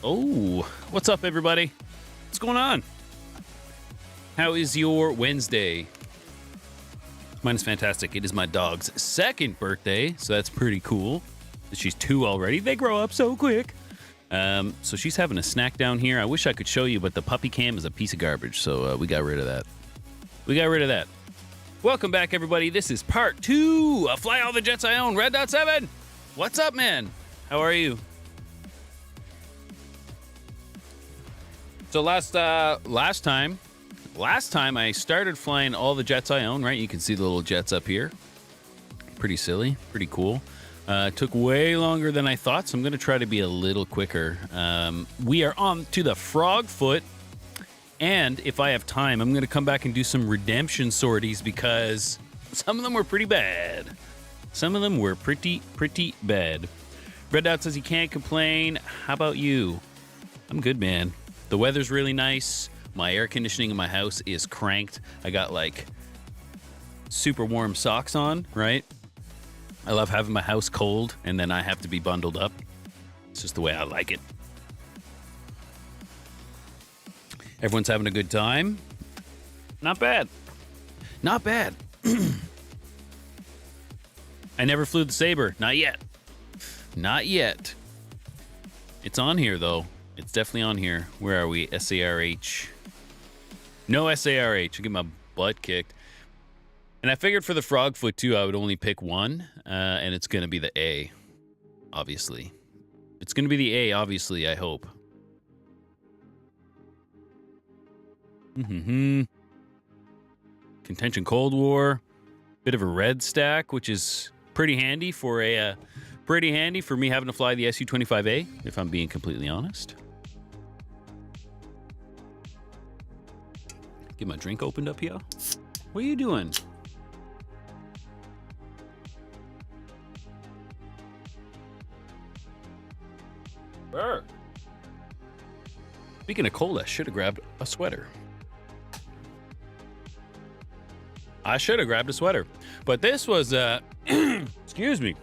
Oh, what's up, everybody? What's going on? How is your Wednesday? Mine is fantastic. It is my dog's second birthday, so that's pretty cool. She's 2 already. They grow up so quick. So she's having a snack down here. I wish I could show you, but the puppy cam is a piece of garbage, so we got rid of that. Welcome back, everybody. This is part 2 of Fly All the Jets I Own, Red Dot 7. What's up, man? How are you? So last time I started flying all the jets I own, right? You can see the little jets up here. Pretty silly, pretty cool. It took way longer than I thought, so I'm going to try to be a little quicker. We are on to the frog foot, and if I have time, I'm going to come back and do some redemption sorties because some of them were pretty bad. Pretty bad. Red Dot says he can't complain. How about you? I'm good, man. The weather's really nice. My air conditioning in my house is cranked. I got like super warm socks on, right? I love having my house cold and then I have to be bundled up. It's just the way I like it. Everyone's having a good time. Not bad. Not bad. I never flew the Sabre. Not yet. Not yet. It's on here though. It's definitely on here. Where are we? SARH. No SARH. I get my butt kicked. And I figured for the frog foot too, I would only pick one, and it's going to be the A, obviously. It's going to be the A, obviously, I hope. Contention Cold War. Bit of a red stack, which is pretty handy for me having to fly the SU-25A, if I'm being completely honest. Get my drink opened up here. What are you doing? Burr. Speaking of cold, I should have grabbed a sweater. But this was excuse me.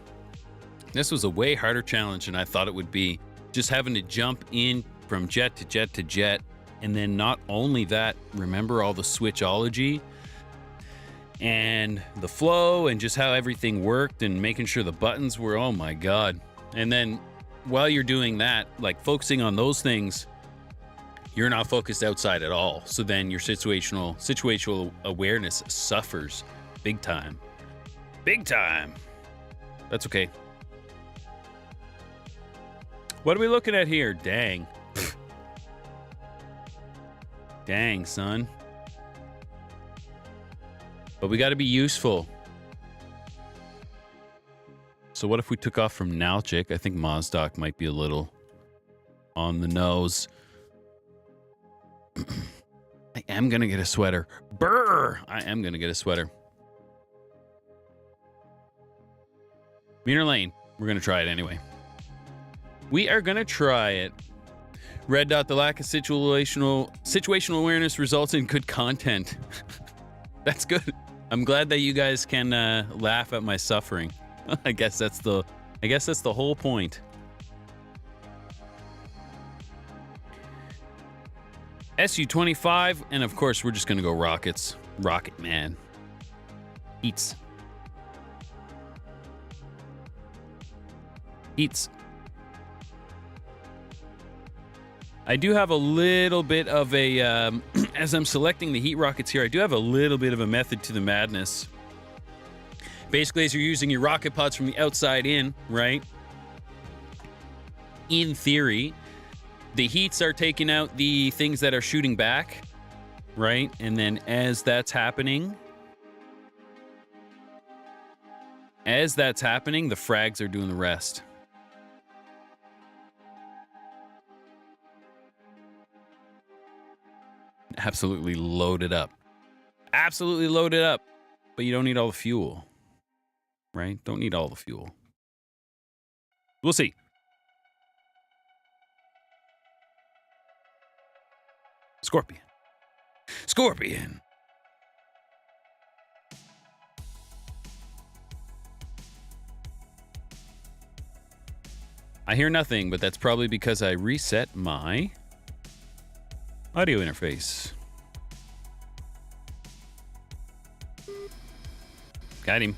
This was a way harder challenge than I thought it would be. Just having to jump in from jet to jet to jet. And then not only that, remember all the switchology and the flow and just how everything worked and making sure the buttons were, oh my God. And then while you're doing that, like focusing on those things, you're not focused outside at all. So then your situational awareness suffers big time. Big time. That's okay. What are we looking at here? Dang. Dang, son. But we got to be useful. So what if we took off from Nalchik? I think Mazdak might be a little on the nose. I am going to get a sweater. Brr! I am going to get a sweater. Meter Lane. We're going to try it anyway. We are going to try it. Red Dot, the lack of situational awareness results in good content. That's good. I'm glad that you guys can laugh at my suffering. I guess that's the whole point. SU-25, and of course we're just gonna go rockets. Rocket Man. Eats. I do have a little bit of a, as I'm selecting the heat rockets here, I do have a little bit of a method to the madness. Basically, as you're using your rocket pods from the outside in, right? In theory, the heats are taking out the things that are shooting back, right? And then as that's happening, the frags are doing the rest. Absolutely loaded up. But you don't need all the fuel, right? Don't need all the fuel. We'll see. Scorpion. I hear nothing, but that's probably because I reset my audio interface. Got him.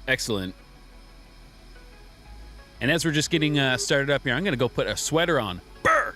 Excellent. And as we're just getting started up here, I'm going to go put a sweater on. Brr!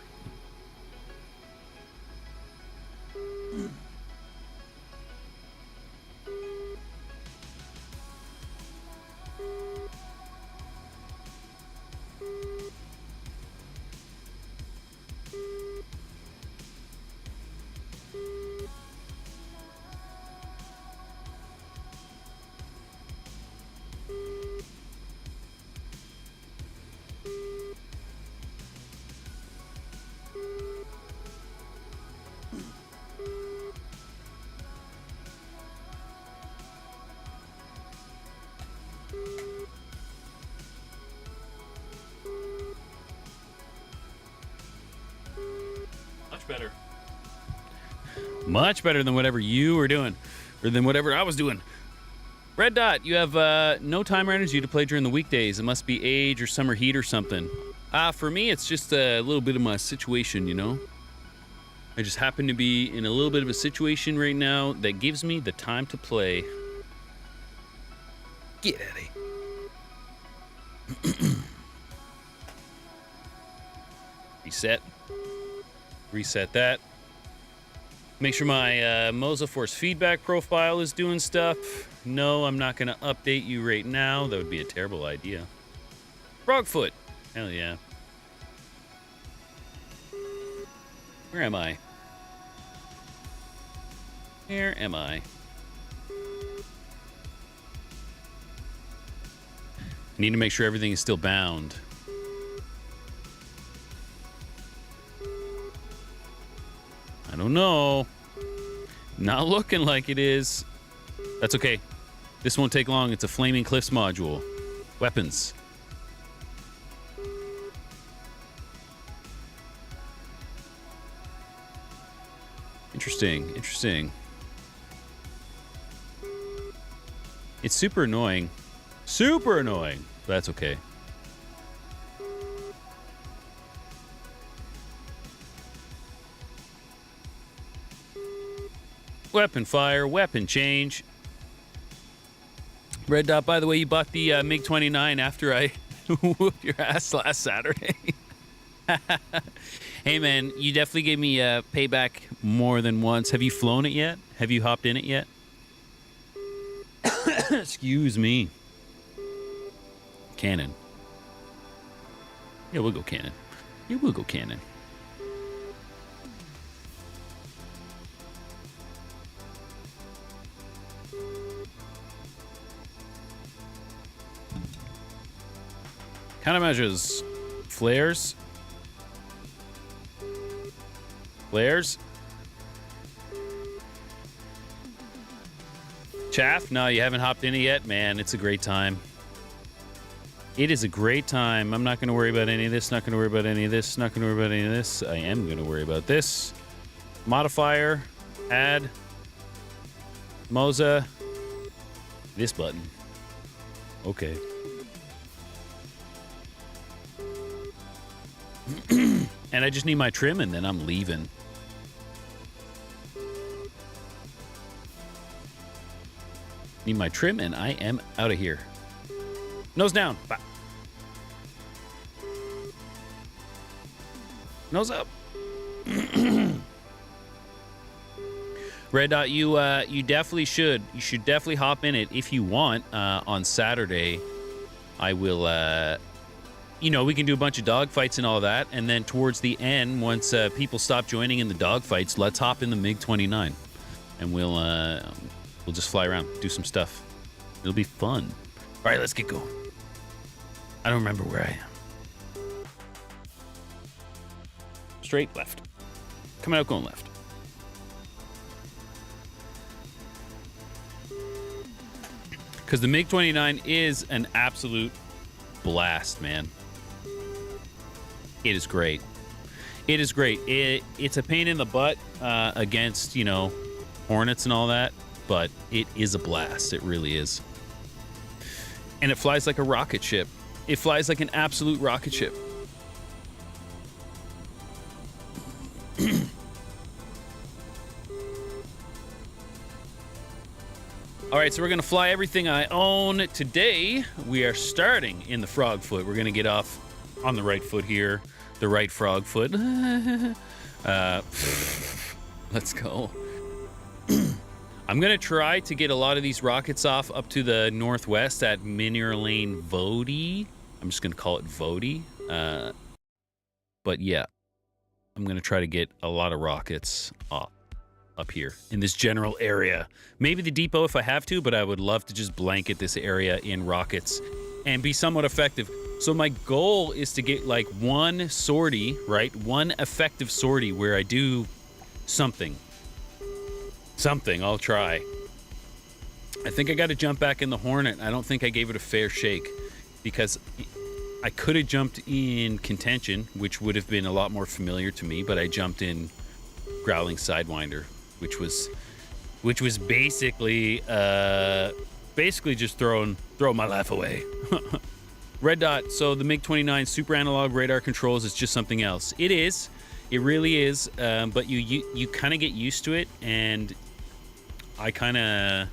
Better. Much better than whatever you were doing, or than whatever I was doing. Red Dot, you have no time or energy to play during the weekdays. It must be age or summer heat or something. For me, it's just a little bit of my situation, you know? I just happen to be in a little bit of a situation right now that gives me the time to play. Get at it. Reset. Reset that. Make sure my Moza Force feedback profile is doing stuff. No, I'm not going to update you right now. That would be a terrible idea. Frogfoot. Hell yeah. Where am I? Where am I? Need to make sure everything is still bound. I don't know. Not looking like it is. That's okay. This won't take long. It's a Flaming Cliffs module. Weapons. Interesting. Interesting. It's super annoying. Super annoying. But that's okay. Weapon fire, weapon change. Red Dot, by the way, you bought the MiG-29 after I whooped your ass last Saturday. Hey, man, you definitely gave me payback more than once. Have you flown it yet? Have you hopped in it yet? Excuse me. Cannon. Yeah, we'll go cannon. Yeah, we'll go cannon. Countermeasures. Flares. Flares. Chaff? No, you haven't hopped in it yet? Man, it's a great time. It is a great time. I'm not going to worry about any of this. Not going to worry about any of this. Not going to worry about any of this. I am going to worry about this. Modifier. Add. Moza. This button. Okay. And I just need my trim and then I'm leaving. Need my trim and I am out of here. Nose down. Bye. Nose up. Red Dot, you definitely should. You should definitely hop in it if you want. On Saturday, I will. You know, we can do a bunch of dogfights and all that, and then towards the end, once people stop joining in the dogfights, let's hop in the MiG-29, and we'll just fly around, do some stuff. It'll be fun. All right, let's get going. I don't remember where I am. Straight left. Coming out, going left. Because the MiG-29 is an absolute blast, man. It is great. It is great. It's a pain in the butt against, you know, hornets and all that, but it is a blast. It really is. And it flies like a rocket ship. It flies like an absolute rocket ship. All right, so we're going to fly everything I own. Today, we are starting in the frog foot. We're going to get off on the right foot here. The right frog foot. Let's go. I'm going to try to get a lot of these rockets off up to the northwest at Minear Lane Vody. I'm just going to call it Vody. But yeah, I'm going to try to get a lot of rockets off up here in this general area. Maybe the depot if I have to, but I would love to just blanket this area in rockets and be somewhat effective. So my goal is to get like one sortie, right? One effective sortie where I do something. I'll try. I think I got to jump back in the Hornet. I don't think I gave it a fair shake because I could have jumped in Contention, which would have been a lot more familiar to me, but I jumped in Growling Sidewinder, which was basically just throwing my life away. Red Dot, so the MiG-29 super analog radar controls is just something else. It is. It really is. But you kind of get used to it, and you kind of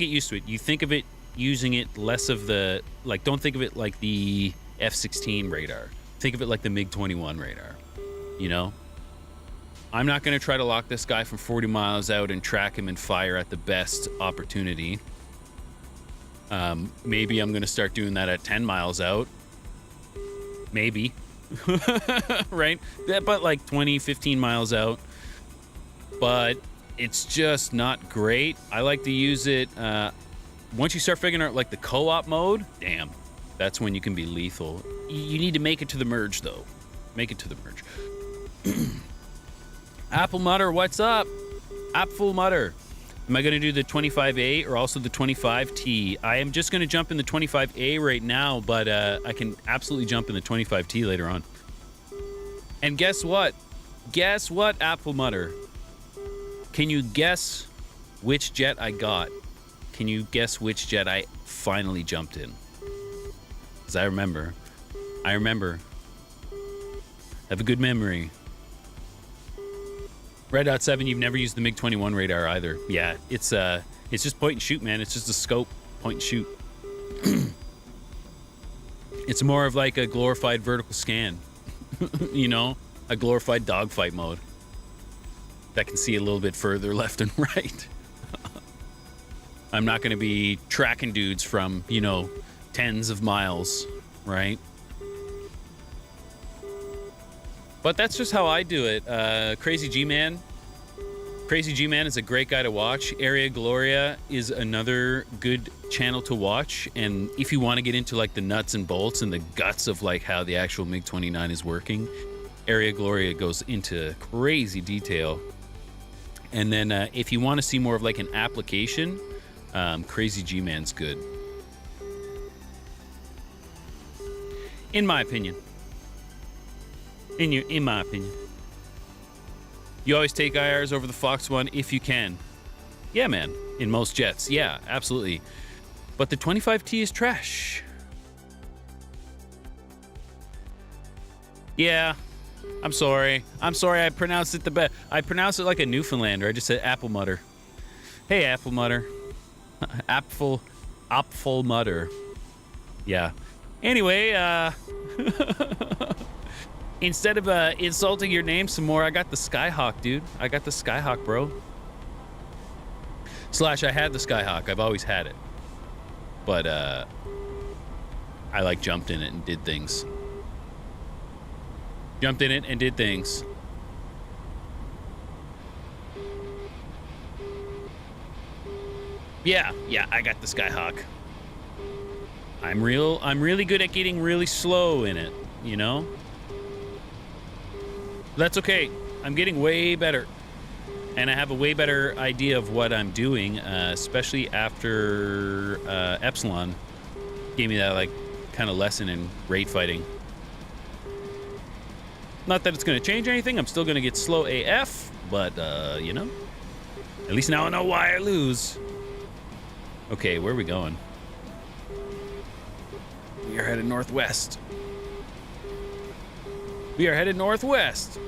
get used to it. You think of it using it less of the, like, don't think of it like the F-16 radar. Think of it like the MiG-21 radar, you know? I'm not going to try to lock this guy from 40 miles out and track him and fire at the best opportunity. Maybe I'm going to start doing that at 10 miles out. Maybe. Right? But like 20, 15 miles out. But it's just not great. I like to use it. Once you start figuring out like the co-op mode, damn, that's when you can be lethal. You need to make it to the merge, though. Make it to the merge. Apple Mutter, what's up? Apple Mutter. Am I going to do the 25A or also the 25T? I am just going to jump in the 25A right now, but I can absolutely jump in the 25T later on. And guess what? Guess what, Apple Mutter? Can you guess which jet I got? Can you guess which jet I finally jumped in? Because I remember. Have a good memory. Red Dot 7, you've never used the MiG-21 radar either. Yeah, it's just point and shoot, man. It's just a scope, point and shoot. It's more of like a glorified vertical scan. You know? A glorified dogfight mode. That can see a little bit further left and right. I'm not going to be tracking dudes from, you know, tens of miles, right? But that's just how I do it. Crazy G-Man. Crazy G-Man is a great guy to watch. Area Gloria is another good channel to watch. And if you want to get into like the nuts and bolts and the guts of like how the actual MiG-29 is working, Area Gloria goes into crazy detail. And then if you want to see more of like an application, Crazy G-Man's good. In my opinion. In my opinion. You always take IRs over the Fox one if you can. Yeah, man. In most jets. Yeah, absolutely. But the 25T is trash. Yeah. I'm sorry. I pronounced it the best. I pronounced it like a Newfoundlander. I just said Apple Mutter. Hey, Apple Mutter. Apple Mutter. Yeah. Anyway, instead of insulting your name some more, I got the Skyhawk, dude. I got the Skyhawk, bro. Slash, I had the Skyhawk. I've always had it. But, I, like, jumped in it and did things. Jumped in it and did things. Yeah, I got the Skyhawk. I'm really good at getting really slow in it, you know? That's okay. I'm getting way better. And I have a way better idea of what I'm doing, especially after Epsilon gave me that, like, kind of lesson in raid fighting. Not that it's going to change anything. I'm still going to get slow AF, but, you know, at least now I know why I lose. Okay, where are we going? We are headed northwest. We are headed northwest.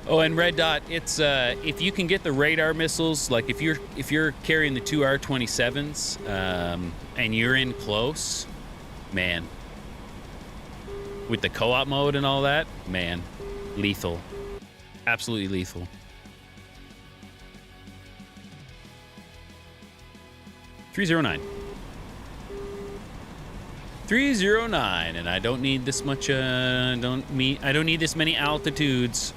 Oh, and Red Dot, it's if you can get the radar missiles, like if you're carrying the 2 R-27s and you're in close, man, with the co-op mode and all that, man, lethal, absolutely lethal. .309, and I don't need this much. I don't need this many altitudes.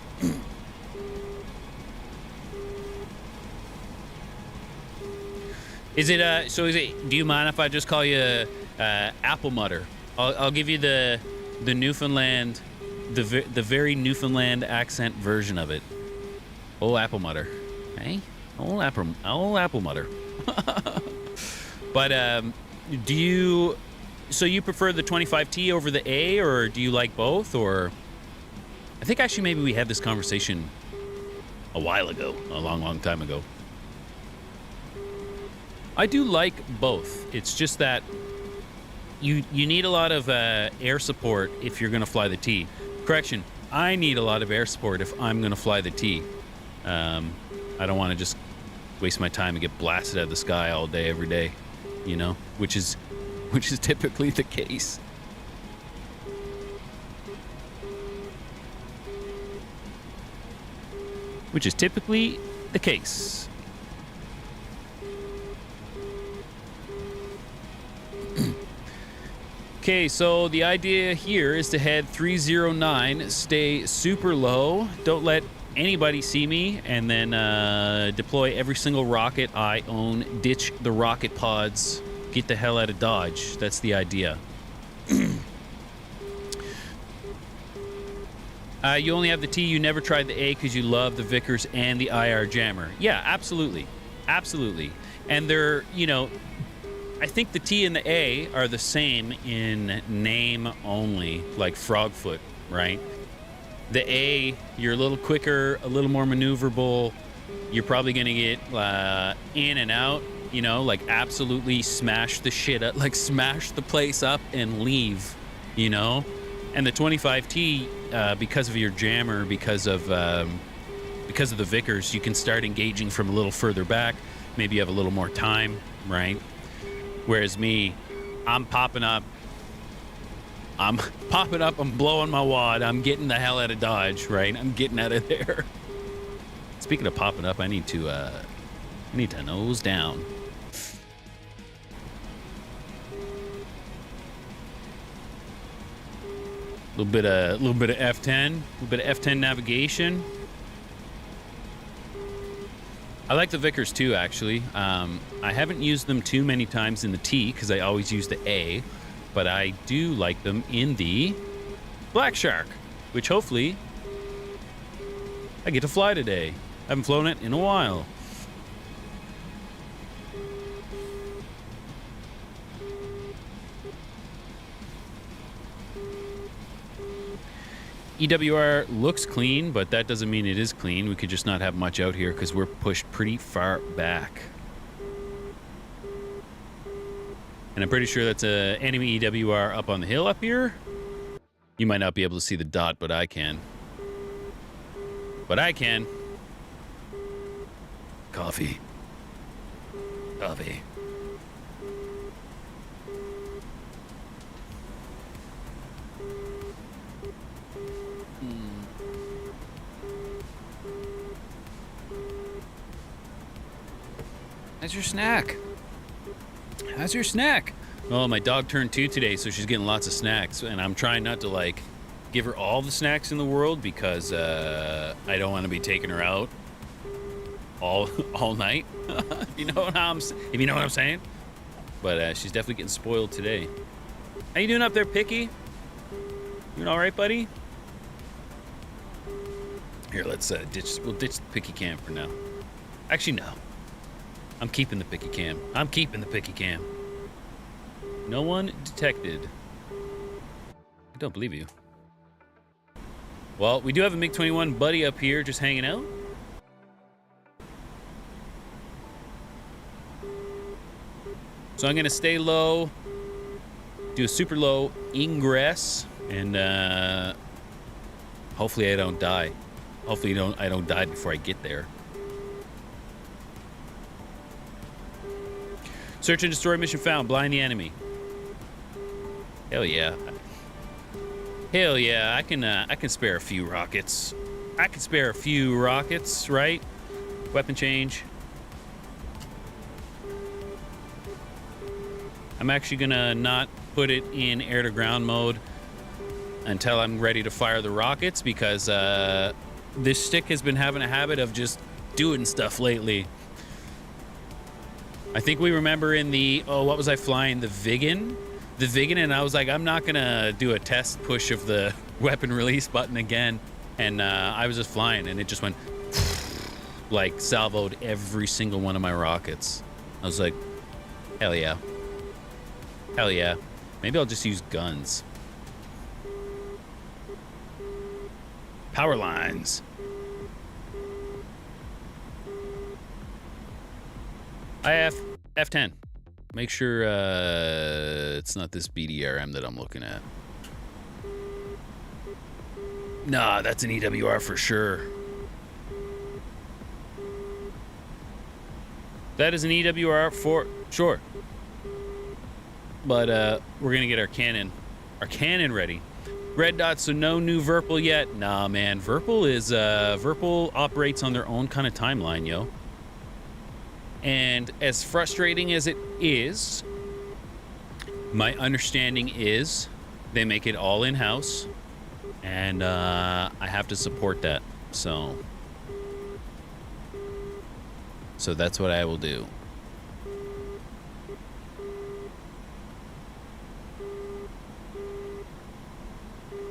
Is it so? Is it? Do you mind if I just call you Apple Mutter? I'll give you the Newfoundland, the very Newfoundland accent version of it. Oh, Apple Mutter, hey, old Apple Mutter. But do you? So you prefer the 25T over the A, or do you like both? Or I think actually maybe we had this conversation a while ago, a long time ago. I do like both. It's just that you need a lot of air support if you're going to fly the T. Correction, I need a lot of air support if I'm going to fly the T. I don't want to just waste my time and get blasted out of the sky all day, every day, you know, which is typically the case. Which is typically the case. Okay, so the idea here is to head 309, stay super low, don't let anybody see me, and then deploy every single rocket I own, ditch the rocket pods, get the hell out of Dodge. That's the idea. You only have the T, you never tried the A because you love the Vickers and the IR jammer. Yeah, absolutely. Absolutely. And they're, you know, I think the T and the A are the same in name only, like Frogfoot, right? The A, you're a little quicker, a little more maneuverable. You're probably going to get in and out, you know, like absolutely smash the shit up, like smash the place up and leave, you know? And the 25T, because of your jammer, because of the Vickers, you can start engaging from a little further back. Maybe you have a little more time, right? Whereas me, I'm popping up, I'm blowing my wad, I'm getting the hell out of Dodge, right? I'm getting out of there. Speaking of popping up, I need to nose down. A little bit of F10, a little bit of F10 navigation. I like the Vickers too, actually. I haven't used them too many times in the T because I always use the A, but I do like them in the Black Shark, which hopefully I get to fly today. I haven't flown it in a while. EWR looks clean, but that doesn't mean it is clean. We could just not have much out here because we're pushed pretty far back. And I'm pretty sure that's a enemy EWR up on the hill up here. You might not be able to see the dot, but I can. But I can. Coffee. Coffee. How's your snack? How's your snack? Oh, my dog turned 2 today, so she's getting lots of snacks, and I'm trying not to like give her all the snacks in the world because I don't want to be taking her out all night. If you know what I'm saying. But she's definitely getting spoiled today. How you doing up there, Picky? You all right, buddy? Here, let's we'll ditch the Picky cam for now. Actually, no. I'm keeping the Picky cam. I'm keeping the Picky cam. No one detected. I don't believe you. Well, we do have a MiG-21 buddy up here just hanging out. So I'm going to stay low, do a super low ingress, and hopefully I don't die. Hopefully I don't die before I get there. Search and destroy mission found. Blind the enemy. Hell yeah. Hell yeah. I can spare a few rockets. I can spare a few rockets, right? Weapon change. I'm actually gonna not put it in air to ground mode until I'm ready to fire the rockets, because this stick has been having a habit of just doing stuff lately. I think we remember in the, what was I flying? The Viggen, and I was like, I'm not gonna do a test push of the weapon release button again. And I was just flying, and it just went like salvoed every single one of my rockets. I was like, hell yeah. Hell yeah. Maybe I'll just use guns. Power lines. F10. Make sure it's not this BDRM that I'm looking at. Nah, that's an EWR for sure. That is an EWR for sure. But we're gonna get our cannon ready. Red dot, so no new Verpal yet. Nah, man, Verpal operates on their own kind of timeline, yo. And as frustrating as it is, my understanding is they make it all in-house, and I have to support that. So that's what I will do.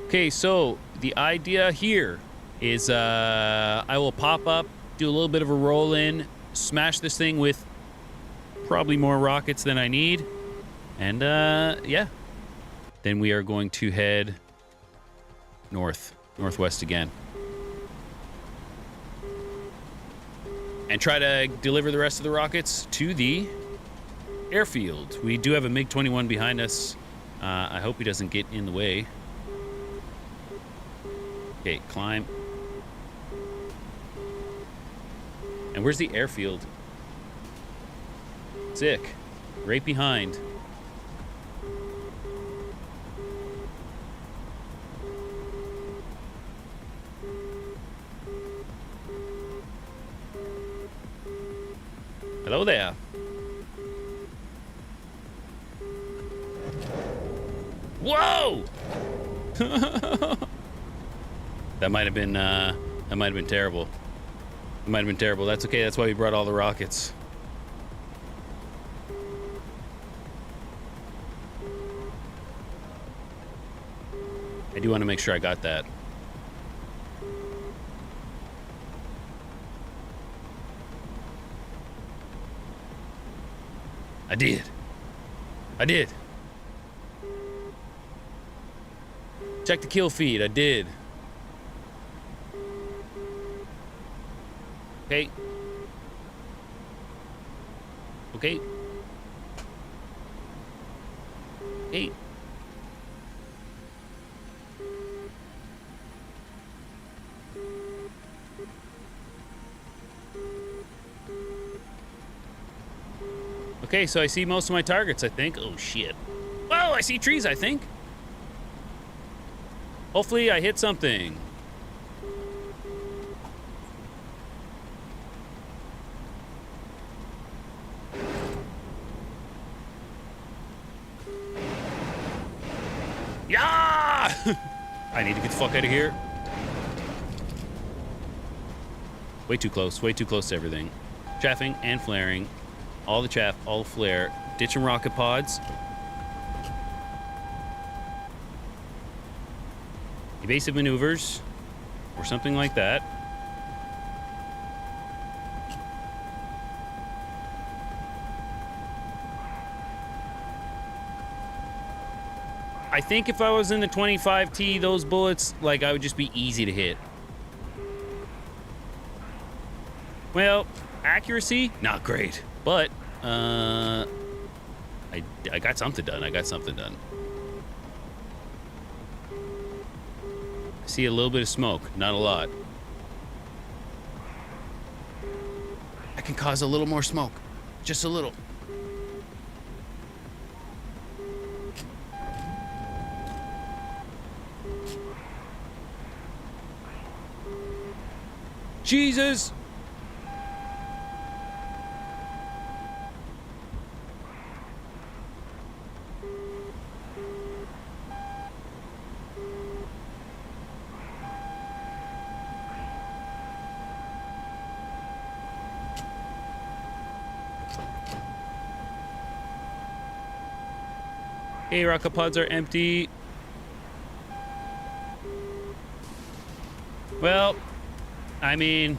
Okay, so the idea here is I will pop up, do a little bit of a roll in, smash this thing with probably more rockets than I need, and yeah, then we are going to head northwest again, and try to deliver the rest of the rockets to the airfield. We do have a MiG-21 behind us. I hope he doesn't get in the way. Okay, climb. And where's the airfield? Sick. Right behind. Hello there. Whoa! That might have been terrible. It might have been terrible. That's okay. That's why we brought all the rockets. I do want to make sure I got that. I did. Check the kill feed. I did. Okay. Okay. Hey. Okay, so I see most of my targets, I think. Oh, shit. Whoa, I see trees, I think. Hopefully I hit something. Yeah! I need to get the fuck out of here. Way too close to everything. Chaffing and flaring. All the chaff, all the flare. Ditching rocket pods. Evasive maneuvers. Or something like that. I think if I was in the 25T, those bullets, like, I would just be easy to hit. Well, accuracy, not great, but I got something done. I got something done. I see a little bit of smoke, not a lot. I can cause a little more smoke, just a little. Jesus! Hey, rocket pods are empty. Well, I mean,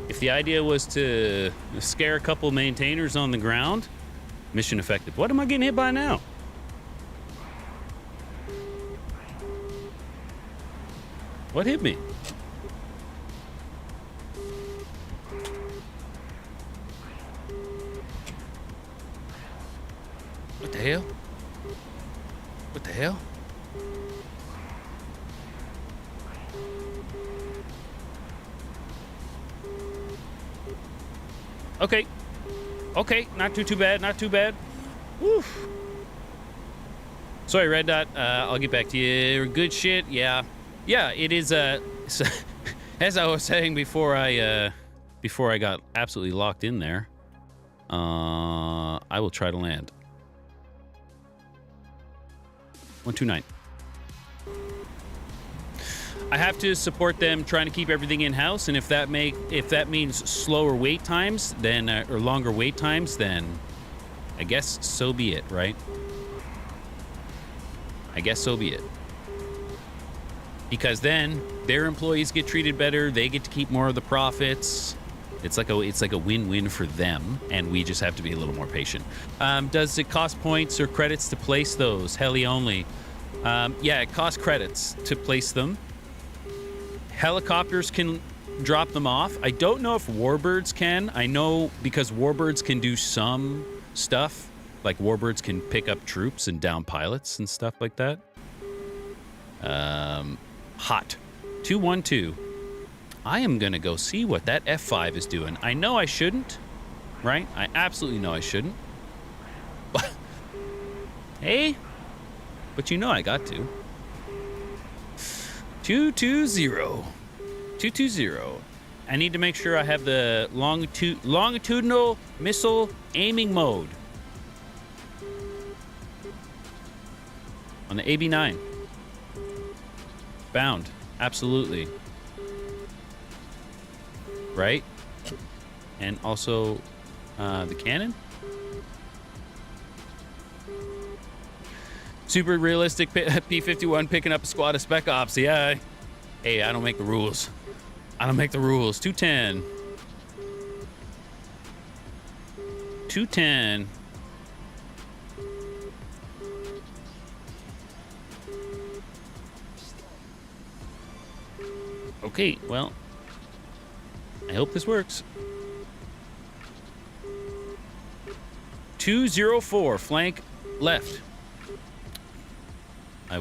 if the idea was to scare a couple maintainers on the ground, mission effective. What am I getting hit by now? What hit me? What the hell? What the hell? Okay. Okay, not too bad, not too bad. Woo. Sorry, Red Dot. I'll get back to you. Good shit. Yeah. Yeah, it is so, as I was saying before I got absolutely locked in there. I will try to land. 129. I have to support them trying to keep everything in-house, and if that means slower wait times, then or longer wait times, then I guess so be it, right? I guess so be it. Because then their employees get treated better, they get to keep more of the profits. It's like a win-win for them, and we just have to be a little more patient. Does it cost points or credits to place those? Heli only. Yeah, it costs credits to place them. Helicopters can drop them off. I don't know if warbirds can. I know because warbirds can do some stuff. Like warbirds can pick up troops and down pilots and stuff like that. Hot. 212. I am going to go see what that F5 is doing. I know I shouldn't, right? I absolutely know I shouldn't. Hey, but you know I got to. 220. 220. I need to make sure I have the longitudinal missile aiming mode on the AB9. Bound. Absolutely. Right? And also the cannon. Super realistic P-51 picking up a squad of spec ops. Yeah. Hey, I don't make the rules. I don't make the rules. 210. 210. Okay, well, I hope this works. 204, flank left. I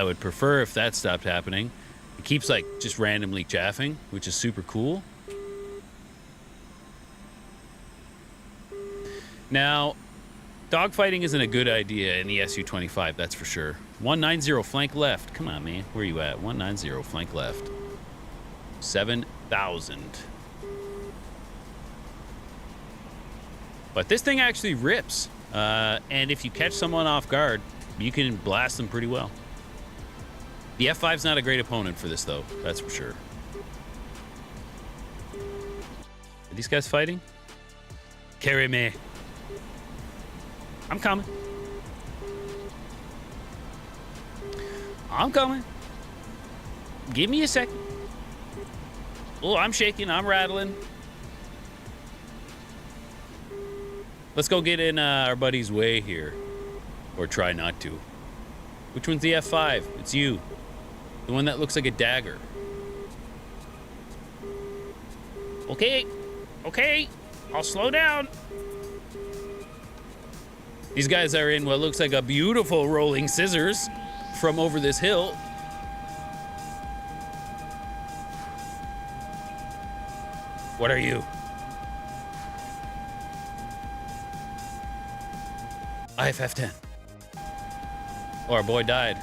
would prefer if that stopped happening. It keeps like just randomly chaffing, which is super cool. Now, dogfighting isn't a good idea in the Su-25, that's for sure. 190, flank left. Come on, man. Where are you at? 190, flank left. 7,000. But this thing actually rips. And if you catch someone off guard, you can blast them pretty well. The F5's not a great opponent for this, though. That's for sure. Are these guys fighting? Carry me. I'm coming. I'm coming. Give me a second. Oh, I'm shaking. I'm rattling. Let's go get in our buddy's way here. Or try not to. Which one's the F5? It's you. The one that looks like a dagger. Okay. Okay. I'll slow down. These guys are in what looks like a beautiful rolling scissors from over this hill. What are you? IFF-10. Oh, our boy died.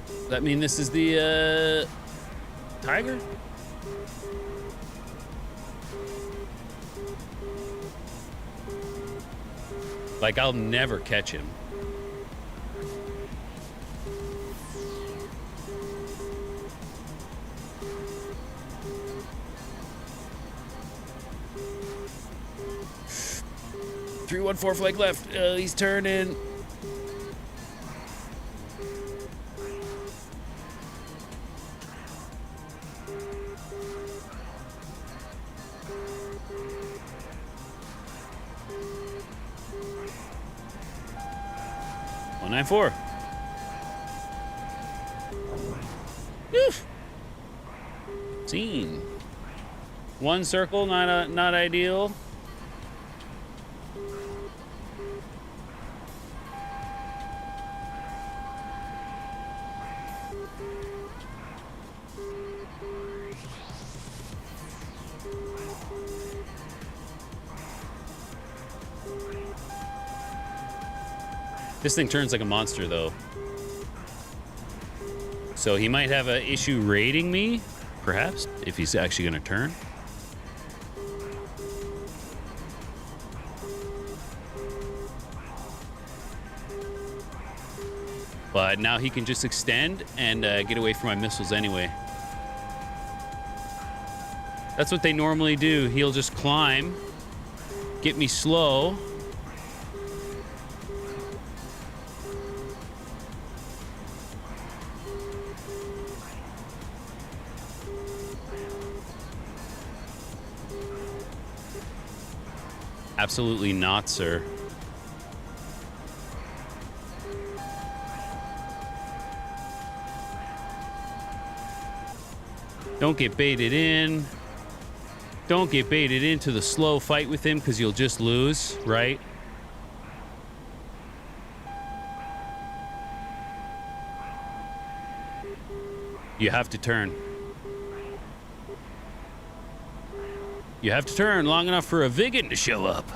Does that mean this is the, tiger? Like, I'll never catch him. Three, 1, 4 flag left. He's turning. One, 9, 4. Oof. Scene. One circle, not ideal. This thing turns like a monster, though. So he might have an issue raiding me, perhaps, if he's actually going to turn. But now he can just extend and get away from my missiles anyway. That's what they normally do. He'll just climb, get me slow. Absolutely not, sir. Don't get baited in. Don't get baited into the slow fight with him because you'll just lose, right? You have to turn. You have to turn long enough for a Vigan to show up.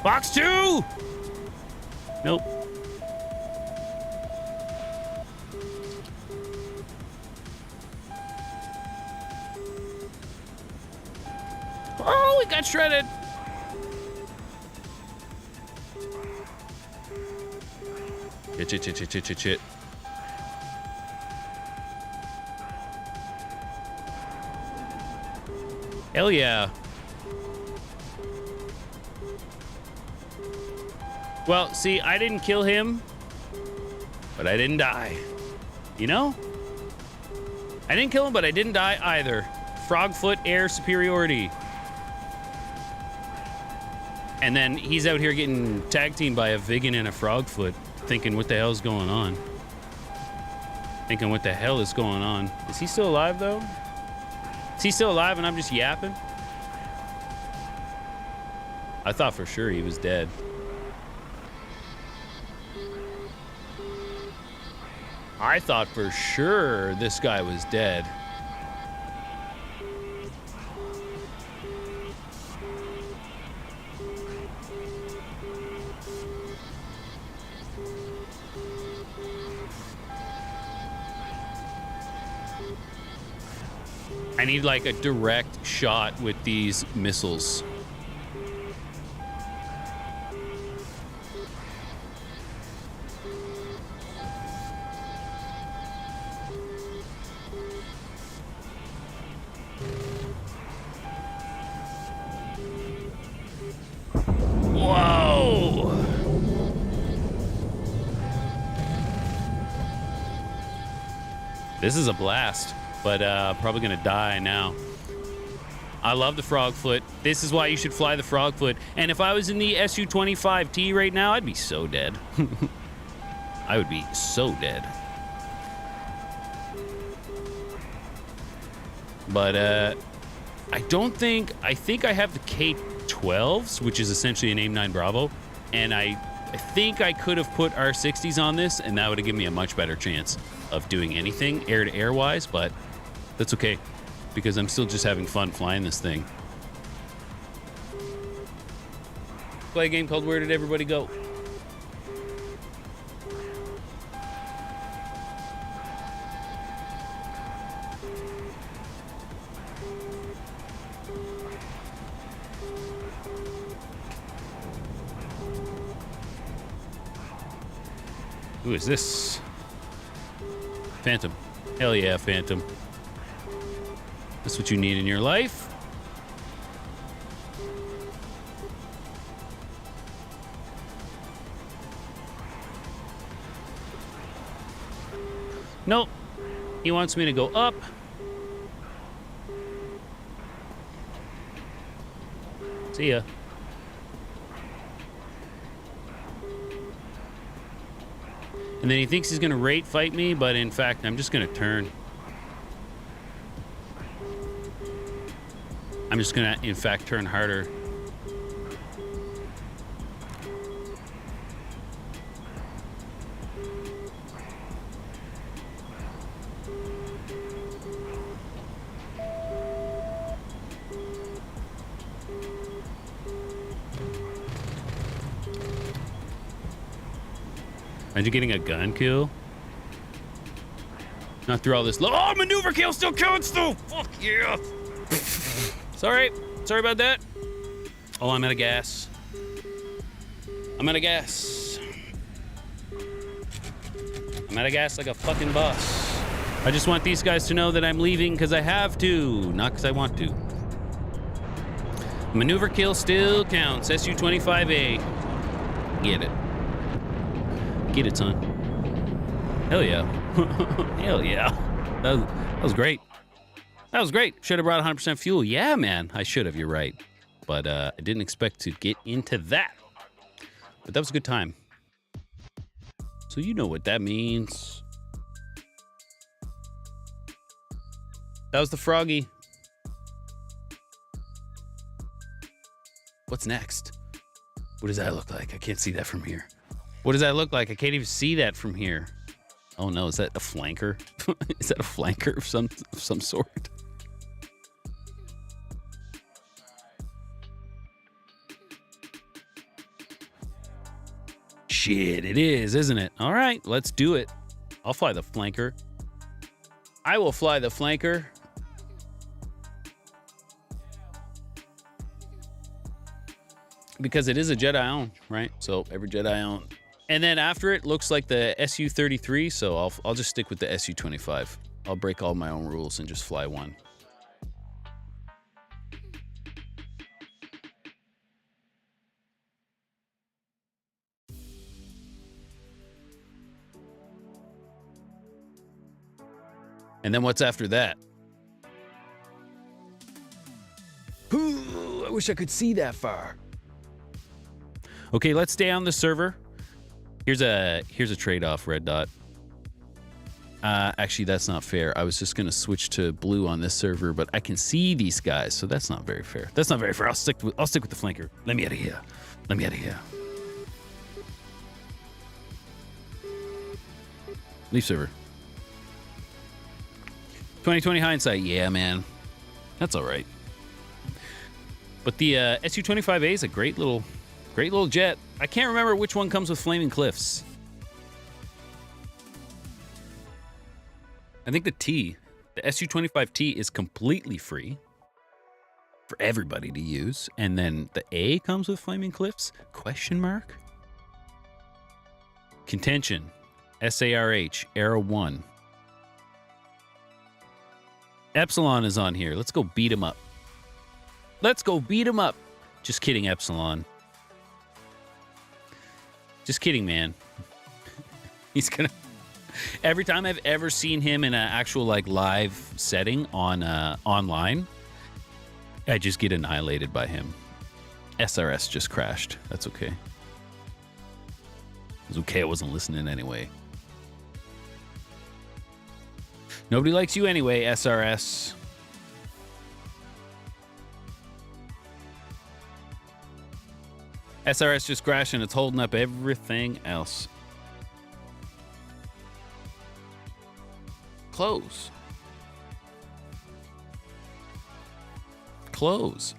Box 2! Nope. Oh, we got shredded. Shit. Hell yeah. Well, see, I didn't kill him, but I didn't die. You know? I didn't kill him, but I didn't die either. Frogfoot air superiority. And then he's out here getting tag teamed by a Vigan and a Frogfoot, thinking what the hell's going on. Thinking what the hell is going on. Is he still alive, though? Is he still alive and I'm just yapping? I thought for sure he was dead. I thought for sure this guy was dead. I need like a direct shot with these missiles. This is a blast, but probably gonna die now. I love the frog foot. This is why you should fly the frog foot. And if I was in the SU-25T right now, I'd be so dead. I would be so dead. But I think I have the K-12s, which is essentially an AIM-9 Bravo. And I think I could have put R-60s on this, and that would have given me a much better chance of doing anything air-to-air wise, but that's okay, because I'm still just having fun flying this thing. Play a game called Where Did Everybody Go? Who is this? Phantom. Hell yeah, Phantom. That's what you need in your life. Nope. He wants me to go up. See ya. And then he thinks he's going to rate fight me, but in fact, I'm just going to turn. I'm just going to, in fact, turn harder. Imagine getting a gun kill. Not through all this. Oh, maneuver kill still counts though. Fuck yeah. Sorry about that. Oh, I'm out of gas. I'm out of gas. I'm out of gas like a fucking boss. I just want these guys to know that I'm leaving because I have to, not because I want to. Maneuver kill still counts. SU-25A. Get it. Get it, son. Hell yeah. Hell yeah. That was great. That was great. Should have brought 100% fuel. Yeah, man. I should have. You're right. But I didn't expect to get into that. But that was a good time. So you know what that means. That was the Froggy. What's next? What does that look like? I can't see that from here. What does that look like? I can't even see that from here. Oh no, is that a flanker? Is that a flanker of some sort? Shit, it is, isn't it? All right, let's do it. I'll fly the flanker. I will fly the flanker. Because it is a Jedi own, right? So every Jedi own. And then after it looks like the SU-33, so I'll just stick with the SU-25. I'll break all my own rules and just fly one. And then what's after that? Ooh, I wish I could see that far. Okay, let's stay on the server. Here's a trade-off, Red Dot. Actually, that's not fair. I was just gonna switch to blue on this server, but I can see these guys, so that's not very fair. That's not very fair. I'll stick with the flanker. Let me out of here. Let me out of here. Leave server. 2020 hindsight, yeah, man. That's all right. But the SU-25A is a great little jet. I can't remember which one comes with Flaming Cliffs. I think the SU-25T is completely free for everybody to use. And then the A comes with Flaming Cliffs? Question mark? Contention. SARH, Arrow 1. Epsilon is on here. Let's go beat him up. Let's go beat him up. Just kidding, Epsilon. Just kidding, man. He's gonna Every time I've ever seen him in an actual like live setting on online, I just get annihilated by him. SRS just crashed. That's okay. It was okay. I wasn't listening anyway. Nobody likes you anyway, SRS. SRS just crashed and it's holding up everything else. Close. Close.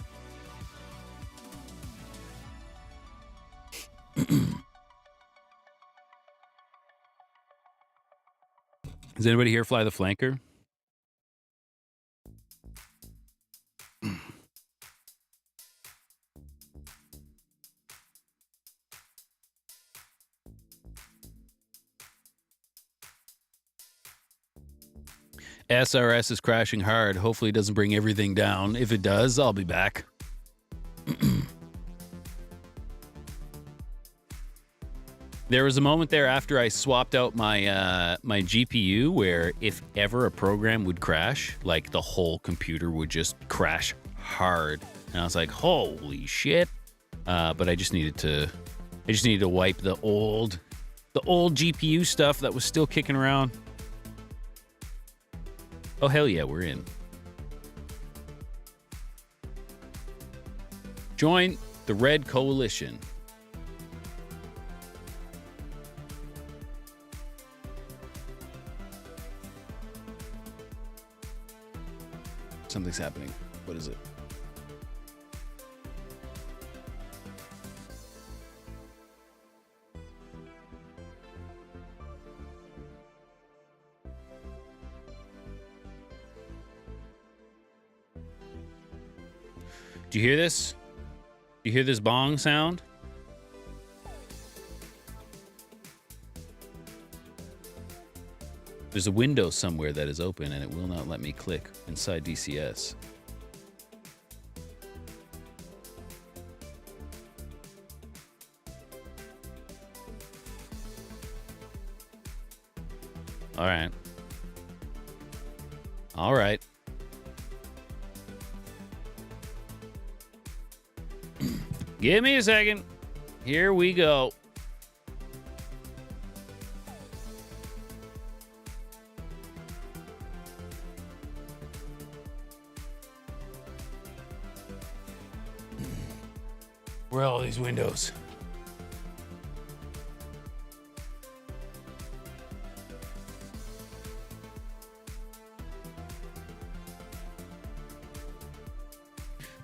Does anybody here fly the flanker? SRS is crashing hard. Hopefully it doesn't bring everything down. If it does, I'll be back. There was a moment there after I swapped out my my GPU where if ever a program would crash, like the whole computer would just crash hard. And I was like, holy shit. But I just needed to wipe the old GPU stuff that was still kicking around. Oh, hell yeah, we're in. Join the Red Coalition. Something's happening. What is it? Do you hear this? Do you hear this bong sound? There's a window somewhere that is open and it will not let me click inside DCS. All right. All right. Give me a second. Here we go. Where are all these windows?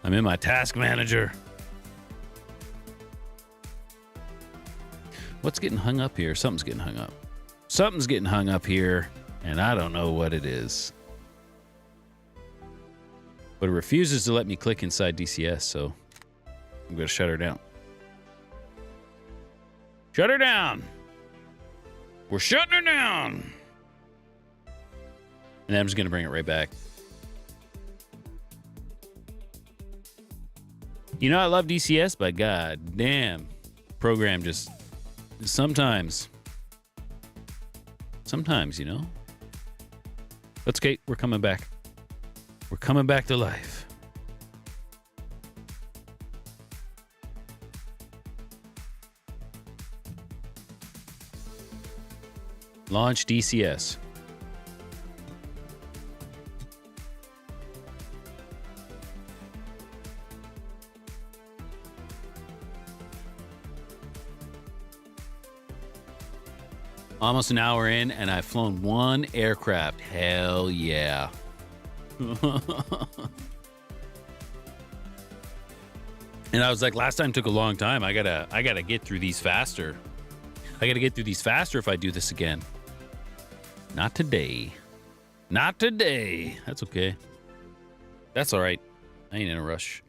I'm in my task manager. What's getting hung up here? Something's getting hung up. Something's getting hung up here, and I don't know what it is. But it refuses to let me click inside DCS, so I'm going to shut her down. Shut her down. We're shutting her down. And then I'm just going to bring it right back. You know, I love DCS, but god damn, program just sometimes, you know. That's okay. We're coming back. We're coming back to life. Launch DCS. Almost an hour in, and I've flown one aircraft. Hell yeah. And I was like, last time took a long time. I gotta get through these faster. I gotta get through these faster if I do this again. Not today. Not today. That's okay. That's all right. I ain't in a rush.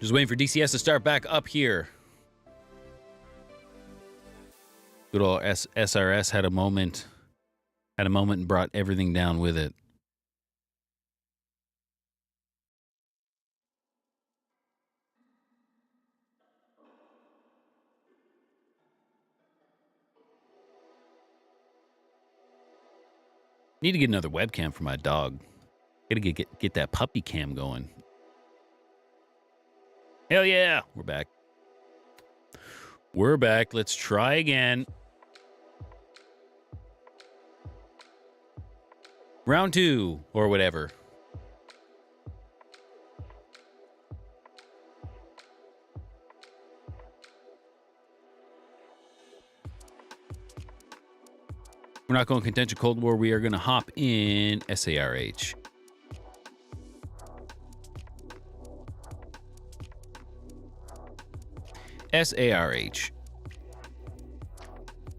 Just waiting for DCS to start back up here. Good old SRS had a moment and brought everything down with it. Need to get another webcam for my dog. Gotta get that puppy cam going. Hell yeah, we're back. We're back. Let's try again. Round 2 or whatever. We're not going contention Cold War. We are going to hop in SARH. SARH.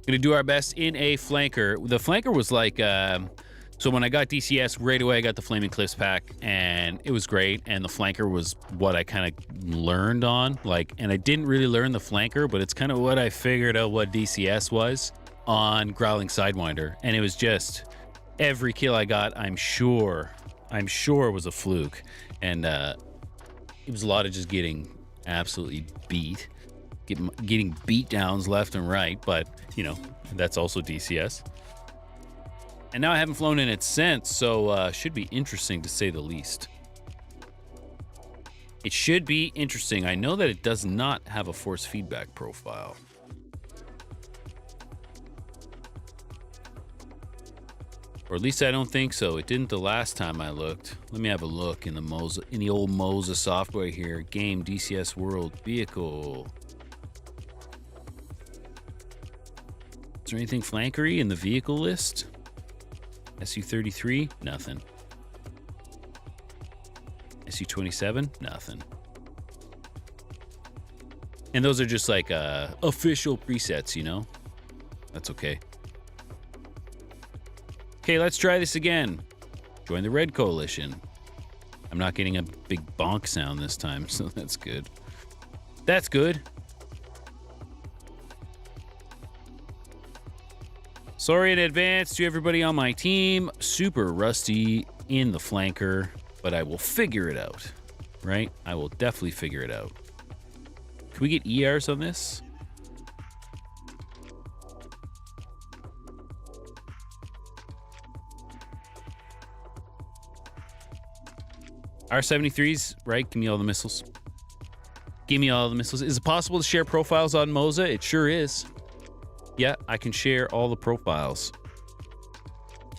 Going to do our best in a flanker. The flanker was like, so when I got DCS, right away I got the Flaming Cliffs pack, and it was great. And the flanker was what I kind of learned on. And I didn't really learn the flanker, but it's kind of what I figured out what DCS was on Growling Sidewinder. And it was just every kill I got, I'm sure was a fluke. And it was a lot of just getting absolutely beat. Getting beat downs left and right, but you know, that's also DCS. And now I haven't flown in it since, so should be interesting to say the least. It should be interesting. I know that it does not have a force feedback profile. Or at least I don't think so. It didn't the last time I looked. Let me have a look in the old Moza software here. Game, DCS World, Vehicle. Is there anything flankery in the vehicle list? SU-33? Nothing. SU-27? Nothing. And those are just like official presets, you know? That's okay. Okay, let's try this again. Join the Red Coalition. I'm not getting a big bonk sound this time, so that's good. That's good. Sorry in advance to everybody on my team. Super rusty in the flanker, but I will figure it out, right? I will definitely figure it out. Can we get ERs on this? R-73s, right? Give me all the missiles. Give me all the missiles. Is it possible to share profiles on Moza? It sure is. Yeah, I can share all the profiles.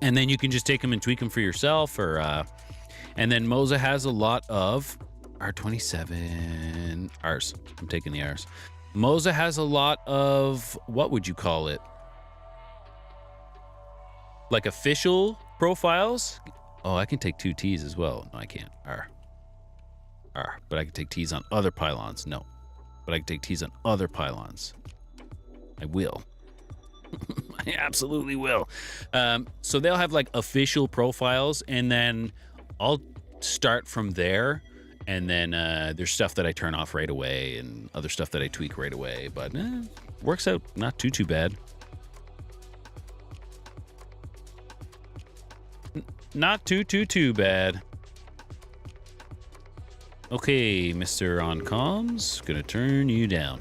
And then you can just take them and tweak them for yourself. And then Moza has a lot of R27 Rs. I'm taking the Rs. Moza has a lot of, what would you call it? Like official profiles? Oh, I can take 2 Ts as well. No, I can't. R. But I can take Ts on other pylons. No. But I can take Ts on other pylons. I will. I absolutely will. So they'll have like official profiles, and then I'll start from there. And then there's stuff that I turn off right away and other stuff that I tweak right away. But works out not too bad. Not too bad. Okay, Mr. On comms, gonna turn you down.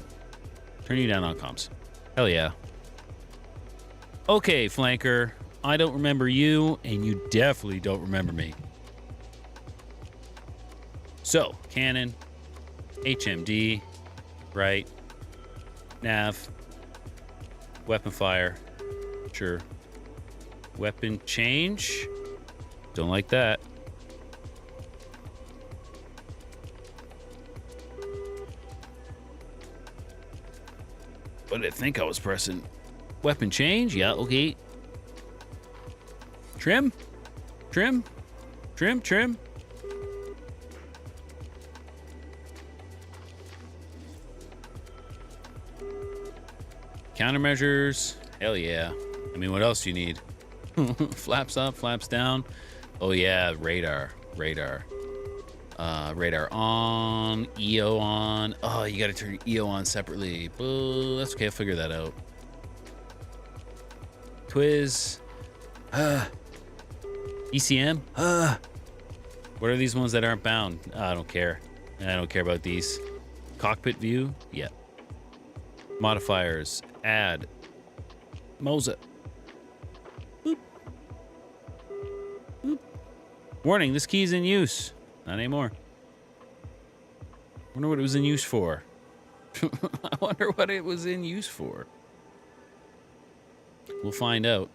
Turn you down on comms. Hell yeah. Okay, flanker, I don't remember you, and you definitely don't remember me. So, cannon, HMD, right, nav, weapon fire, sure. Weapon change, don't like that. What did I think I was pressing? Weapon change, yeah, okay. Trim. Countermeasures, hell yeah. I mean, what else do you need? Flaps up, flaps down. Oh yeah, radar. Radar on, EO on. Oh, you gotta turn EO on separately. Boo, that's okay, I'll figure that out. Twiz. ECM. What are these ones that aren't bound? I don't care. I don't care about these. Cockpit view? Yeah. Modifiers. Add. Moza. Boop. Warning, this key is in use. Not anymore. Wonder what it was in use for. I wonder what it was in use for. We'll find out.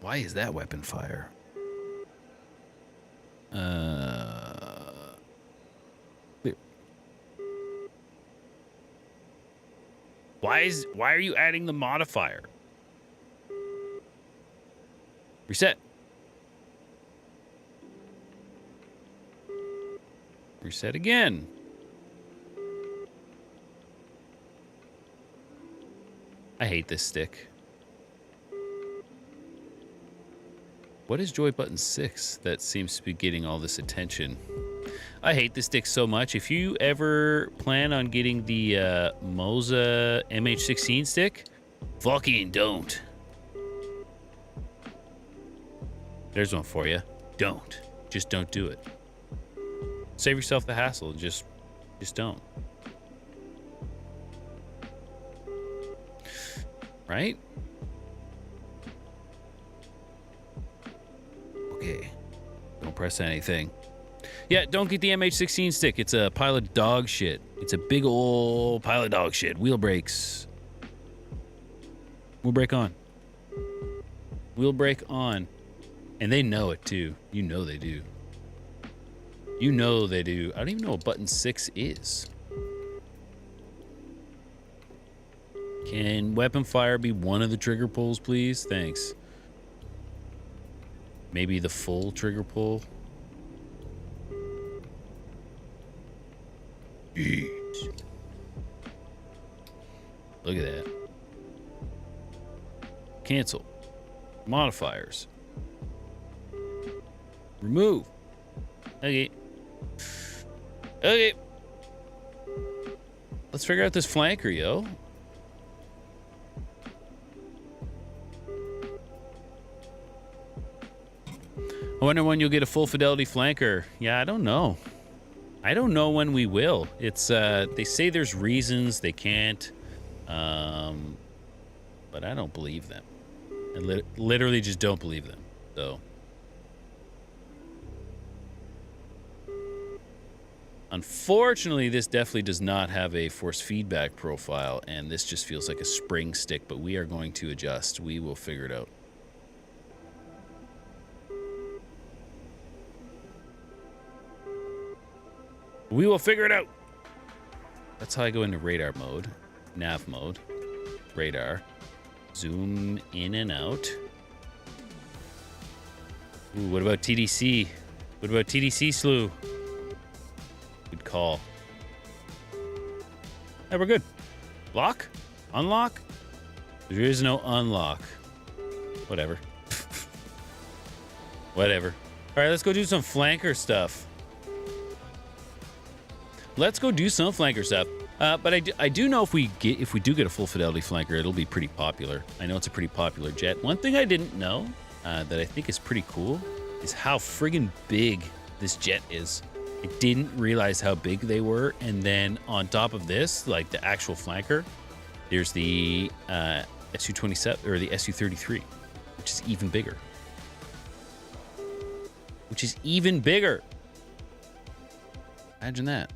Why is that weapon fire? Why are you adding the modifier? Reset. Reset again. I hate this stick. What is joy button 6 that seems to be getting all this attention? I hate this stick so much. If you ever plan on getting the Moza MH16 stick, fucking don't. There's one for you. Don't. Just don't do it. Save yourself the hassle. Just don't. Right? Okay. Don't press anything. Yeah, don't get the MH16 stick. It's a pile of dog shit. It's a big old pile of dog shit. Wheel brakes. Wheel brake on. Wheel brake on. And they know it too. You know they do. You know they do. I don't even know what button 6 is. Can weapon fire be one of the trigger pulls, please? Thanks. Maybe the full trigger pull. Jeez. Look at that. Cancel. Modifiers. Remove. Okay. Okay. Let's figure out this flanker, yo. I wonder when you'll get a full fidelity flanker. Yeah, I don't know. I don't know when we will. It's they say there's reasons they can't, but I don't believe them. I literally just don't believe them. So, unfortunately, this definitely does not have a force feedback profile, and this just feels like a spring stick. But we are going to adjust. We will figure it out. We will figure it out. That's how I go into radar mode, nav mode, radar, zoom in and out. Ooh, what about TDC? What about TDC slew? Good call. Hey, we're good. Lock? Unlock? There is no unlock. Whatever. Whatever. All right, let's go do some flanker stuff. Let's go do some flanker stuff. But I do know if we do get a full fidelity flanker, it'll be pretty popular. I know it's a pretty popular jet. One thing I didn't know that I think is pretty cool is how friggin' big this jet is. I didn't realize how big they were. And then on top of this, like the actual flanker, there's the Su-27 or the Su-33, which is even bigger. Which is even bigger. Imagine that.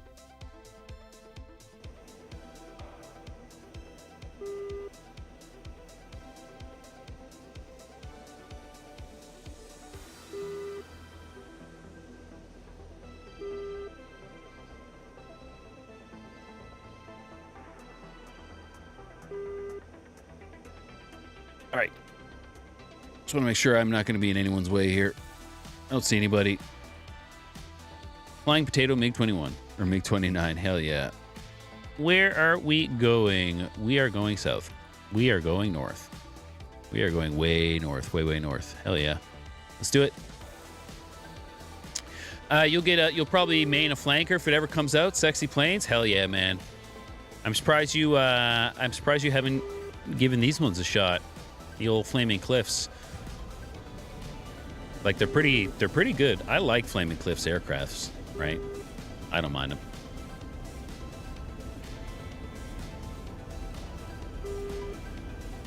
All right. Just want to make sure I'm not going to be in anyone's way here. I don't see anybody. Flying Potato MiG-21 or MiG-29. Hell yeah. Where are we going? We are going south. We are going north. We are going way north, way north. Hell yeah. Let's do it. You'll probably main a flanker if it ever comes out. Sexy planes. Hell yeah, man. I'm surprised you haven't given these ones a shot. The old Flaming Cliffs. Like they're pretty good. I like Flaming Cliffs aircrafts, right? I don't mind them.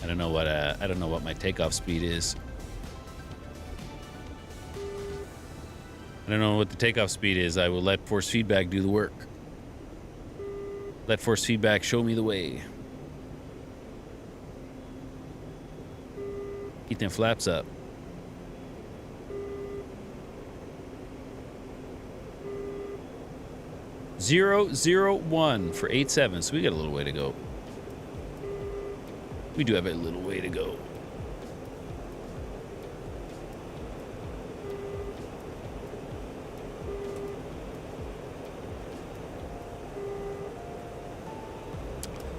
I don't know what my takeoff speed is. I don't know what the takeoff speed is. I will let force feedback do the work. Let force feedback show me the way. Keep them flaps up. .001 for 8.7, so we got a little way to go. We do have a little way to go.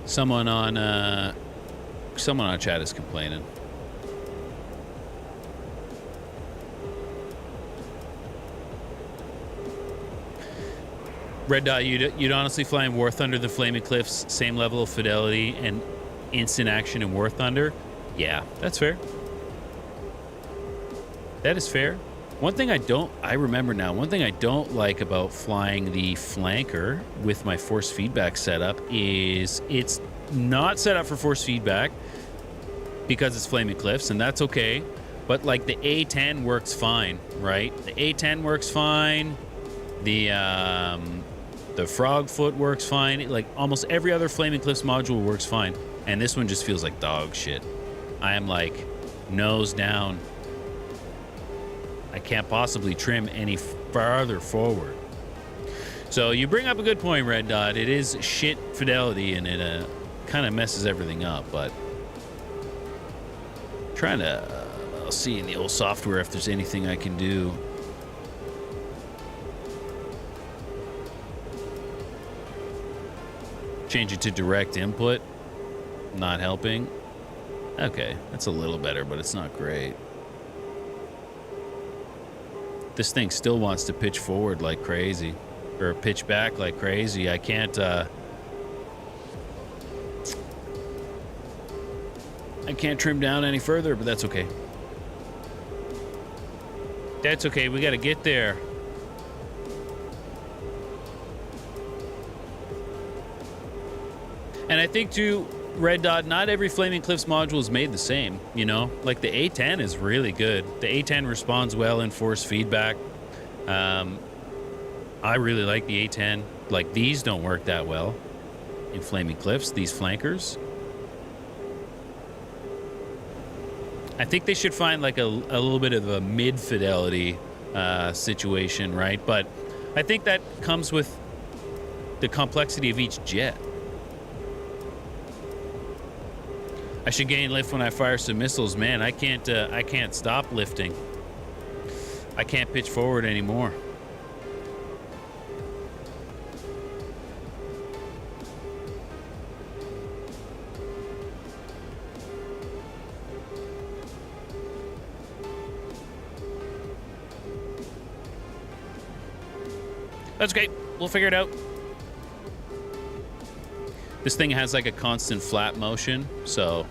Someone on chat is complaining. Red Dot, you'd honestly fly in War Thunder than Flaming Cliffs, same level of fidelity and instant action in War Thunder? Yeah, that's fair. That is fair. One thing I remember now, one thing I don't like about flying the flanker with my force feedback setup is it's not set up for force feedback because it's Flaming Cliffs, and that's okay. But like the A10 works fine, right? The A10 works fine. The Frog Foot works fine. Like almost every other Flaming Cliffs module works fine. And this one just feels like dog shit. I am like nose down. I can't possibly trim any farther forward. So you bring up a good point, Red Dot. It is shit fidelity, and it kind of messes everything up. But trying to I'll see in the old software if there's anything I can do. Change it to direct input. Not helping. Okay, that's a little better, but it's not great. This thing still wants to pitch forward like crazy, or pitch back like crazy. I can't trim down any further, but that's okay. That's okay, we gotta get there. And I think too, Red Dot, not every Flaming Cliffs module is made the same, you know? Like the A10 is really good. The A10 responds well in force feedback. I really like the A10. Like these don't work that well in Flaming Cliffs, these flankers. I think they should find like a little bit of a mid-fidelity situation, right? But I think that comes with the complexity of each jet. I should gain lift when I fire some missiles. Man, I can't stop lifting. I can't pitch forward anymore. That's okay. We'll figure it out. This thing has like a constant flat motion, so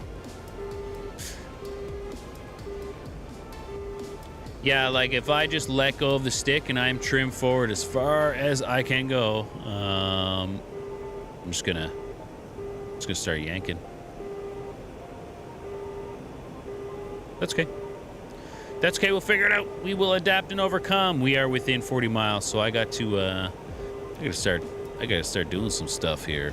yeah, like if I just let go of the stick and I'm trimmed forward as far as I can go, I'm just gonna start yanking. That's okay. That's okay. We'll figure it out. We will adapt and overcome. We are within 40 miles, so I gotta start doing some stuff here.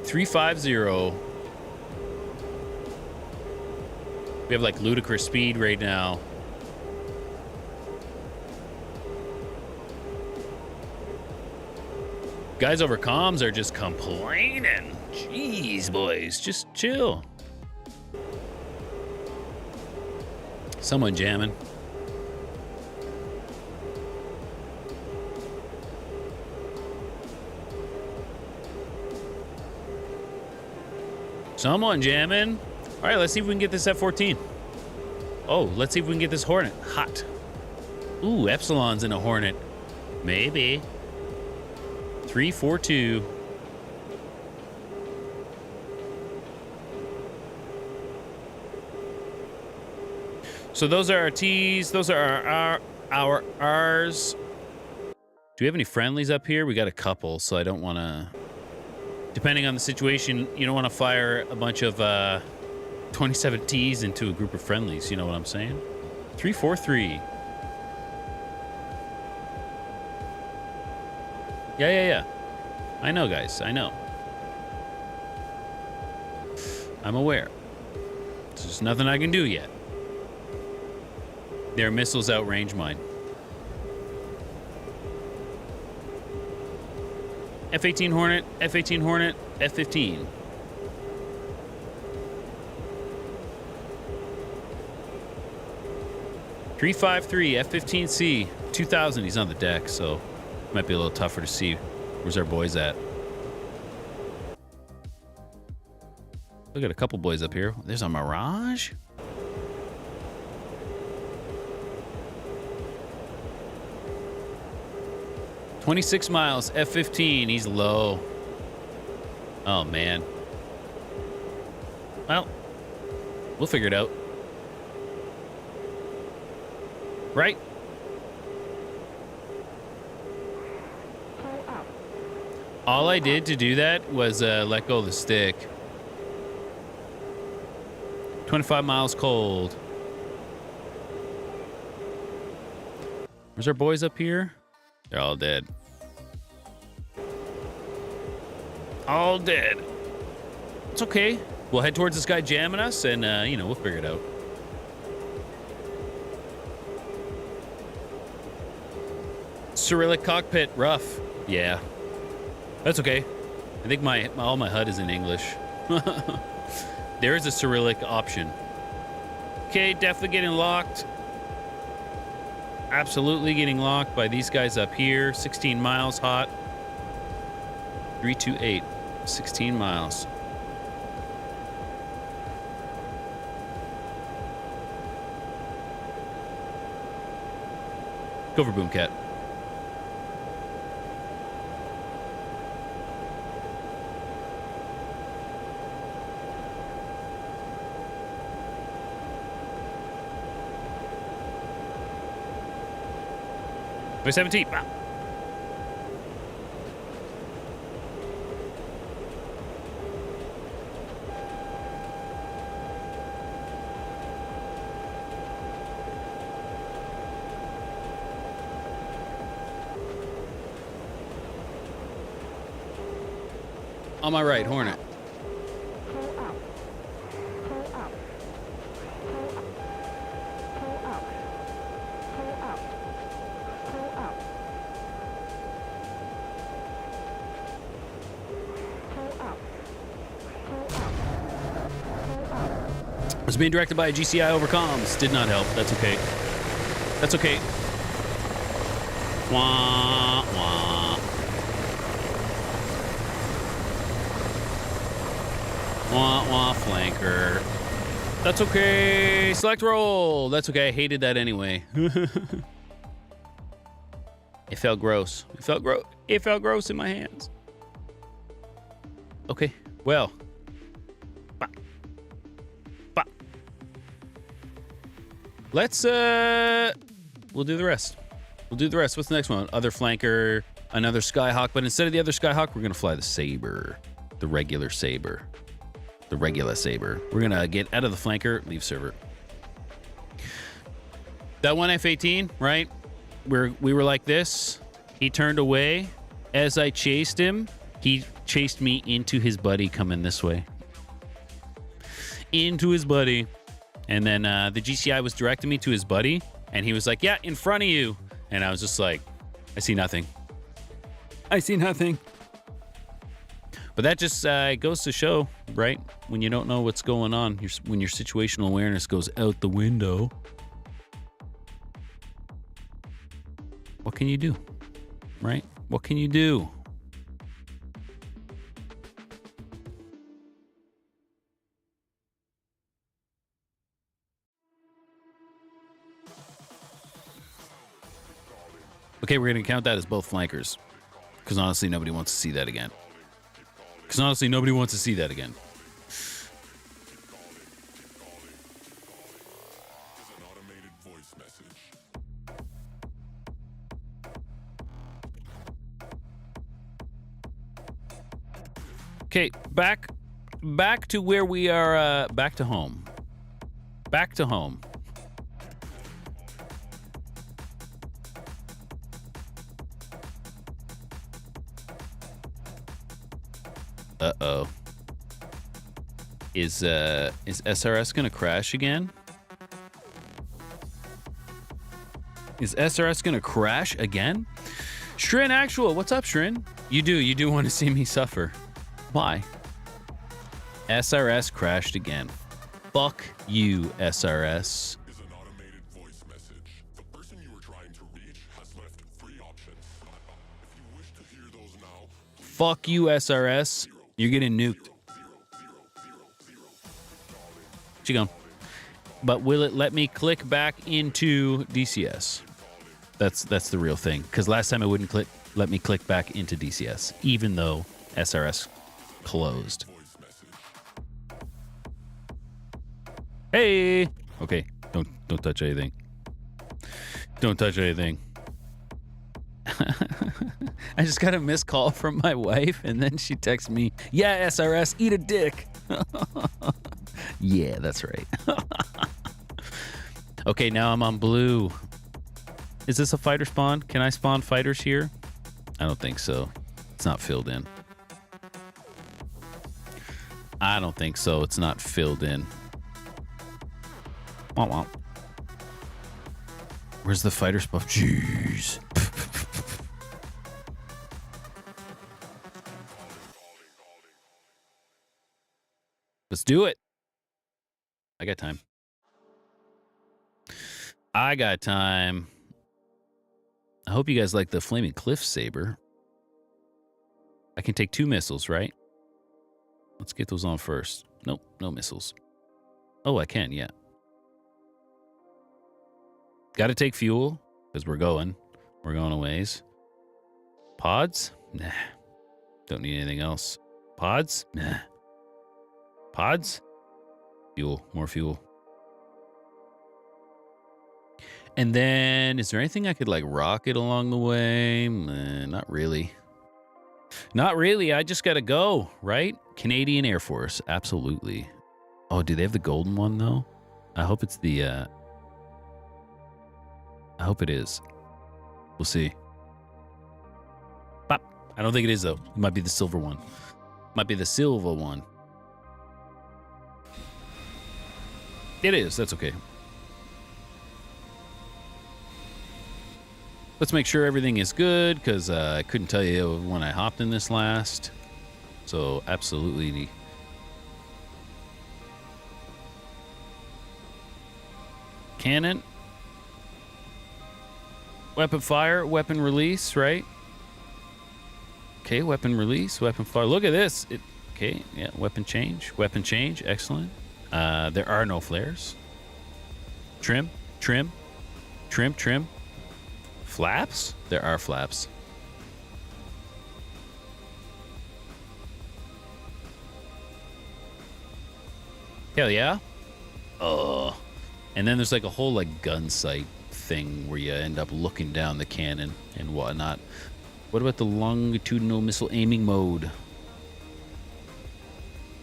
.350. We have like ludicrous speed right now. Guys over comms are just complaining. Jeez, boys, just chill. Someone jamming. Someone jamming. All right, let's see if we can get this F-14. Oh, let's see if we can get this Hornet hot. Ooh, Epsilon's in a Hornet. Maybe. 342. So those are our T's. Those are our our R's. Do we have any friendlies up here? We got a couple, so I don't want to... Depending on the situation, you don't want to fire a bunch of 27Ts into a group of friendlies. You know what I'm saying? 343. Yeah. I know, guys. I know. I'm aware. There's just nothing I can do yet. Their missiles outrange mine. F-18 Hornet, F-18 Hornet, F-15. .353 F-15C 2000. He's on the deck, so might be a little tougher to see. Where's our boys at? Look at a couple boys up here. There's a Mirage. .26 miles, F-15. He's low. Oh, man. Well, we'll figure it out. Right? All I did to do that was let go of the stick. 25 miles cold. Where's our boys up here? They're all dead. All dead. It's okay. We'll head towards this guy jamming us, and, we'll figure it out. Cyrillic cockpit, rough. Yeah. That's okay. I think all my HUD is in English. There is a Cyrillic option. Okay, definitely getting locked. Absolutely getting locked by these guys up here. 16 miles hot. 328. 16 miles. Go for BoomCat. We're 17. Wow. On my right, Hornet. Was being directed by a GCI over comms. Did not help. That's okay. That's okay. Wah, wah. Wah, wah, flanker. That's okay. Select roll. That's okay. I hated that anyway. It felt gross. It felt gross. It felt gross in my hands. Okay. Well. Let's, we'll do the rest. We'll do the rest. What's the next one? Other flanker, another Skyhawk, but instead of the other Skyhawk, we're going to fly the Saber. The regular Saber. The regular Saber. We're going to get out of the flanker, leave server. That one F-18, right? We were like this. He turned away. As I chased him, he chased me into his buddy coming this way. Into his buddy. And then the GCI was directing me to his buddy, and he was like, yeah, in front of you. And I was just like, I see nothing. I see nothing. But that just goes to show, right? When you don't know what's going on, when your situational awareness goes out the window, what can you do, right? What can you do? Okay, we're going to count that as both flankers. Because honestly, nobody wants to see that again. Okay, back to where we are. Back to home. Back to home. Uh-oh. Is SRS gonna crash again? Is SRS gonna crash again? Shrin Actual, what's up, Shrin? You do want to see me suffer. Why? SRS crashed again. Fuck you, SRS. Is an automated voice message. The person you were trying to reach has left 3 options. If you wish to hear those now, Fuck you, SRS. You're getting nuked. She gone. But will it let me click back into DCS? That's the real thing. Because last time it wouldn't let me click back into DCS, even though SRS closed. Hey. Okay. Don't touch anything. Don't touch anything. I just got a missed call from my wife, and then she texts me, "Yeah, SRS, eat a dick." Yeah, that's right. Okay, now I'm on blue. Is this a fighter spawn? Can I spawn fighters here? I don't think so. It's not filled in. I don't think so. It's not filled in. Womp womp. Where's the fighter spawn? Jeez. Let's do it. I got time. I got time. I hope you guys like the Flaming Cliff Saber. I can take 2 missiles, right? Let's get those on first. Nope, no missiles. Oh, I can, yeah. Got to take fuel, because we're going. We're going a ways. Pods? Nah. Don't need anything else. Pods? Nah. Pods? Fuel. More fuel. And then, is there anything I could, like, rocket along the way? Not really. Not really. I just got to go, right? Canadian Air Force. Absolutely. Oh, do they have the golden one, though? I hope it's the, I hope it is. We'll see. Pop. I don't think it is, though. It might be the silver one. Might be the silver one. It is. That's okay. Let's make sure everything is good, because I couldn't tell you when I hopped in this last. So, absolutely. Cannon. Weapon fire, weapon release, right? Okay, weapon release, weapon fire. Look at this. Okay, yeah, weapon change, excellent. There are no flares. Trim. Flaps? There are flaps. Hell yeah. And then there's like a whole like gun sight thing where you end up looking down the cannon and whatnot. What about the longitudinal missile aiming mode?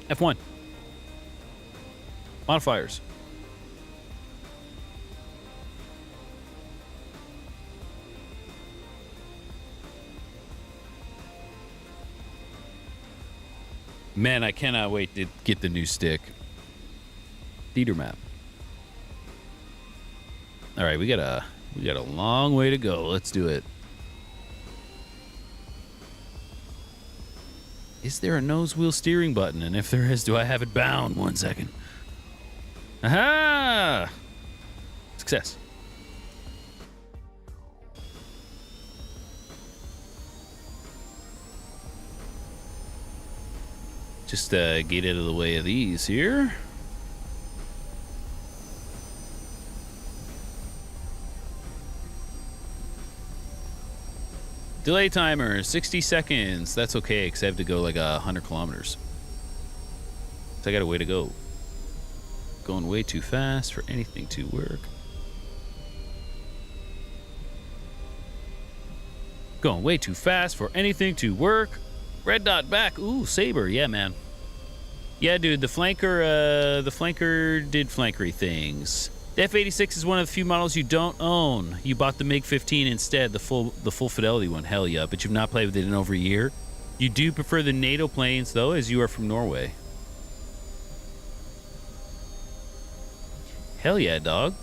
F1. Modifiers. Man, I cannot wait to get the new stick. Theater map. All right, we got a long way to go. Let's do it. Is there a nose wheel steering button? And if there is, do I have it bound? 1 second. Aha! Success. Just get out of the way of these here. Delay timer, 60 seconds. That's okay, because I have to go like 100 kilometers. So I got a way to go. Going way too fast for anything to work. Going way too fast for anything to work. Red dot back. Ooh, Saber. Yeah, man. Yeah, dude, the flanker did flankery things. The F-86 is one of the few models you don't own. You bought the MiG-15 instead, the full fidelity one. Hell yeah, but you've not played with it in over a year. You do prefer the NATO planes, though, as you are from Norway. Hell yeah, dog.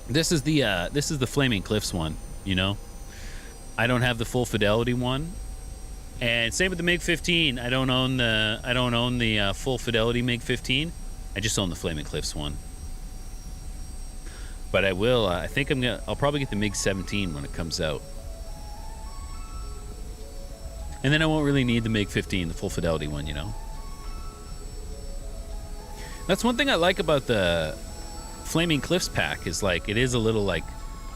This is the Flaming Cliffs one, you know? I don't have the full fidelity one. And same with the MiG-15. I don't own the full fidelity MiG-15. I just own the Flaming Cliffs one. But I will. I think I'll probably get the MiG-17 when it comes out. And then I won't really need the MiG-15, the full fidelity one, you know. That's one thing I like about the Flaming Cliffs pack is like it is a little like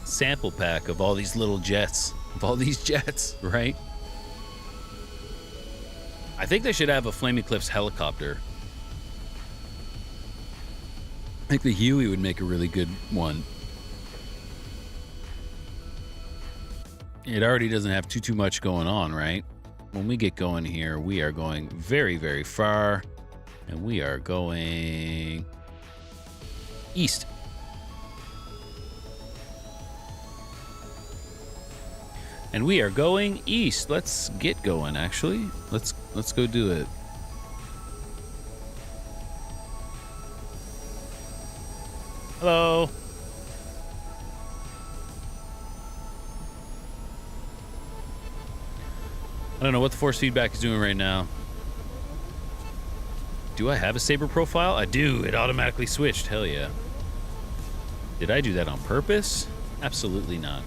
sample pack of all these little jets, right? I think they should have a Flaming Cliffs helicopter. I think the Huey would make a really good one. It already doesn't have too much going on, right? When we get going here, we are going very, very far. And we are going east. And we are going east. Let's get going, actually. Let's go do it. Hello. I don't know what the force feedback is doing right now. Do I have a Saber profile? I do. It automatically switched. Hell yeah. Did I do that on purpose? Absolutely not.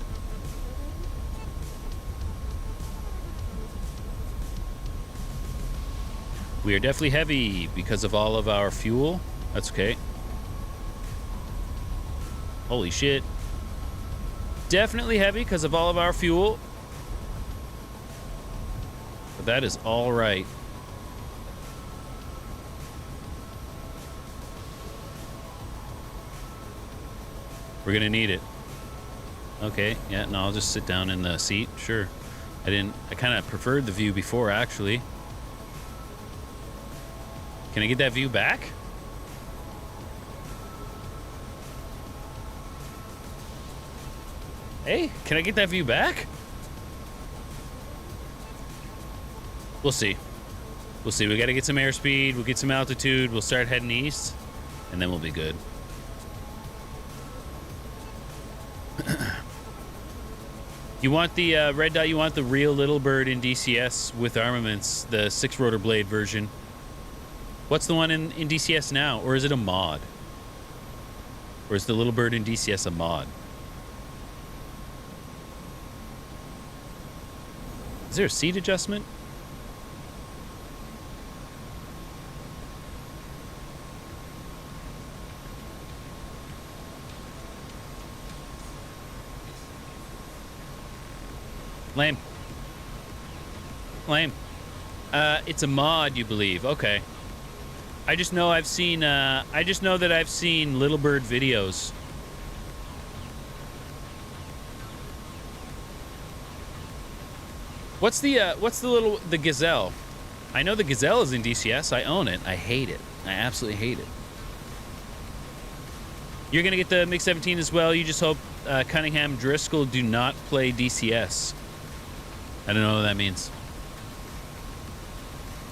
We are definitely heavy because of all of our fuel. That's okay. Holy shit. Definitely heavy because of all of our fuel. But that is all right. We're gonna need it. Okay, yeah, no, I'll just sit down in the seat. Sure. I kind of preferred the view before, actually. Can I get that view back? Hey, can I get that view back? We'll see. We'll see. We got to get some airspeed. We'll get some altitude. We'll start heading east, and then we'll be good. You want the red dot? You want the real Little Bird in DCS with armaments, the 6-rotor blade version. What's the one in DCS now? Or is it a mod? Or is the Little Bird in DCS a mod? Is there a seat adjustment? Lame. Lame. It's a mod, you believe. Okay. I just know I've seen, I just know that I've seen Little Bird videos. What's the Gazelle? I know the Gazelle is in DCS. I own it. I hate it. I absolutely hate it. You're going to get the MiG-17 as well. You just hope Cunningham Driscoll do not play DCS. I don't know what that means.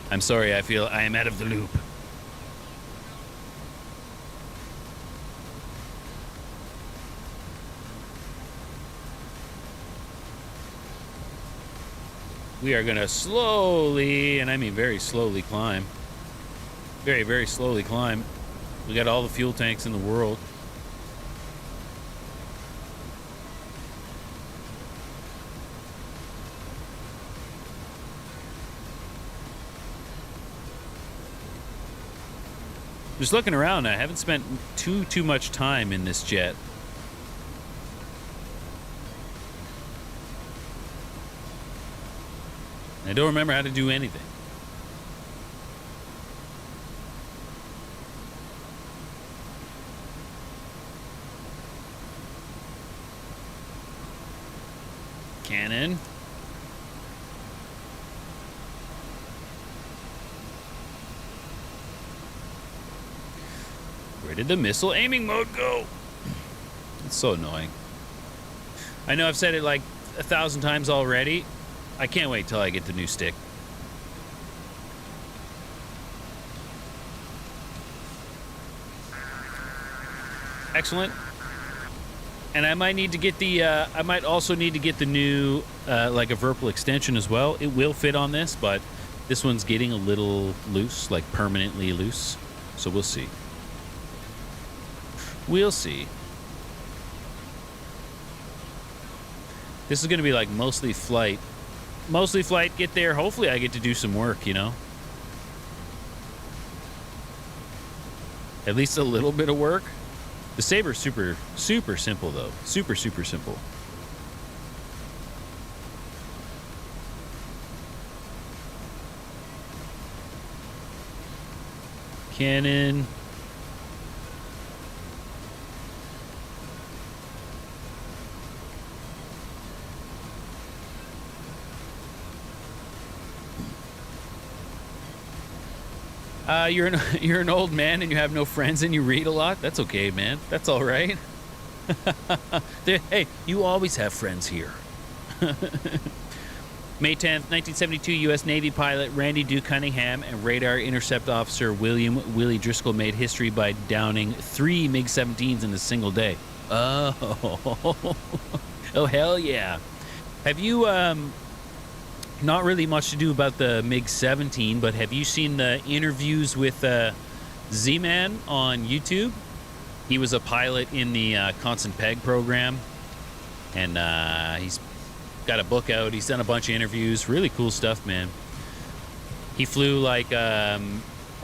I'm sorry. I feel I am out of the loop. We are going to slowly, and I mean very slowly, climb. Very, very slowly climb. We got all the fuel tanks in the world. Just looking around, I haven't spent too much time in this jet. I don't remember how to do anything. Cannon. Where did the missile aiming mode go? It's so annoying. I know I've said it like 1,000 times already. I can't wait till I get the new stick. Excellent. And I might need to get the, I might also need to get the new, like a Verpal extension as well. It will fit on this, but this one's getting a little loose, like permanently loose. So we'll see. We'll see. This is going to be like mostly flight. Mostly flight, get there. Hopefully I get to do some work, you know? At least a little bit of work. The Saber's super, super simple, though. Super, super simple. Cannon. You're an old man and you have no friends and you read a lot. That's okay, man. That's all right. Hey, you always have friends here. May 10th, 1972, U.S. Navy pilot Randy Duke Cunningham and radar intercept officer William Willie Driscoll made history by downing 3 MiG-17s in a single day. Oh, oh hell yeah! Have you not really much to do about the MiG-17, but have you seen the interviews with Z-Man on YouTube? He was a pilot in the Constant Peg program, and he's got a book out. He's done a bunch of interviews. Really cool stuff, man. He flew like, I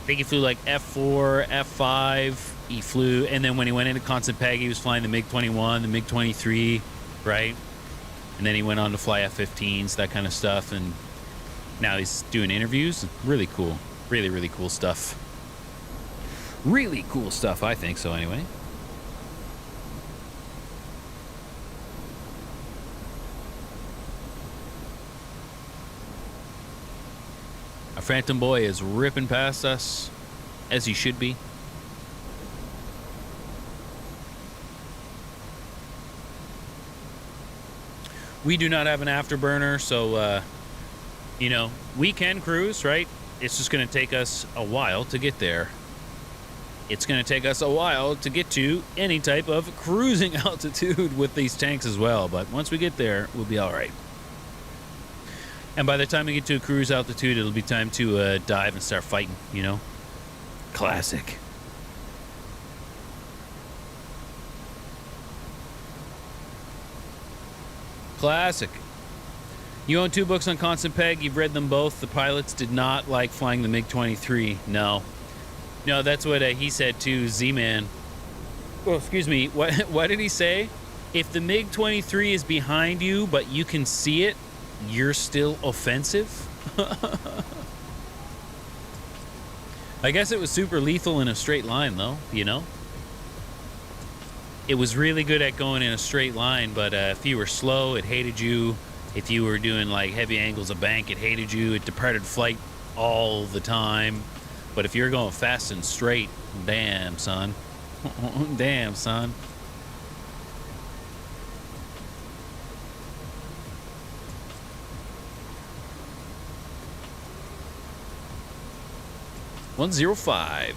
think he flew like F4, F5. He flew, and then when he went into Constant Peg, he was flying the MiG-21, the MiG-23, right? And then he went on to fly F-15s, that kind of stuff. And now he's doing interviews. Really cool. Really, really cool stuff. Really cool stuff, I think so anyway. Our Phantom Boy is ripping past us, as he should be. We do not have an afterburner, so, you know, we can cruise, right? It's just going to take us a while to get there. It's going to take us a while to get to any type of cruising altitude with these tanks as well. But once we get there, we'll be all right. And by the time we get to a cruise altitude, it'll be time to dive and start fighting, you know? Classic. Classic. You own 2 books on Constant Peg. You've read them both. The pilots did not like flying the MiG-23. No. No, that's what he said too, Z-Man. Oh, excuse me. What did he say? If the MiG-23 is behind you, but you can see it, you're still offensive? I guess it was super lethal in a straight line, though, you know? It was really good at going in a straight line, but if you were slow, it hated you. If you were doing like heavy angles of bank, it hated you. It departed flight all the time. But if you're going fast and straight, damn, son. Damn, son. $105.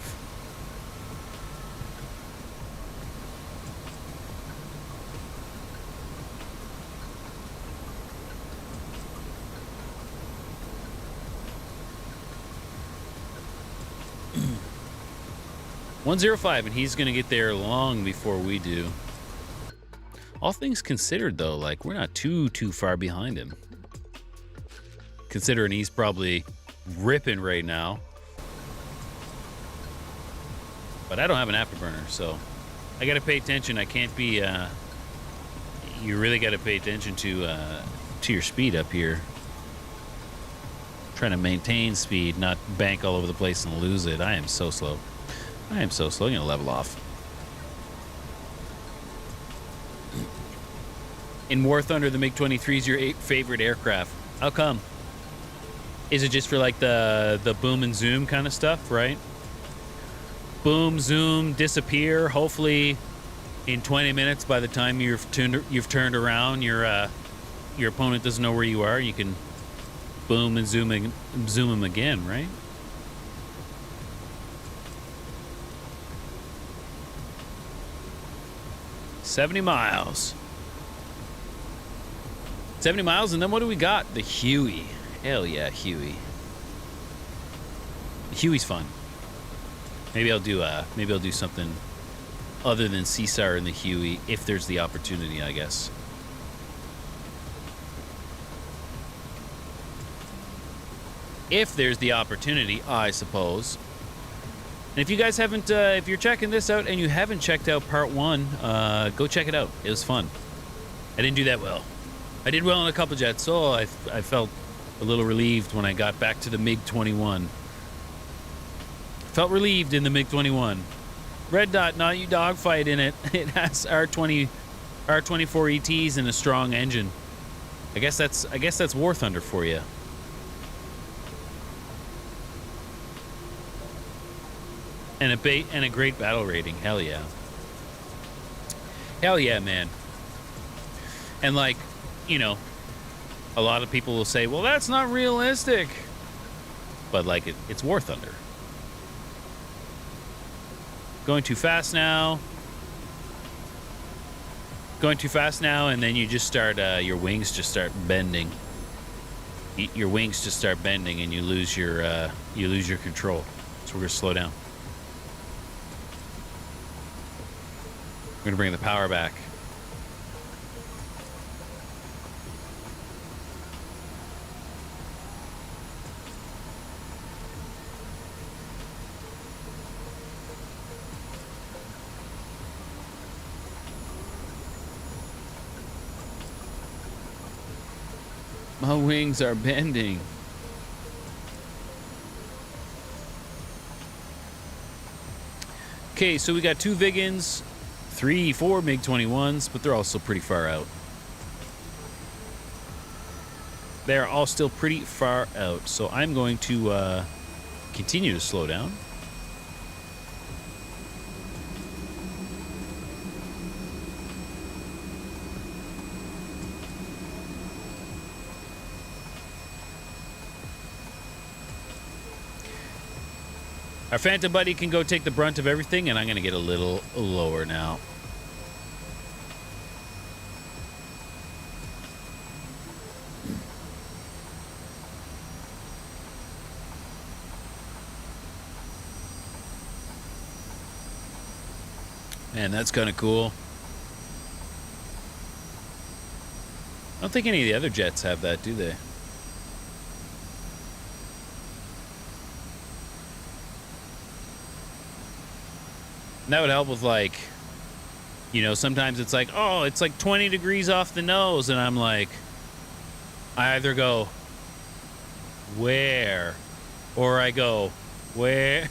$105, and he's gonna get there long before we do. All things considered, though, like we're not too far behind him. Considering he's probably ripping right now. But I don't have an afterburner, so I gotta pay attention. I can't be. You really gotta pay attention to your speed up here. Trying to maintain speed, not bank all over the place and lose it. I am so slow. I am so slow. I'm gonna level off. In War Thunder, the MiG-23 is your favorite aircraft. How come? Is it just for like the boom and zoom kind of stuff, right? boom, zoom, disappear. Hopefully in 20 minutes, by the time you've turned around, your opponent doesn't know where you are. You can boom and zoom him again, right? $70 miles. 70 miles, and then what do we got? The Huey. Hell yeah, Huey. The Huey's fun. Maybe I'll do something other than Caesar and the Huey if there's the opportunity, I guess. If there's the opportunity, I suppose. And if you guys haven't, if you're checking this out and you haven't checked out part 1, go check it out. It was fun. I didn't do that well. I did well in a couple jets, so I felt a little relieved when I got back to the MiG-21. Felt relieved in the MiG-21. Red Dot, not you dogfight in it. It has R24 ETs and a strong engine. I guess that's War Thunder for you. And a great battle rating. Hell yeah. Hell yeah, man. And like, you know, a lot of people will say, well, that's not realistic. But like, it's War Thunder. Going too fast now. Going too fast now, and then you just start, your wings just start bending. Your wings just start bending, and you lose your control. So we're gonna slow down. We're gonna bring the power back. My wings are bending. Okay, so we got 2 Vigans, 3, 4 MiG-21s, but they're all still pretty far out. They're all still pretty far out, so I'm going to continue to slow down. Our Phantom Buddy can go take the brunt of everything, and I'm going to get a little lower now. Man, that's kind of cool. I don't think any of the other jets have that, do they? And that would help with, like, you know, sometimes it's like, oh, it's like 20 degrees off the nose, and I'm like, I either go, where? Or I go, where?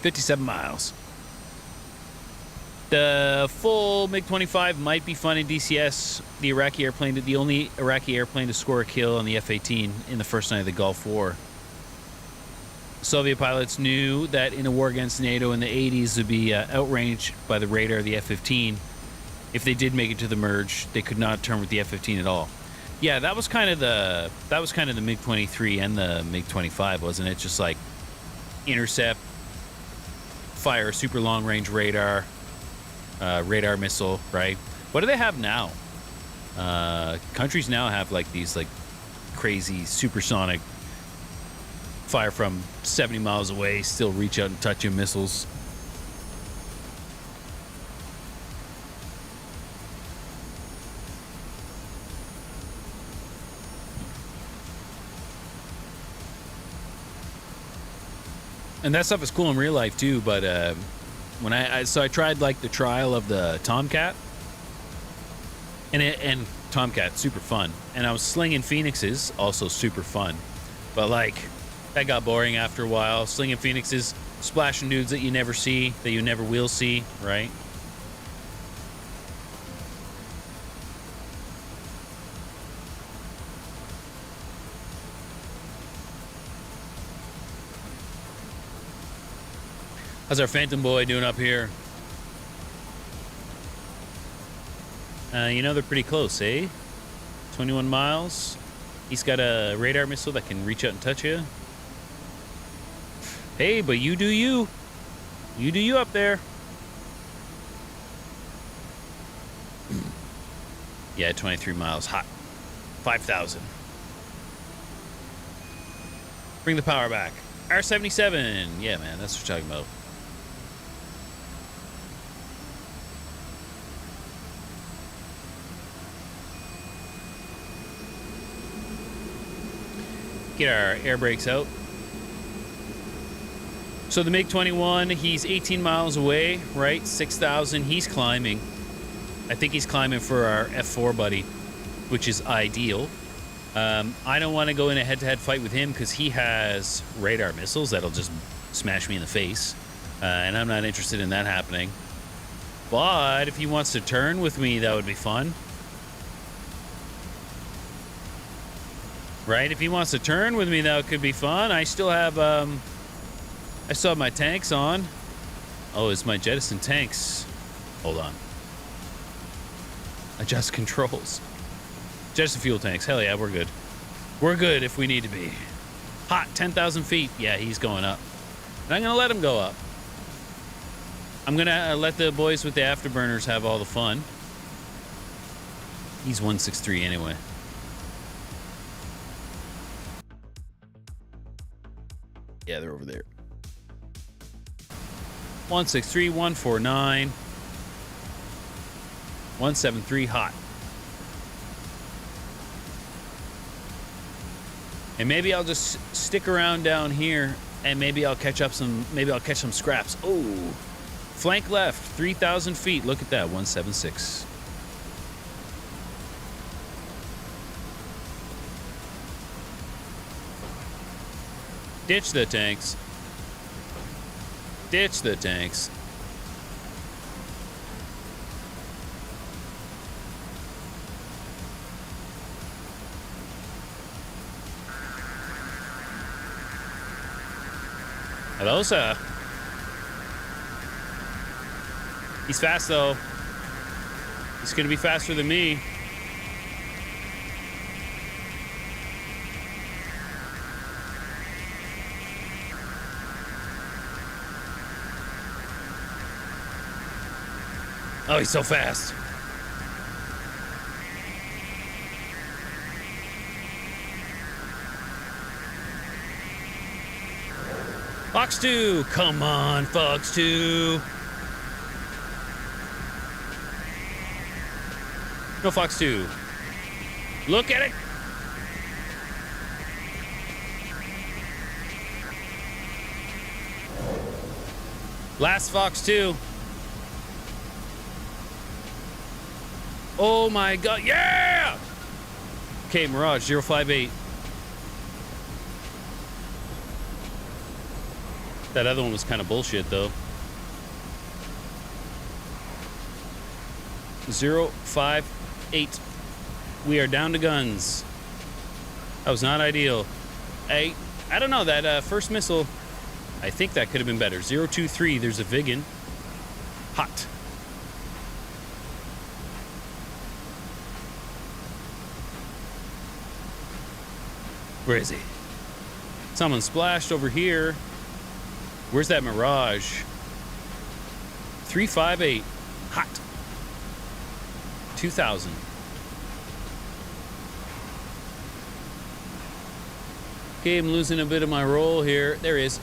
57 miles. The full MiG-25 might be fun in DCS. The only Iraqi airplane to score a kill on the F-18 in the first night of the Gulf War. Soviet pilots knew that in a war against NATO in the 80s would be outranged by the radar of the F-15. If they did make it to the merge, they could not turn with the F-15 at all. Yeah, that was kind of the MiG-23 and the MiG-25, wasn't it? Just like intercept, fire super long range radar. Radar missile, right? What do they have now? Countries now have like these like crazy supersonic fire from 70 miles away, still reach out and touch you missiles. And that stuff is cool in real life too, but when I tried like the trial of the Tomcat, and Tomcat super fun, and I was slinging Phoenixes, also super fun, but like that got boring after a while. Slinging Phoenixes, splashing dudes that you never see, that you never will see, right? How's our Phantom Boy doing up here? You know, they're pretty close, eh? 21 miles. He's got a radar missile that can reach out and touch you. Hey, but you do you. You do you up there. Yeah, 23 miles. Hot. 5,000. Bring the power back. R77. Yeah, man, that's what we're talking about. Get our air brakes out. So the MiG-21, he's 18 miles away, right? 6,000. He's climbing. I think he's climbing for our F4 buddy, which is ideal. I don't want to go in a head-to-head fight with him because he has radar missiles that'll just smash me in the face. And I'm not interested in that happening. But if he wants to turn with me, that would be fun. Right? If he wants to turn with me, that could be fun. I still have my tanks on. Oh, it's my jettison tanks. Hold on. Adjust controls. Jettison fuel tanks. Hell yeah, we're good. We're good if we need to be. Hot, 10,000 feet. Yeah, he's going up. And I'm going to let him go up. I'm going to let the boys with the afterburners have all the fun. He's 163 anyway. Yeah, they're over there. 163, 149. 173 hot. And maybe I'll just stick around down here and maybe I'll catch some scraps. Oh, flank left, 3,000 feet. Look at that, 176. Ditch the tanks. Ditch the tanks. Hello, sir. He's fast, though. He's gonna be faster than me. Oh, he's so fast. Fox 2, come on, Fox 2. No, Fox 2. Look at it. Last Fox 2. Oh my God, yeah! Okay, Mirage 058. That other one was kind of bullshit, though. 058. We are down to guns. That was not ideal. I don't know, that first missile, I think that could have been better. 023, there's a Vigan. Hot. Where is he? Someone splashed over here. Where's that Mirage? 358. Hot. 2,000. Okay, I'm losing a bit of my roll here. There he is.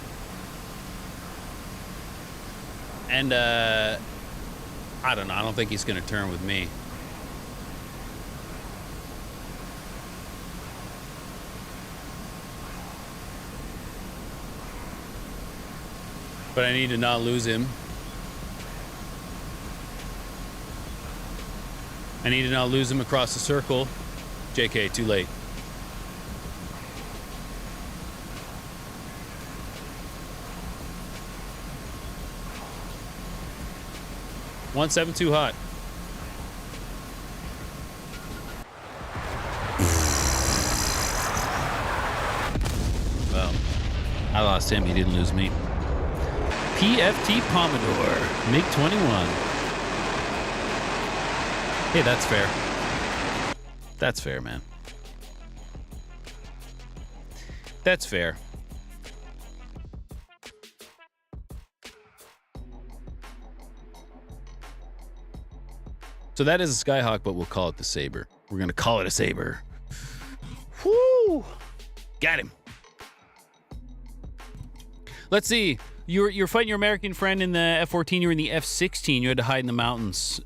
And, I don't know. I don't think he's going to turn with me. But I need to not lose him. I need to not lose him across the circle. JK, too late. .172 hot. Well, I lost him. He didn't lose me. PFT Pomodore, MiG-21. Hey, that's fair. That's fair, man. That's fair. So that is a Skyhawk, but we'll call it the Saber. We're going to call it a Saber. Whoo! Got him. Let's see. You're fighting your American friend in the F-14. You were in the F-16. You had to hide in the mountains.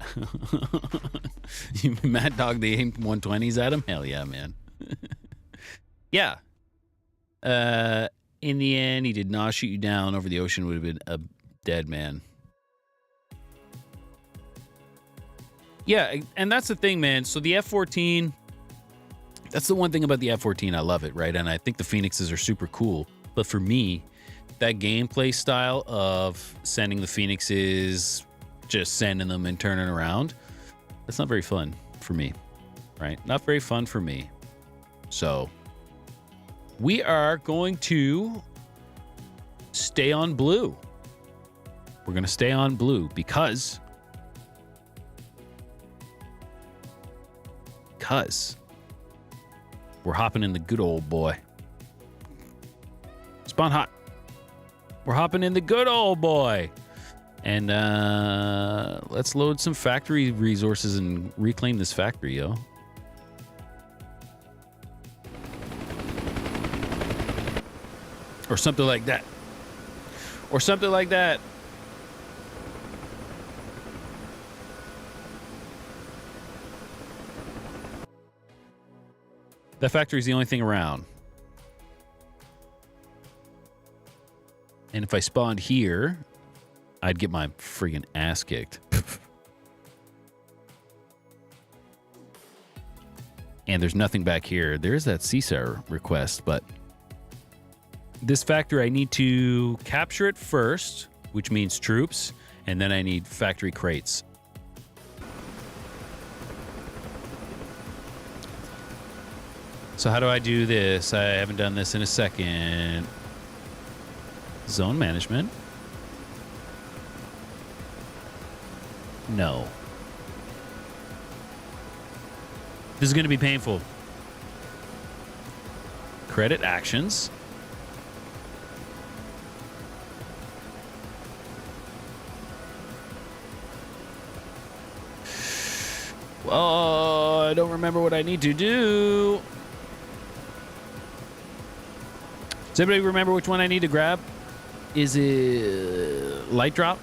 You mad dog, they aimed 120s at him? Hell yeah, man. Yeah. In the end, he did not shoot you down over the ocean. Would have been a dead man. Yeah, and that's the thing, man. So the F-14, that's the one thing about the F-14. I love it, right? And I think the Phoenixes are super cool. But for me, that gameplay style of sending the Phoenixes, just sending them and turning around, that's not very fun for me, right? Not very fun for me. So we are going to stay on blue. We're going to stay on blue because we're hopping in the good old boy. Spawn hot. We're hopping in the good old boy. And let's load some factory resources and reclaim this factory, yo. Or something like that. Or something like that. That factory is the only thing around. And if I spawned here, I'd get my friggin' ass kicked. And there's nothing back here. There's that CSAR request, but this factory, I need to capture it first, which means troops, and then I need factory crates. So how do I do this? I haven't done this in a second. Zone management. No. This is going to be painful. Credit actions. Oh, I don't remember what I need to do. Does anybody remember which one I need to grab? Is it light drop?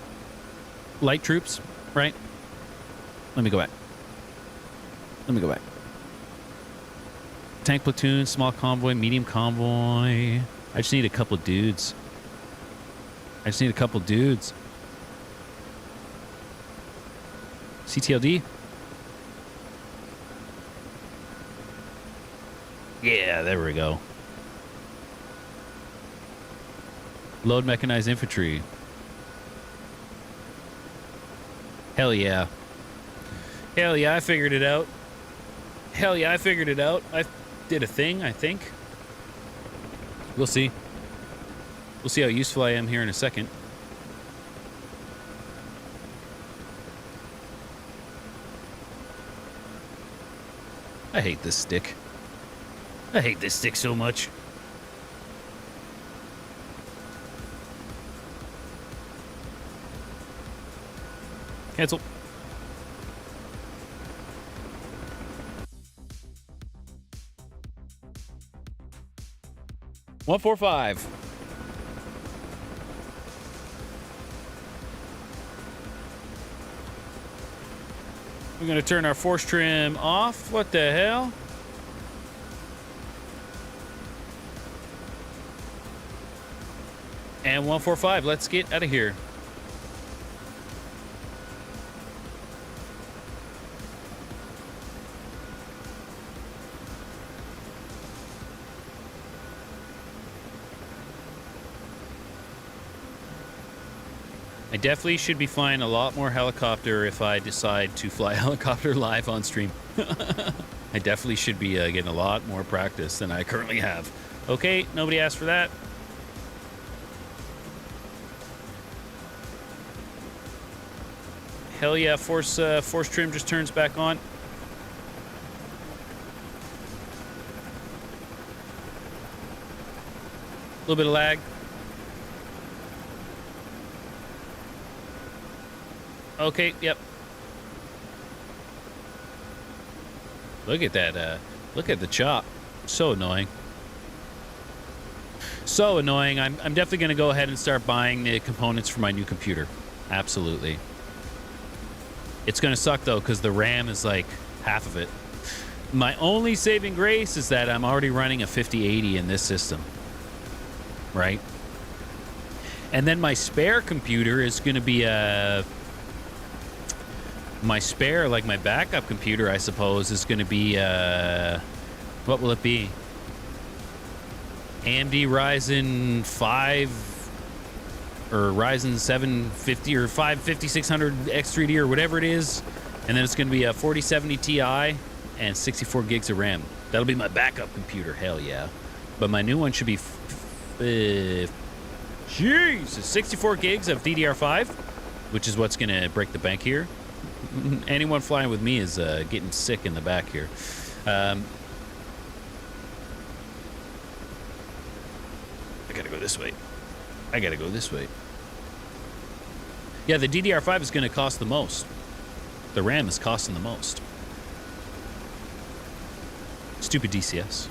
Light troops, right? Let me go back. Tank platoon, small convoy, medium convoy. I just need a couple dudes. CTLD? Yeah, there we go. Load mechanized infantry. Hell yeah. Hell yeah, I figured it out. I did a thing, I think. We'll see. We'll see how useful I am here in a second. I hate this stick. I hate this stick so much. Cancel. One, 4, 5. We're going to turn our force trim off. What the hell? And 145. Let's get out of here. I definitely should be flying a lot more helicopter if I decide to fly helicopter live on stream. I definitely should be getting a lot more practice than I currently have. Okay, nobody asked for that. Hell yeah, force trim just turns back on. A little bit of lag. Okay, yep. Look at that, look at the chop. So annoying. So annoying. I'm definitely going to go ahead and start buying the components for my new computer. Absolutely. It's going to suck, though, because the RAM is like half of it. My only saving grace is that I'm already running a 5080 in this system. Right? And then my spare computer is going to be a... My spare, like my backup computer, I suppose, is going to be... What will it be? AMD Ryzen 5 or Ryzen 750 or 5600 X3D or whatever it is. And then it's going to be a 4070 Ti and 64 gigs of RAM. That'll be my backup computer. Hell yeah. But my new one should be... Jesus, 64 gigs of DDR5, which is what's going to break the bank here. Anyone flying with me is getting sick in the back here. I gotta go this way. I gotta go this way. Yeah, the DDR5 is going to cost the most. The RAM is costing the most. Stupid DCS.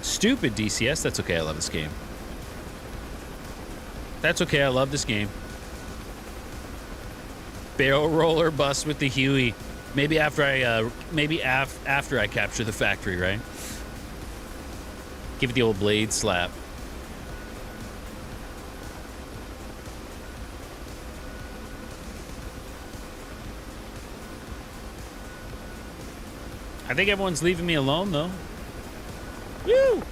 Stupid DCS. That's okay. I love this game. That's okay. I love this game. Barrel roller bus with the Huey. Maybe after I capture the factory, right? Give it the old blade slap. I think everyone's leaving me alone, though. Woo!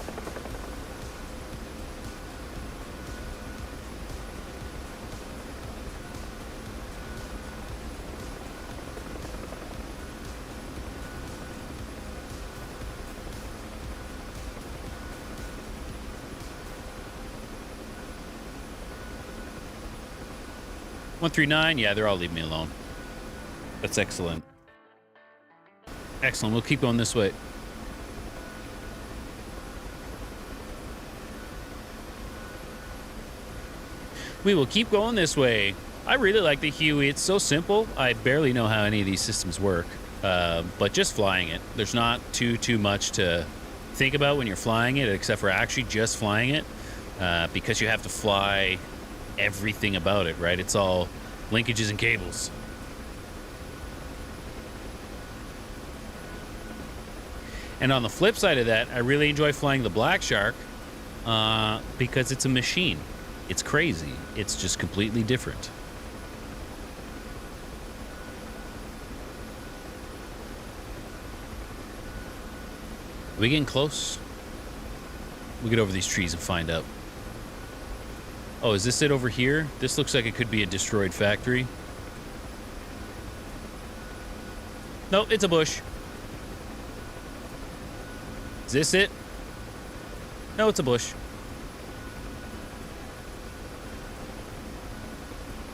$139, yeah, they're all leaving me alone. That's excellent. Excellent, we'll keep going this way. We will keep going this way. I really like the Huey. It's so simple. I barely know how any of these systems work. But just flying it. There's not too much to think about when you're flying it, except for actually just flying it. Because you have to fly everything about it, right? It's all linkages and cables. And on the flip side of that, I really enjoy flying the Black Shark because it's a machine. It's crazy. It's just completely different. Are we getting close? We'll get over these trees and find out. Oh, is this it over here? This looks like it could be a destroyed factory. Nope, it's a bush. Is this it? No, it's a bush.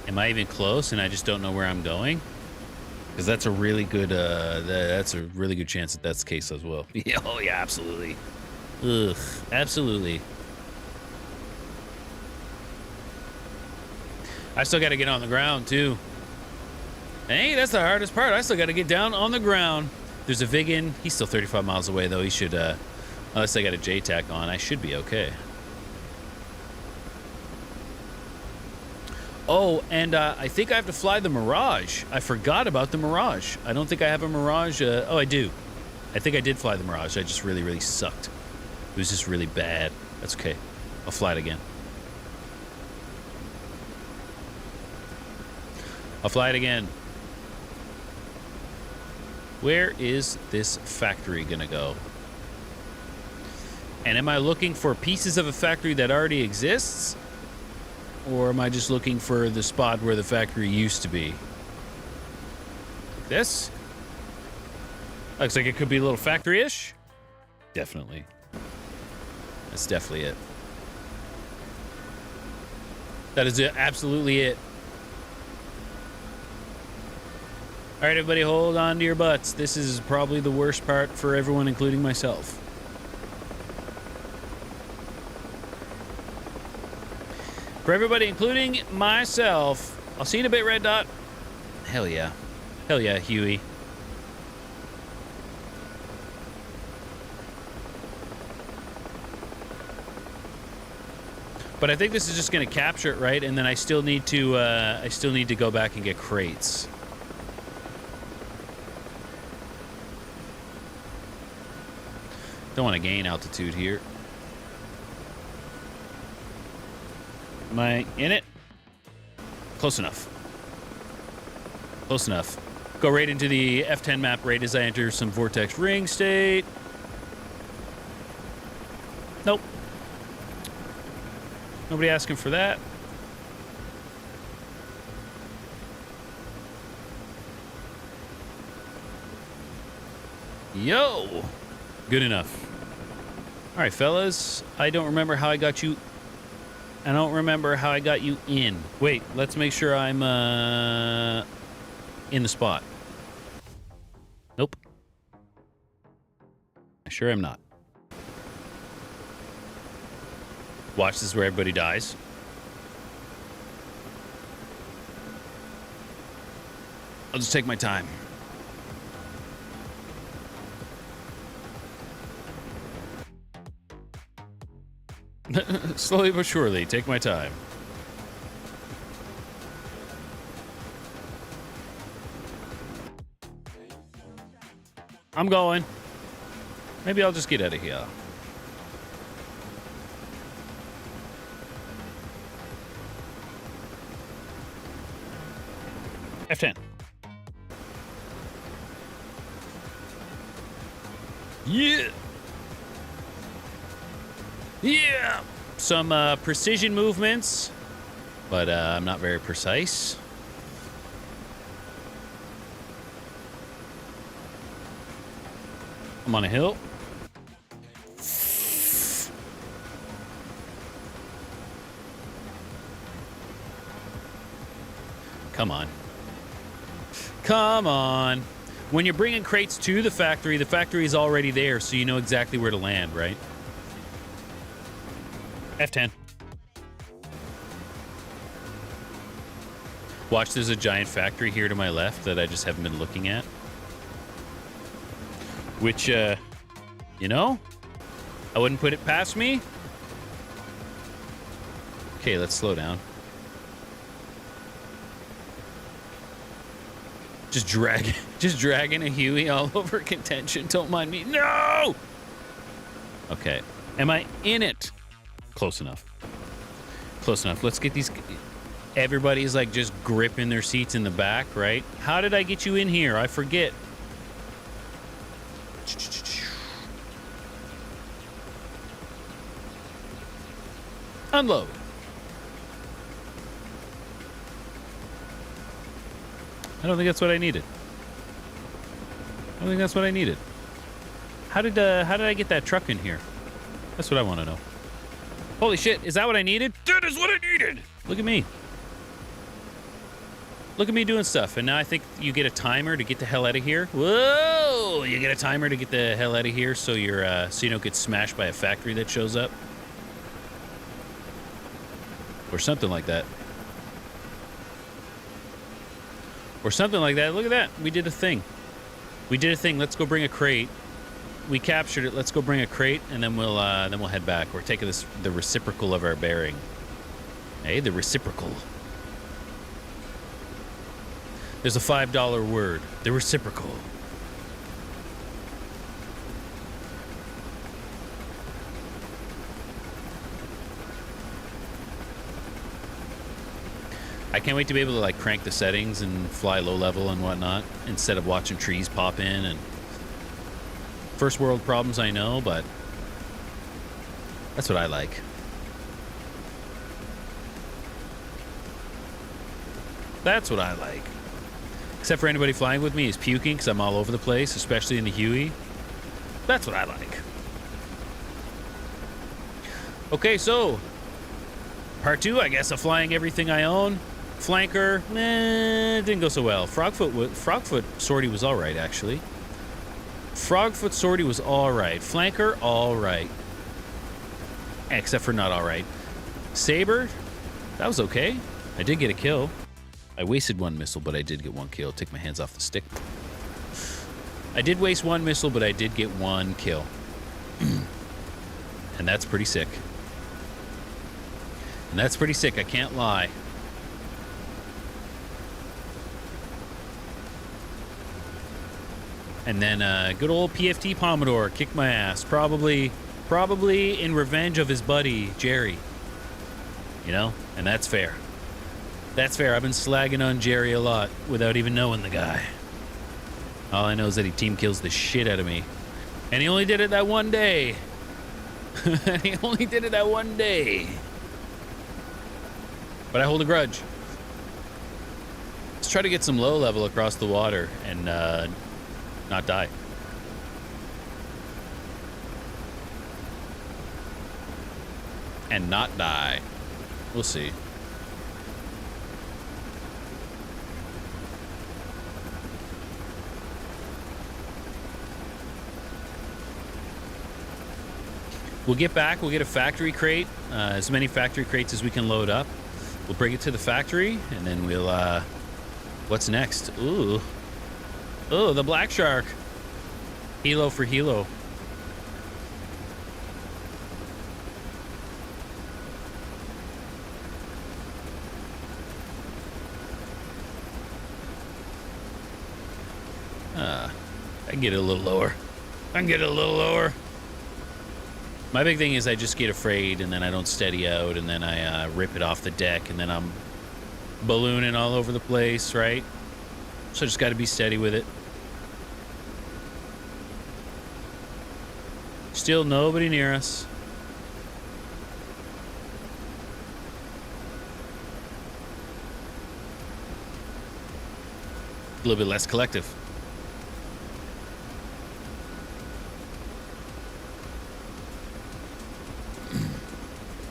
Am I even close and I just don't know where I'm going? Because that's a really good, that's a really good chance that that's the case as well. Oh, yeah, absolutely. Ugh, absolutely. I still got to get on the ground, too. Hey, that's the hardest part. I still got to get down on the ground. There's a Vigan. He's still 35 miles away, though. He should, unless I got a J-tack on, I should be okay. Oh, and I think I have to fly the Mirage. I forgot about the Mirage. I don't think I have a Mirage. Oh, I do. I think I did fly the Mirage. I just really, really sucked. It was just really bad. That's okay. I'll fly it again. I'll fly it again. Where is this factory gonna go? And am I looking for pieces of a factory that already exists? Or am I just looking for the spot where the factory used to be? Like this? Looks like it could be a little factory-ish. Definitely. That's definitely it. That is it, absolutely it. All right, everybody, hold on to your butts. This is probably the worst part for everyone, including myself. For everybody, including myself. I'll see you in a bit, Red Dot. Hell yeah. Hell yeah, Huey. But I think this is just going to capture it, right? And then I still need to go back and get crates. Don't want to gain altitude here. Am I in it? Close enough. Close enough. Go right into the F10 map right as I enter some vortex ring state. Nope. Nobody asking for that. Yo! Good enough. All right, fellas. I don't remember how I got you. I don't remember how I got you in. Wait, let's make sure I'm in the spot. Nope. I sure am not. Watch, this is where everybody dies. I'll just take my time. Slowly but surely, take my time. I'm going. Maybe I'll just get out of here. F10. Yeah. Yeah. Some precision movements, but I'm not very precise. I'm on a hill. Come on. Come on. When you're bringing crates to the factory is already there, so you know exactly where to land, right? F10. Watch, there's a giant factory here to my left that I just haven't been looking at. Which, you know, I wouldn't put it past me. Okay, let's slow down. Just dragging a Huey all over contention. Don't mind me. No! Okay. Am I in it? Close enough. Close enough. Let's get these... Everybody's like just gripping their seats in the back, right? How did I get you in here? I forget. Unload. I don't think that's what I needed. I don't think that's what I needed. How did I get that truck in here? That's what I want to know. Holy shit, is that what I needed? That is what I needed! Look at me. Look at me doing stuff, and now I think you get a timer to get the hell out of here. Whoa! You get a timer to get the hell out of here so you're so you don't get smashed by a factory that shows up. Or something like that. Or something like that. Look at that. We did a thing. We did a thing. Let's go bring a crate. We captured it. Let's go bring a crate, and then we'll head back. We're taking the reciprocal of our bearing. Hey, the reciprocal. There's a $5 word. The reciprocal. I can't wait to be able to like crank the settings and fly low level and whatnot instead of watching trees pop in. And first world problems, I know, but that's what I like. That's what I like. Except for anybody flying with me is puking because I'm all over the place, especially in the Huey. That's what I like. Okay, so Part 2, I guess, of flying everything I own. Flanker, didn't go so well. Frogfoot sortie was all right, actually. Frogfoot sortie was all right. Flanker, all right. Except for not all right. Saber, that was okay. I did get a kill. I wasted 1 missile, but I did get 1 kill. Take my hands off the stick. I did waste 1 missile, but I did get 1 kill. And that's pretty sick. And that's pretty sick, I can't lie. And then good old PFT Pomodore kicked my ass. Probably in revenge of his buddy, Jerry. You know? And that's fair. That's fair. I've been slagging on Jerry a lot without even knowing the guy. All I know is that he team kills the shit out of me. And he only did it that one day. He only did it that one day. But I hold a grudge. Let's try to get some low level across the water and not die. And not die. We'll see. We'll get back. We'll get a factory crate. As many factory crates as we can load up. We'll bring it to the factory, and then we'll, what's next? Ooh. Oh, the black shark. Helo for Helo. I can get it a little lower. I can get it a little lower. My big thing is I just get afraid, and then I don't steady out, and then I rip it off the deck, and then I'm ballooning all over the place, right? So I just got to be steady with it. Still nobody near us. A little bit less collective.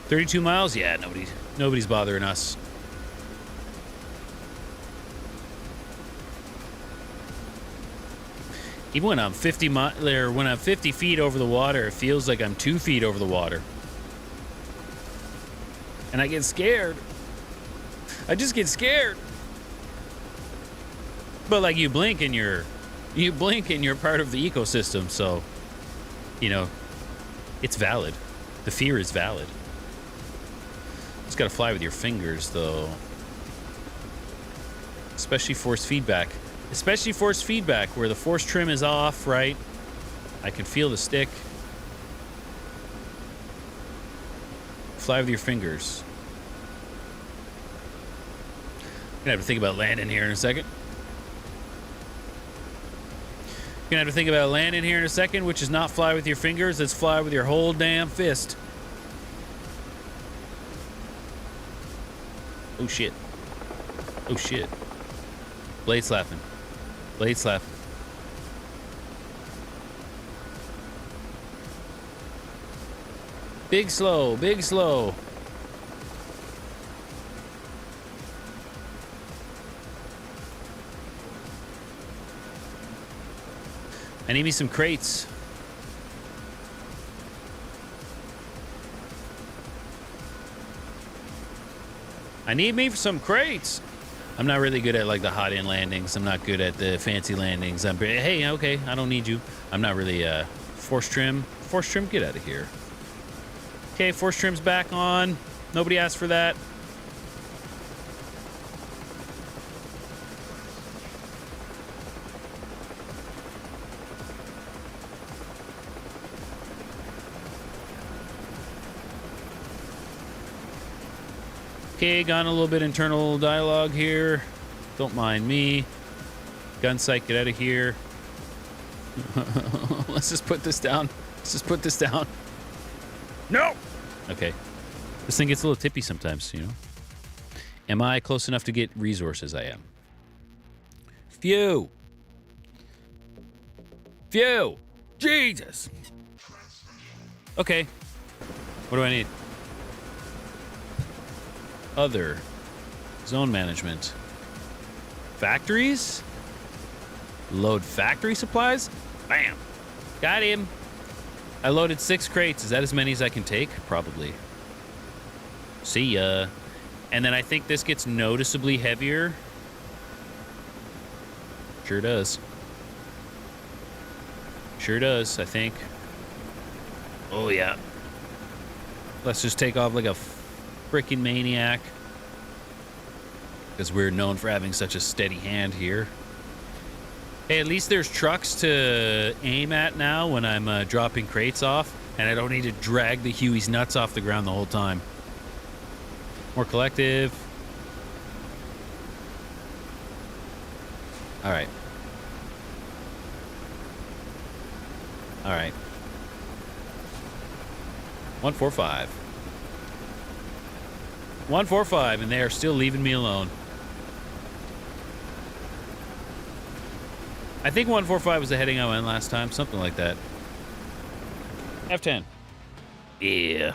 $32 miles? Yeah, nobody's bothering us. Even when I'm 50 feet over the water, it feels like I'm 2 feet over the water. And I get scared. I just get scared. But like you blink and you're part of the ecosystem, so you know, it's valid. The fear is valid. Just gotta fly with your fingers, though. Especially force feedback. Especially force feedback, where the force trim is off, right? I can feel the stick. Fly with your fingers. Gonna have to think about landing here in a second. Gonna have to think about landing here in a second, which is not fly with your fingers, it's fly with your whole damn fist. Oh shit. Oh shit. Blade slapping. Blade slapping. Big slow, big slow. I need me some crates. I need me some crates. I'm not really good at like the hot in landings. I'm not good at the fancy landings. Hey, okay, I don't need you. I'm not really force trim. Force trim, get out of here. Okay, force trim's back on. Nobody asked for that. Okay, got a little bit internal dialogue here. Don't mind me. Gunsight, get out of here. Let's just put this down. Let's just put this down. No! Okay. This thing gets a little tippy sometimes, you know. Am I close enough to get resources? I am. Phew. Phew. Jesus. Okay. What do I need? Other. Zone management. Factories? Load factory supplies? Bam. Got him. I loaded 6 crates. Is that as many as I can take? Probably. See ya. And then I think this gets noticeably heavier. Sure does. Sure does, I think. Oh, yeah. Let's just take off like a freaking maniac. Because we're known for having such a steady hand here. Hey, at least there's trucks to aim at now when I'm dropping crates off. And I don't need to drag the Huey's nuts off the ground the whole time. More collective. All right. All right. 145. 145, and they are still leaving me alone. I think 145 was the heading I went last time, something like that. F10. Yeah.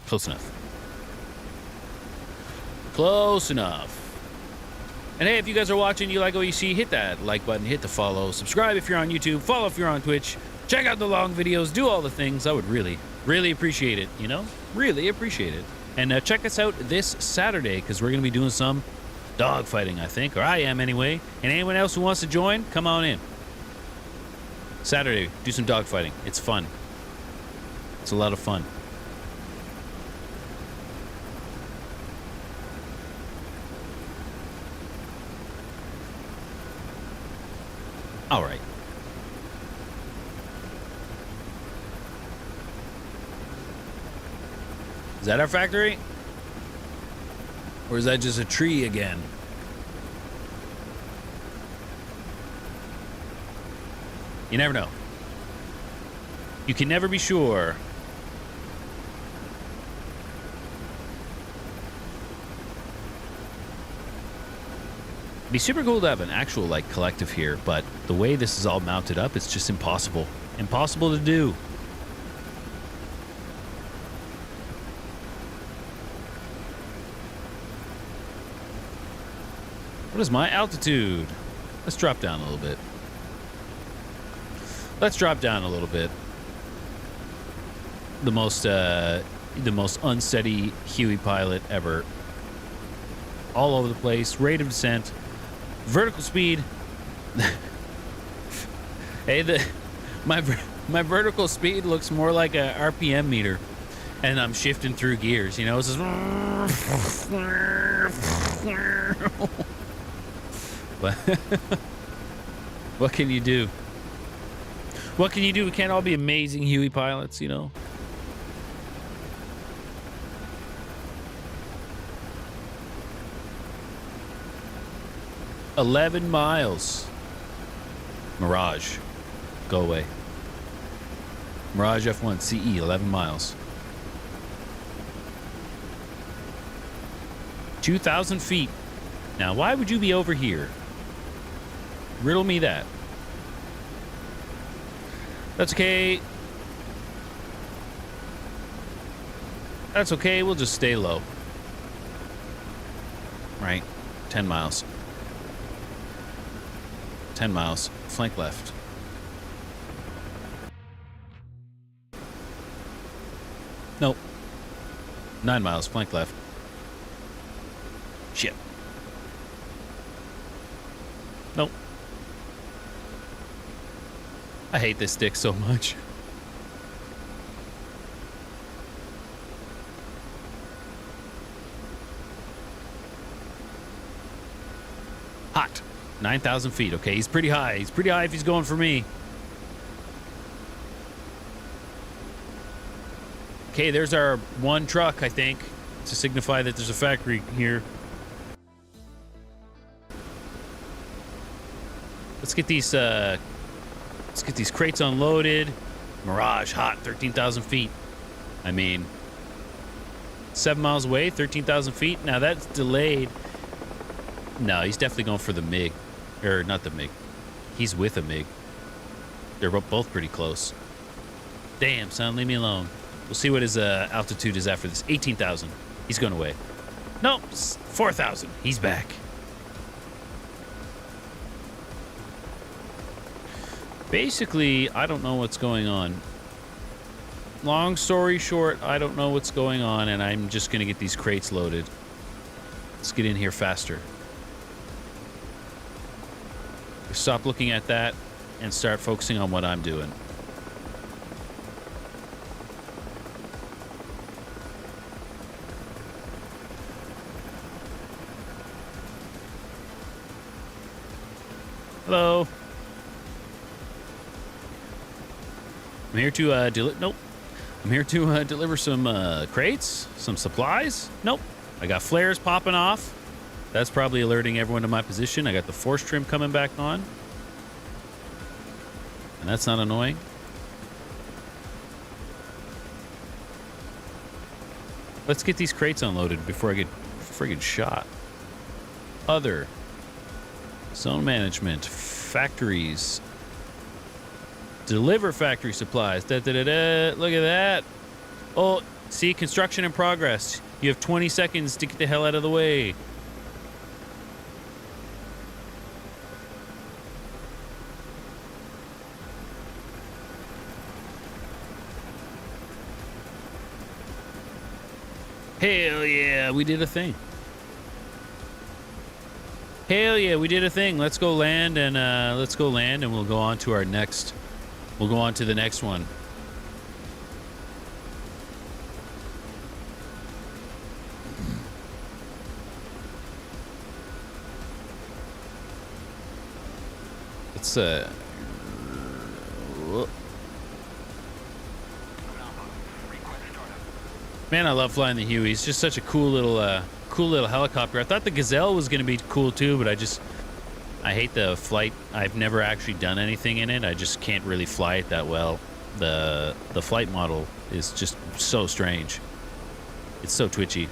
Close enough. Close enough. And hey, if you guys are watching, you like what you see, hit that like button, hit the follow, subscribe if you're on YouTube, follow if you're on Twitch, check out the long videos, do all the things. I would really, really appreciate it, you know? Really appreciate it. And check us out this Saturday, because we're going to be doing some dog fighting, I think, or I am anyway. And anyone else who wants to join, come on in. Saturday, do some dog fighting. It's fun. It's a lot of fun. All right. Is that our factory? Or is that just a tree again? You never know. You can never be sure. It'd be super cool to have an actual, like, collective here, but the way this is all mounted up, it's just impossible. Impossible to do. What is my altitude? Let's drop down a little bit. Let's drop down a little bit. The most unsteady Huey pilot ever. All over the place. Rate of descent. Vertical speed. Hey, my vertical speed looks more like a RPM meter, and I'm shifting through gears. You know, it's just. But what can you do? What can you do? We can't all be amazing Huey pilots, you know. "11 miles. Mirage. Go away. Mirage F1 CE, 11 miles. 2,000 feet. Now, why would you be over here? Riddle me that. That's okay. That's okay. We'll just stay low. Right. 10 miles. 10 miles. Flank left. Nope. 9 miles. Flank left. Shit. Nope. I hate this stick so much. Hot. 9,000 feet. Okay, he's pretty high. He's pretty high if he's going for me. Okay, there's our one truck, I think, to signify that there's a factory here. Let's get these crates unloaded. Mirage, hot, 13,000 feet. I mean, 7 miles away, 13,000 feet. Now that's delayed. No, he's definitely going for the MiG. Or not the MiG. He's with a MiG. They're both pretty close. Damn, son, leave me alone. We'll see what his altitude is after this. 18,000. He's going away. Nope, 4,000. He's back. Basically, I don't know what's going on. Long story short, I don't know what's going on, and I'm just going to get these crates loaded. Let's get in here faster. Stop looking at that and start focusing on what I'm doing. Hello. I'm here to nope. I'm here to deliver some crates, some supplies. Nope. I got flares popping off. That's probably alerting everyone to my position. I got the force trim coming back on. And that's not annoying. Let's get these crates unloaded before I get friggin' shot. Other. Zone management. Factories. Deliver factory supplies. Da, da, da, da. Look at that. Oh, see, construction in progress. You have 20 seconds to get the hell out of the way. Hell yeah, we did a thing. Hell yeah, we did a thing. Let's go land and we'll go on to our next. We'll go on to the next one. It's man, I love flying the Huey. It's just such a cool little helicopter. I thought the Gazelle was going to be cool too, but I hate the flight. I've never actually done anything in it. I just can't really fly it that well. The flight model is just so strange. It's so twitchy.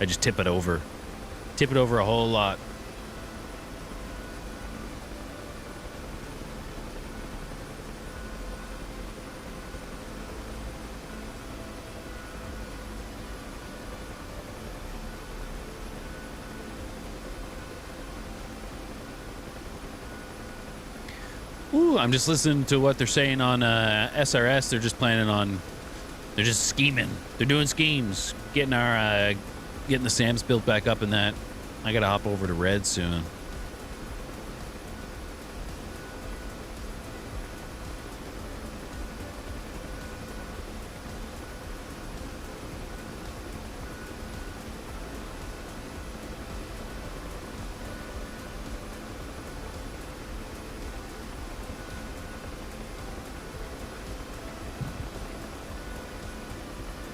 I just tip it over a whole lot. Ooh, I'm just listening to what they're saying on SRS. They're just scheming. They're doing schemes, getting the SAMs built back up and that. I gotta hop over to Red soon.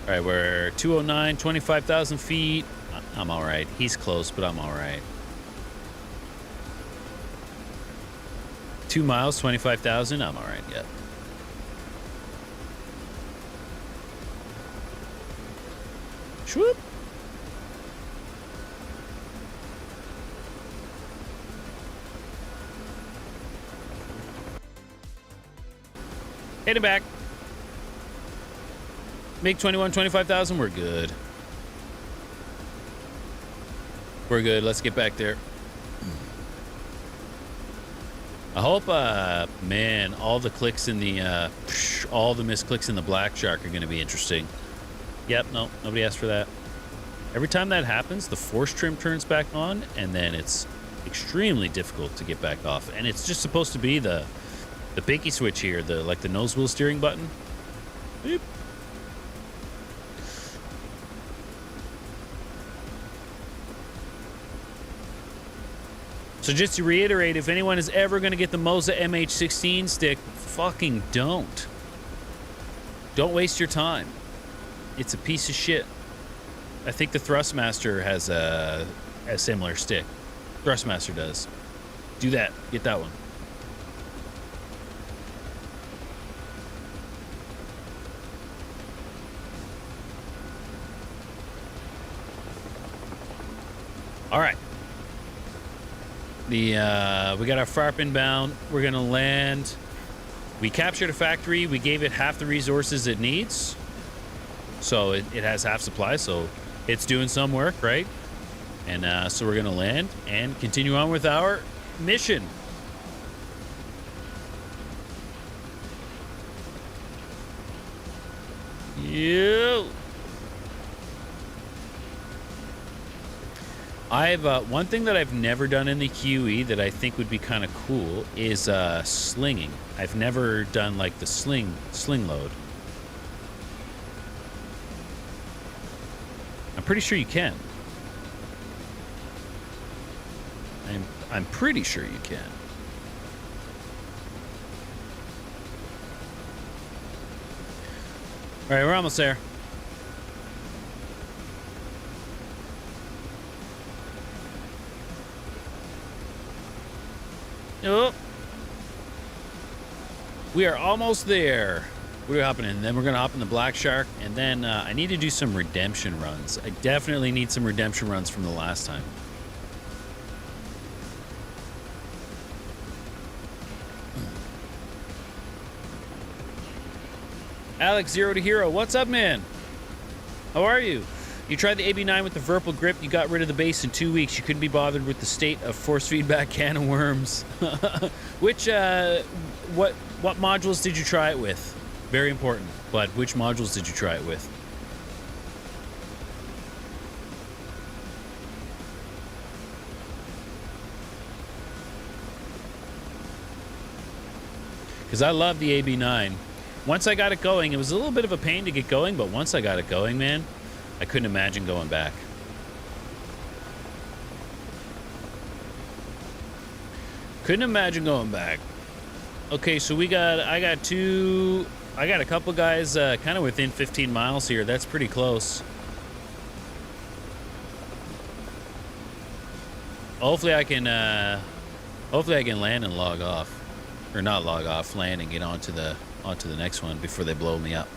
All right, we're 209, 25,000 feet. I'm all right. He's close, but I'm all right. 2 miles, 25,000. I'm all right. Yeah. Swoop. Heading back. Make 21, 25,000. We're good. We're good. Let's get back there. I hope, man, all the clicks in the, all the misclicks in the Black Shark are going to be interesting. Yep, no, nobody asked for that. Every time that happens, the force trim turns back on, and then it's extremely difficult to get back off. And it's just supposed to be the pinky switch here, like the nose wheel steering button. Beep. So just to reiterate, if anyone is ever going to get the Moza MH16 stick, fucking don't. Don't waste your time. It's a piece of shit. I think the Thrustmaster has a similar stick. Thrustmaster does. Do that. Get that one. All right. We got our FARP inbound. We're gonna land. We captured a factory. We gave it half the resources it needs. So it has half supply, so it's doing some work, right? And so we're going to land and continue on with our mission. Yeah. I've one thing that I've never done in the QE that I think would be kind of cool is slinging. I've never done like the sling load. I'm pretty sure you can. I'm pretty sure you can. All right, we're almost there. Oh. We are almost there. We're hopping in. Then we're going to hop in the Black Shark. And then I need to do some redemption runs. I definitely need some redemption runs from the last time. Alex, Zero to Hero. What's up, man? How are you? You tried the AB9 with the Verpal grip. You got rid of the base in 2 weeks. You couldn't be bothered with the state of force feedback can of worms. Which, what modules did you try it with? Very important. But which modules did you try it with? Because I love the AB9. Once I got it going, it was a little bit of a pain to get going, but once I got it going, man, I couldn't imagine going back. Couldn't imagine going back. Okay, so I got a couple guys kind of within 15 miles here. That's pretty close. Hopefully I can land and log off. Or not log off, land and get onto the next one before they blow me up.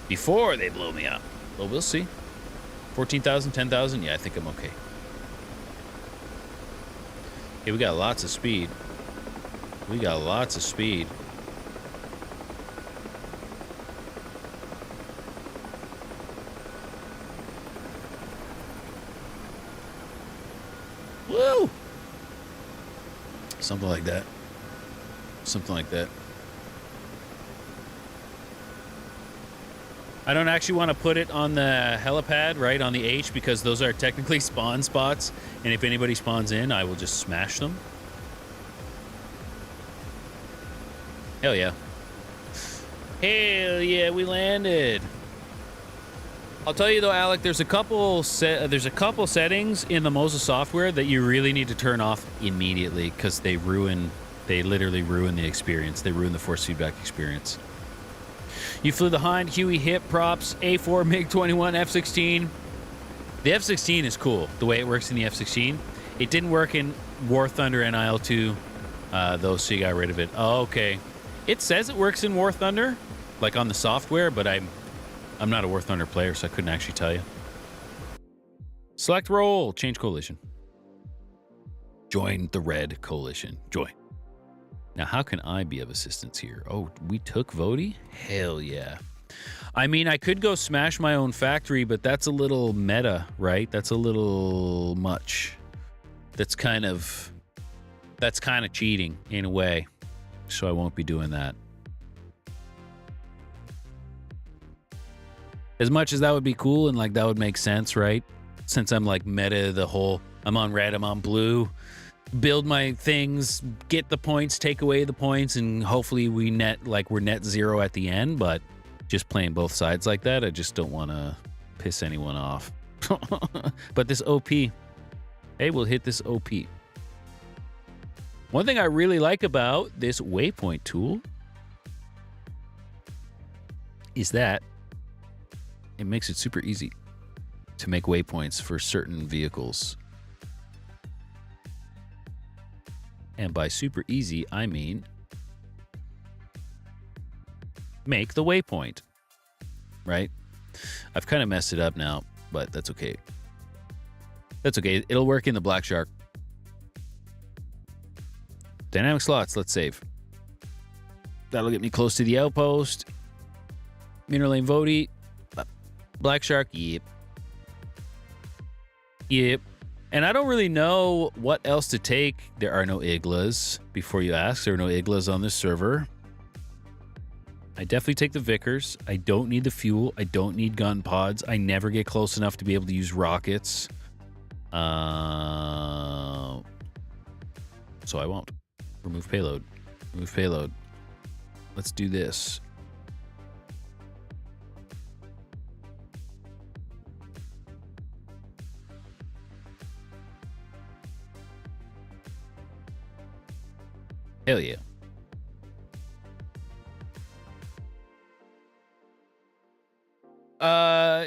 Before they blow me up. Well, we'll see. 14,000, 10,000? Yeah, I think I'm okay. Okay, we got lots of speed. We got lots of speed. Woo! Something like that. Something like that. I don't actually want to put it on the helipad, right, on the H, because those are technically spawn spots, and if anybody spawns in, I will just smash them. Hell yeah. Hell yeah, we landed. I'll tell you though, Alec, there's a couple settings in the Moza software that you really need to turn off immediately, because they literally ruin the experience. They ruin the force feedback experience. You flew the Hind, Huey, Hip, Props, A4, MiG-21, F-16. The F-16 is cool, the way it works in the F-16. It didn't work in War Thunder and IL-2, though, so you got rid of it. Oh, okay. It says it works in War Thunder, like on the software, but I'm not a War Thunder player, so I couldn't actually tell you. Select role, change coalition. Join the Red Coalition. Join. Now, how can I be of assistance here? Oh, we took Vody? Hell yeah. I mean, I could go smash my own factory, but that's a little meta, right? That's a little much. That's kind of cheating in a way. So I won't be doing that. As much as that would be cool and like that would make sense, right? Since I'm like meta the whole, I'm on red, I'm on blue. Build my things, get the points, take away the points, and hopefully we're net zero at the end, but just playing both sides like that, I just don't want to piss anyone off. But this OP, hey, we'll hit this OP. One thing I really like about this waypoint tool is that it makes it super easy to make waypoints for certain vehicles. And by super easy, I mean make the waypoint, right? I've kind of messed it up now, but that's okay. That's okay. It'll work in the Black Shark. Dynamic slots, let's save. That'll get me close to the outpost. Mineral Lane Vody. Black Shark. Yep. Yep. And I don't really know what else to take. There are no Iglas. Before you ask, there are no Iglas on this server. I definitely take the Vickers. I don't need the fuel. I don't need gun pods. I never get close enough to be able to use rockets. So I won't. Remove payload. Remove payload. Let's do this. Hell yeah.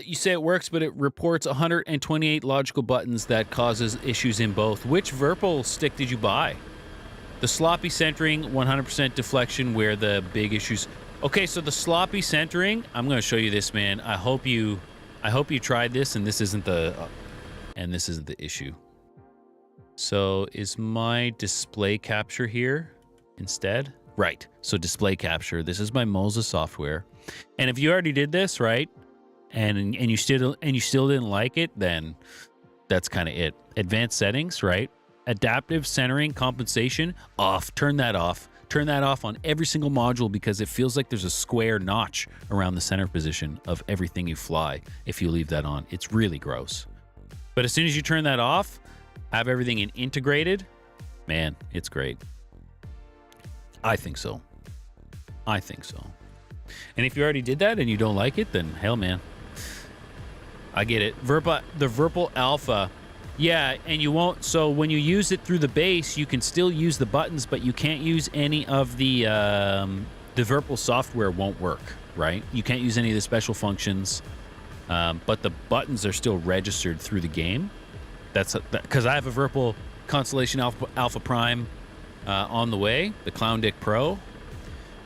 You say it works, but it reports 128 logical buttons that causes issues in both. Which Verpal stick did you buy? The sloppy centering, 100% deflection, where the big issues. Okay, so the sloppy centering, I'm going to show you this, man. I hope you tried this and this isn't the issue. So is my display capture here instead? Right. So display capture. This is my Moza software. And if you already did this, right? And you still didn't like it, then that's kind of it. Advanced settings, right? Adaptive centering compensation off. Turn that off. Turn that off on every single module because it feels like there's a square notch around the center position of everything you fly if you leave that on. It's really gross. But as soon as you turn that off, have everything in integrated, man, it's great. I think so. I think so. And if you already did that and you don't like it, then hell, man. I get it. The Verpal Alpha. Yeah, and you won't. So when you use it through the base, you can still use the buttons, but you can't use any of the Verpal software won't work, right? You can't use any of the special functions, but the buttons are still registered through the game. That's because I have a Verpal Constellation Alpha Prime on the way, the Clown Dick Pro,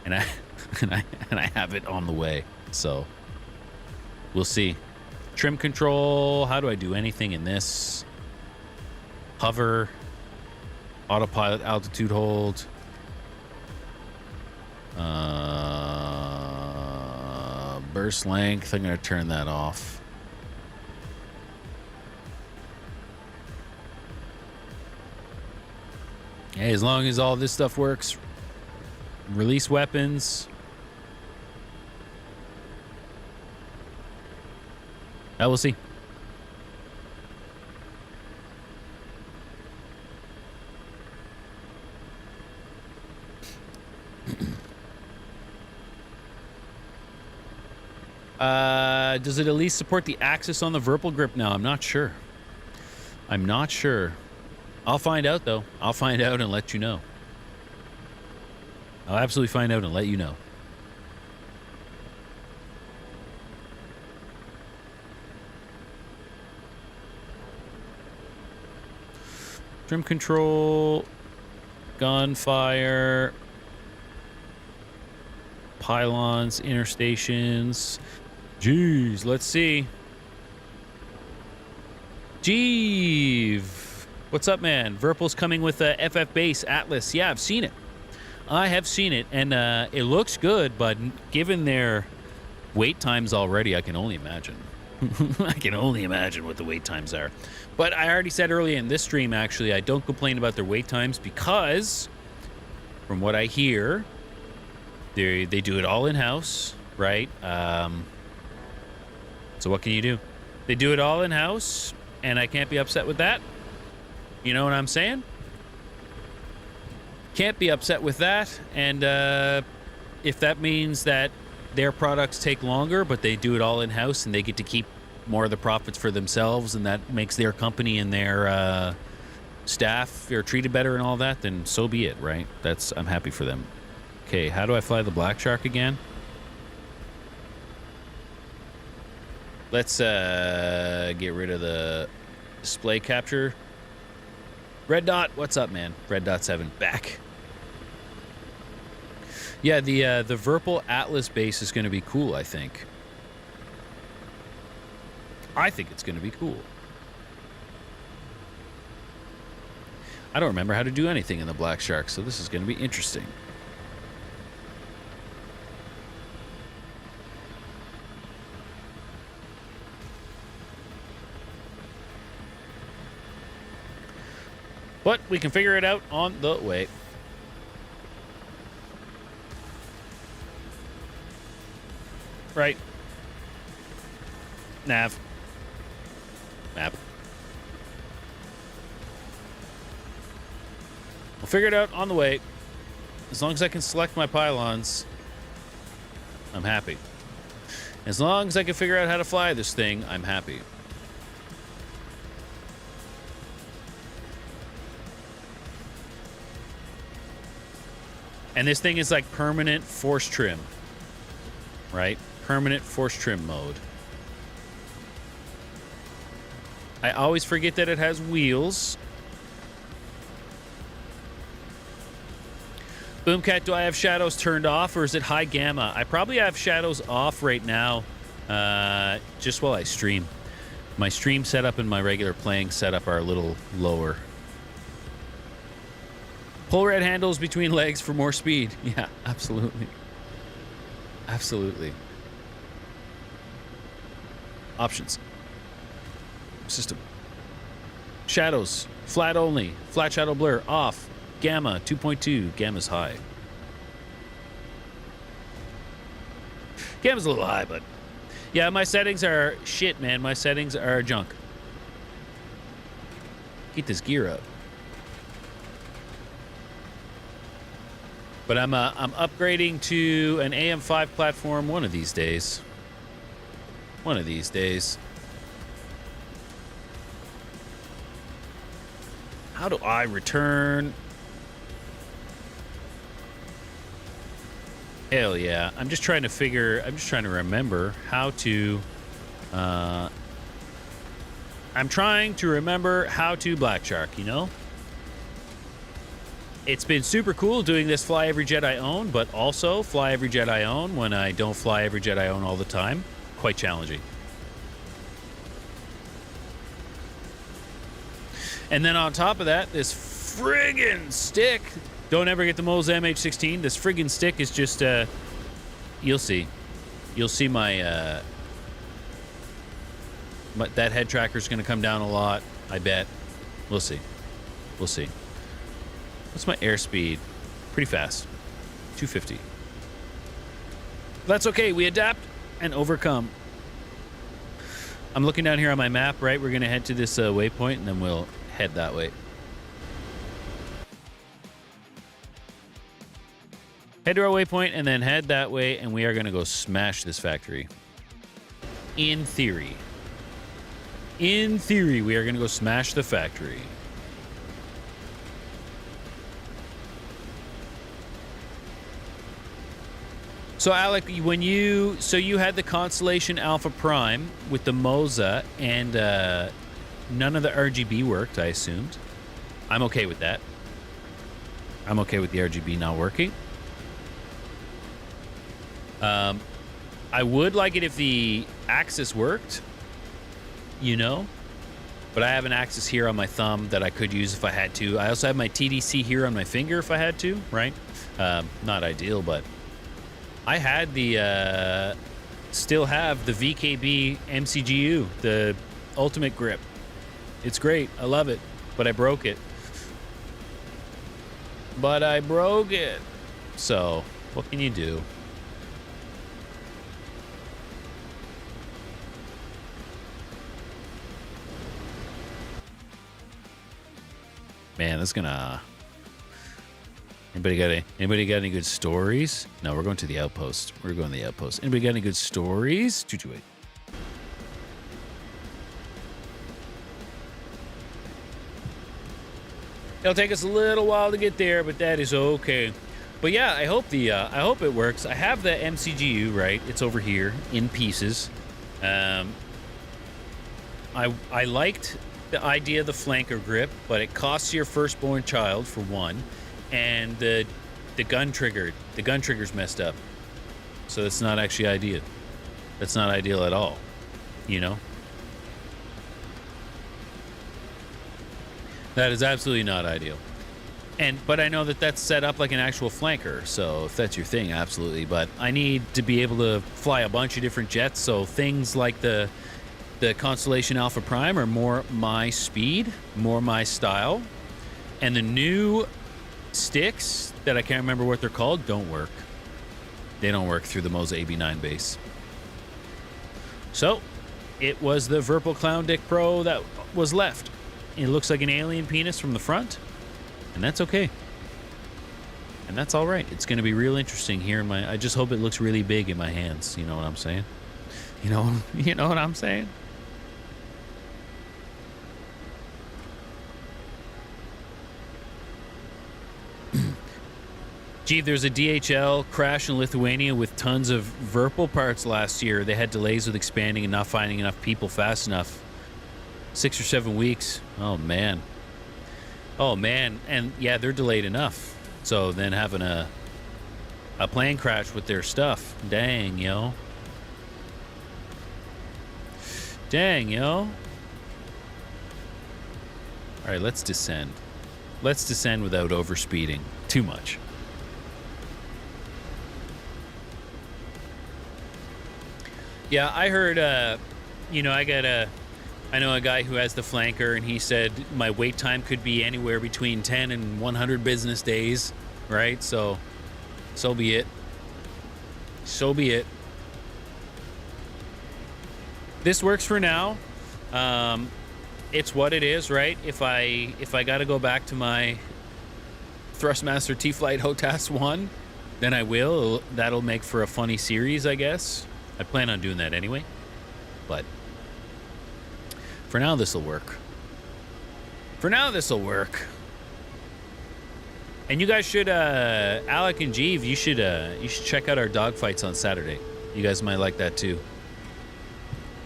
and I have it on the way. So we'll see. Trim control. How do I do anything in this? Hover, autopilot, altitude hold. Burst length. I'm going to turn that off. Hey, as long as all this stuff works. Release weapons. We'll see. Does it at least support the axis on the Verpal grip now? I'm not sure. I'm not sure. I'll find out, though. I'll find out and let you know. I'll absolutely find out and let you know. Trim control, gunfire, pylons, interstations. Jeez, let's see. Jeeve, what's up, man? Verpal's coming with a FF base Atlas. Yeah, I've seen it. I have seen it, and it looks good, but given their wait times already, I can only imagine. I can only imagine what the wait times are. But I already said earlier in this stream, actually, I don't complain about their wait times because, from what I hear, they do it all in-house, right? So what can you do? They do it all in-house, and I can't be upset with that. You know what I'm saying? Can't be upset with that. And if that means that their products take longer, but they do it all in-house and they get to keep more of the profits for themselves, and that makes their company and their staff are treated better and all that, then so be it, right? I'm happy for them. Okay, how do I fly the Black Shark again? Let's get rid of the display capture. Red Dot, what's up, man? Red Dot 7, back. Yeah, the Verpal Atlas base is going to be cool, I think. I think it's going to be cool. I don't remember how to do anything in the Black Shark, so this is going to be interesting. But we can figure it out on the way. Right. Nav. Map. We'll figure it out on the way. As long as I can select my pylons, I'm happy. As long as I can figure out how to fly this thing, I'm happy. And this thing is like permanent force trim, right? Permanent force trim mode. I always forget that it has wheels. BoomCat, do I have shadows turned off or is it high gamma? I probably have shadows off right now, just while I stream. My stream setup and my regular playing setup are a little lower. Pull red handles between legs for more speed. Yeah, absolutely. Absolutely. Options. System. Shadows. Flat only. Flat shadow blur. Off. Gamma. 2.2. Gamma's high. Gamma's a little high, but... yeah, my settings are shit, man. My settings are junk. Get this gear up. But I'm upgrading to an AM5 platform one of these days. One of these days. How do I return? Hell yeah. I'm just trying to remember how to... I'm trying to remember how to Black Shark, you know? It's been super cool doing this fly every jet I own, but also fly every jet I own when I don't fly every jet I own all the time. Quite challenging. And then on top of that, this friggin' stick. Don't ever get the Moles MH16. This friggin' stick is just, you'll see. You'll see my that head tracker's gonna come down a lot, I bet. We'll see. We'll see. What's my airspeed? Pretty fast. 250. That's okay. We adapt and overcome. I'm looking down here on my map, right? We're going to head to this waypoint, and then we'll head that way. Head to our waypoint, and then head that way, and we are going to go smash this factory. In theory. In theory, we are going to go smash the factory. So Alec, when you had the Constellation Alpha Prime with the Moza and none of the RGB worked, I assumed. I'm okay with that. I'm okay with the RGB not working. I would like it if the axis worked, you know, but I have an axis here on my thumb that I could use if I had to. I also have my TDC here on my finger if I had to, right? Not ideal, but I had the, still have the VKB MCGU, the ultimate grip. It's great. I love it, but I broke it. But I broke it. So, what can you do? Man, that's gonna... Anybody got any good stories? No, we're going to the outpost. We're going to the outpost. Anybody got any good stories? 228. It'll take us a little while to get there, but that is okay. But yeah, I hope it works. I have the MCGU, right? It's over here in pieces. I liked the idea of the flanker grip, but it costs your firstborn child for one. And the gun trigger's messed up. So that's not actually ideal. That's not ideal at all, you know? That is absolutely not ideal. But I know that that's set up like an actual flanker, so if that's your thing, absolutely. But I need to be able to fly a bunch of different jets, so things like the Constellation Alpha Prime are more my speed, more my style. And the new sticks that I can't remember what they're called don't work. They don't work through the Moza AB9 base. So it was the Virpil Clown Dick Pro that was left. It looks like an alien penis from the front, and that's okay. And that's all right. It's going to be real interesting here in my... I just hope it looks really big in my hands. You know what I'm saying? You know what I'm saying? Gee, there's a DHL crash in Lithuania with tons of Virpil parts last year. They had delays with expanding and not finding enough people fast enough. 6 or 7 weeks. Oh, man. Oh, man. And, yeah, they're delayed enough. So then having a plane crash with their stuff. Dang, yo. Dang, yo. All right, let's descend. Let's descend without overspeeding too much. Yeah, I heard, I know a guy who has the flanker, and he said my wait time could be anywhere between 10 and 100 business days, right? So be it. So be it. This works for now. It's what it is, right? If I got to go back to my Thrustmaster T-Flight HOTAS 1, then I will. That'll make for a funny series, I guess. I plan on doing that anyway, but for now, this will work. For now, this will work. And you guys should, Alec and Jeeve, you should check out our dogfights on Saturday. You guys might like that too.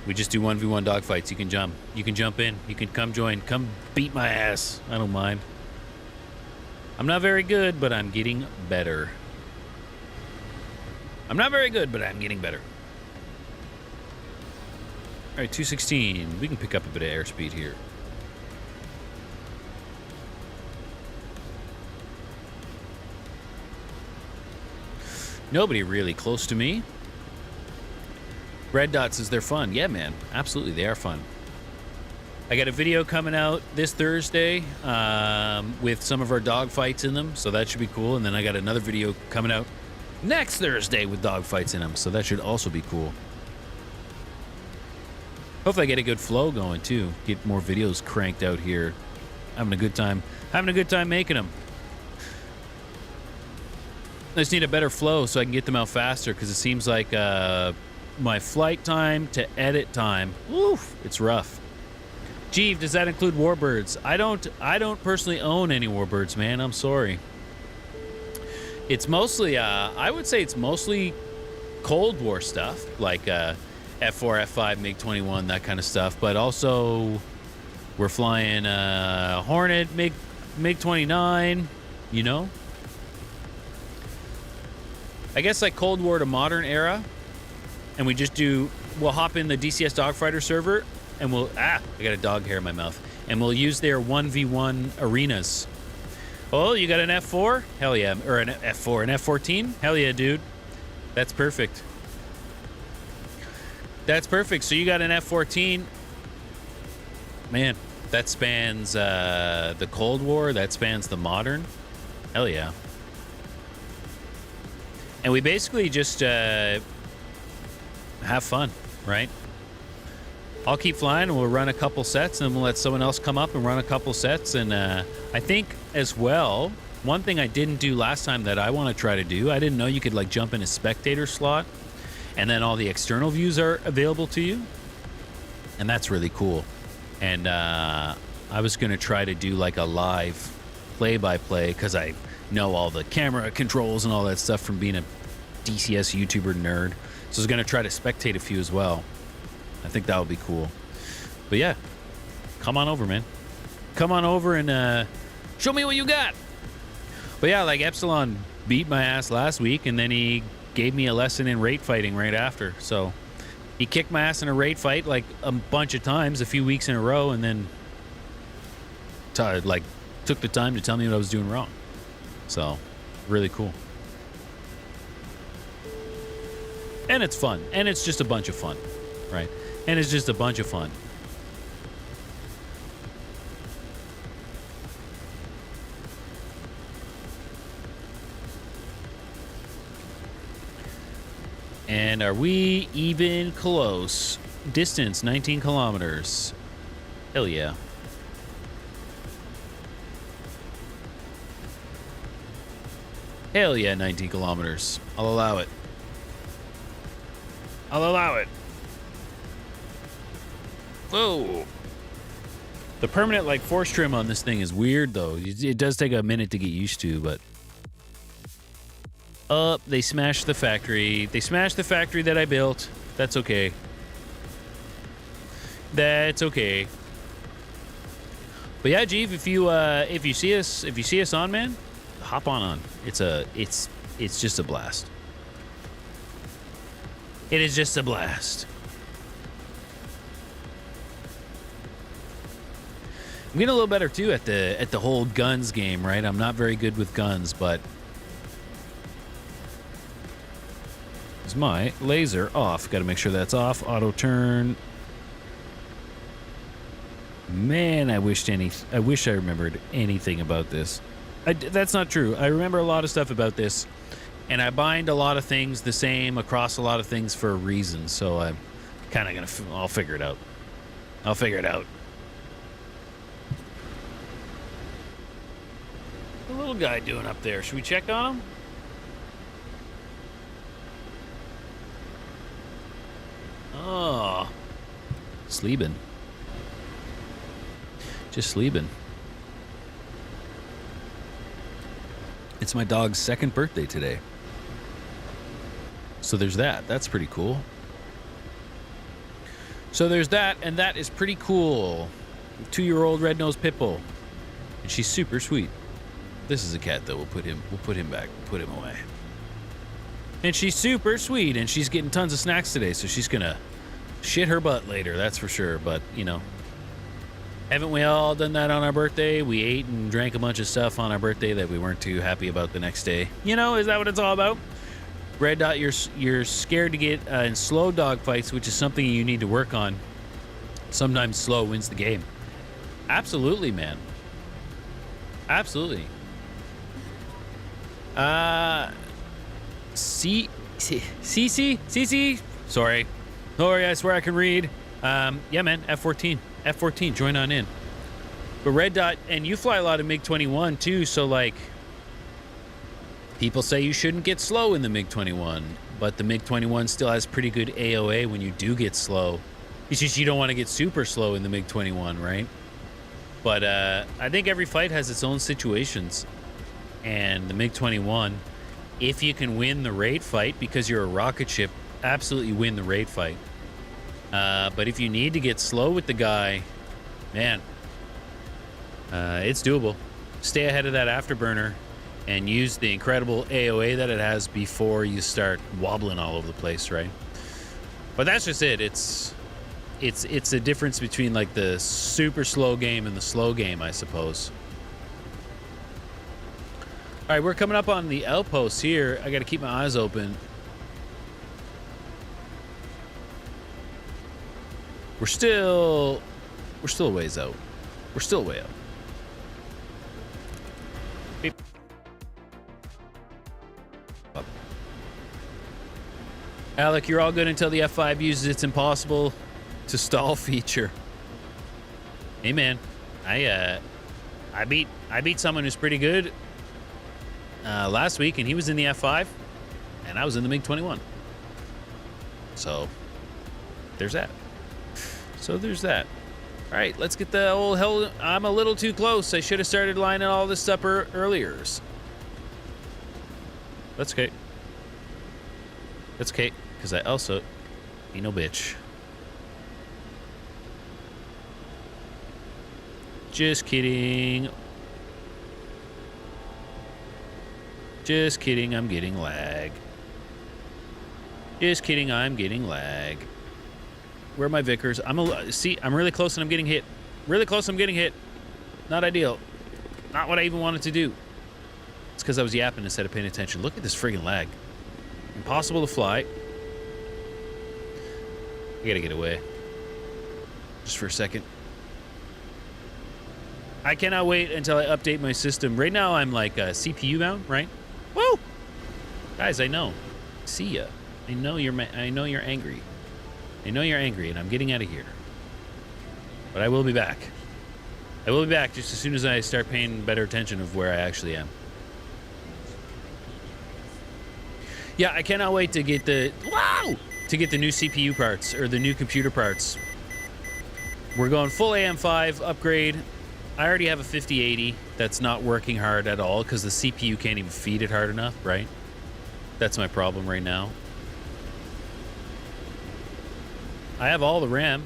We just do 1v1 dogfights. You can jump. You can jump in. You can come join. Come beat my ass. I don't mind. I'm not very good, but I'm getting better. I'm not very good, but I'm getting better. All right, 216. We can pick up a bit of airspeed here. Nobody really close to me. Red Dots is they're fun. Yeah, man. Absolutely, they are fun. I got a video coming out this Thursday with some of our dog fights in them, so that should be cool. And then I got another video coming out next Thursday with dog fights in them, so that should also be cool. Hopefully I get a good flow going too. Get more videos cranked out here. Having a good time. Having a good time making them. I just need a better flow so I can get them out faster, because it seems like my flight time to edit time, oof, it's rough. Jeeve, does that include Warbirds? I don't personally own any Warbirds, man. I'm sorry. It's mostly I would say it's mostly Cold War stuff, like F4, F5, MiG-21, that kind of stuff. But also, we're flying Hornet, MiG-29, you know? I guess like Cold War to modern era. And we'll hop in the DCS Dogfighter server, and I got a dog hair in my mouth. And we'll use their 1v1 arenas. Oh, you got an F4? Hell yeah. Or an F4, an F14? Hell yeah, dude. That's perfect. That's perfect. So you got an F14. Man, that spans the Cold War. That spans the modern. Hell yeah. And we basically just have fun, right? I'll keep flying, and we'll run a couple sets, and we'll let someone else come up and run a couple sets. And I think as well, one thing I didn't do last time that I want to try to do, I didn't know you could like jump in a spectator slot, and then all the external views are available to you. And that's really cool. And I was going to try to do like a live play-by-play, because I know all the camera controls and all that stuff from being a DCS YouTuber nerd. So I was going to try to spectate a few as well. I think that would be cool. But yeah, come on over, man. Come on over and show me what you got. But yeah, like Epsilon beat my ass last week, and then he gave me a lesson in rate fighting right after. So he kicked my ass in a rate fight like a bunch of times, a few weeks in a row, and then took the time to tell me what I was doing wrong. So really cool. And it's fun. And it's just a bunch of fun, right? And it's just a bunch of fun. And are we even close? Distance, 19 kilometers. Hell yeah. Hell yeah, 19 kilometers. I'll allow it. I'll allow it. Whoa. The permanent, like, force trim on this thing is weird, though. It does take a minute to get used to, but... Oh, they smashed the factory. They smashed the factory that I built. That's okay. That's okay. But yeah, Jeeve, if you see us on, man, hop on. It's just a blast. It is just a blast. I'm getting a little better too at the whole guns game, right? I'm not very good with guns, but is my laser off? Got to make sure that's off. Auto turn. Man, I wish I remembered anything about this. That's not true. I remember a lot of stuff about this, and I bind a lot of things the same across a lot of things for a reason. So I'm kind of gonna. I'll figure it out. I'll figure it out. The little guy doing up there. Should we check on him? Oh, sleeping. Just sleeping. It's my dog's 2nd birthday today. So there's that. That's pretty cool. So there's that, and that is pretty cool. 2-year-old red-nosed pit bull. And she's super sweet. This is a cat though. We'll put him back. Put him away. And she's super sweet, and she's getting tons of snacks today, so she's gonna shit her butt later, that's for sure. But, you know, haven't we all done that on our birthday? We ate and drank a bunch of stuff on our birthday that we weren't too happy about the next day. You know, is that what it's all about? Red Dot, you're scared to get in slow dog fights, which is something you need to work on. Sometimes slow wins the game. Absolutely, man. Absolutely. CC? Sorry, I swear I can read. Yeah, man, F14, join on in. But Red Dot, and you fly a lot of MiG-21 too, so like, people say you shouldn't get slow in the MiG-21, but the MiG-21 still has pretty good AOA when you do get slow. It's just you don't want to get super slow in the MiG-21, right? But I think every fight has its own situations, and the MiG-21, if you can win the raid fight because you're a rocket ship, absolutely win the raid fight. But if you need to get slow with the guy, man, it's doable. Stay ahead of that afterburner and use the incredible AOA that it has before you start wobbling all over the place, right? But that's just it. It's a difference between like the super slow game and the slow game, I suppose. All right, we're coming up on the outpost here. I got to keep my eyes open. We're still a ways out. We're still way out. Beep. Up. Alec, you're all good until the F5 uses its impossible to stall feature. Hey man, I beat someone who's pretty good last week, and he was in the F5, and I was in the MiG-21. So there's that. So there's that. All right, let's get the old hell. I'm a little too close. I should have started lining all this up earlier. That's okay. That's okay, because I also ain't no bitch. Just kidding. Just kidding, I'm getting lag. Just kidding, I'm getting lag. Where are my Vickers? I'm really close and I'm getting hit. Really close, I'm getting hit. Not ideal. Not what I even wanted to do. It's because I was yapping instead of paying attention. Look at this friggin' lag. Impossible to fly. I gotta get away. Just for a second. I cannot wait until I update my system. Right now I'm like CPU bound, right? Woo! Guys, I know. See ya. I know you're angry. I know you're angry, and I'm getting out of here. But I will be back. I will be back just as soon as I start paying better attention of where I actually am. Yeah, I cannot wait to get the new CPU parts or the new computer parts. We're going full AM5 upgrade. I already have a 5080 that's not working hard at all because the CPU can't even feed it hard enough, right? That's my problem right now. I have all the RAM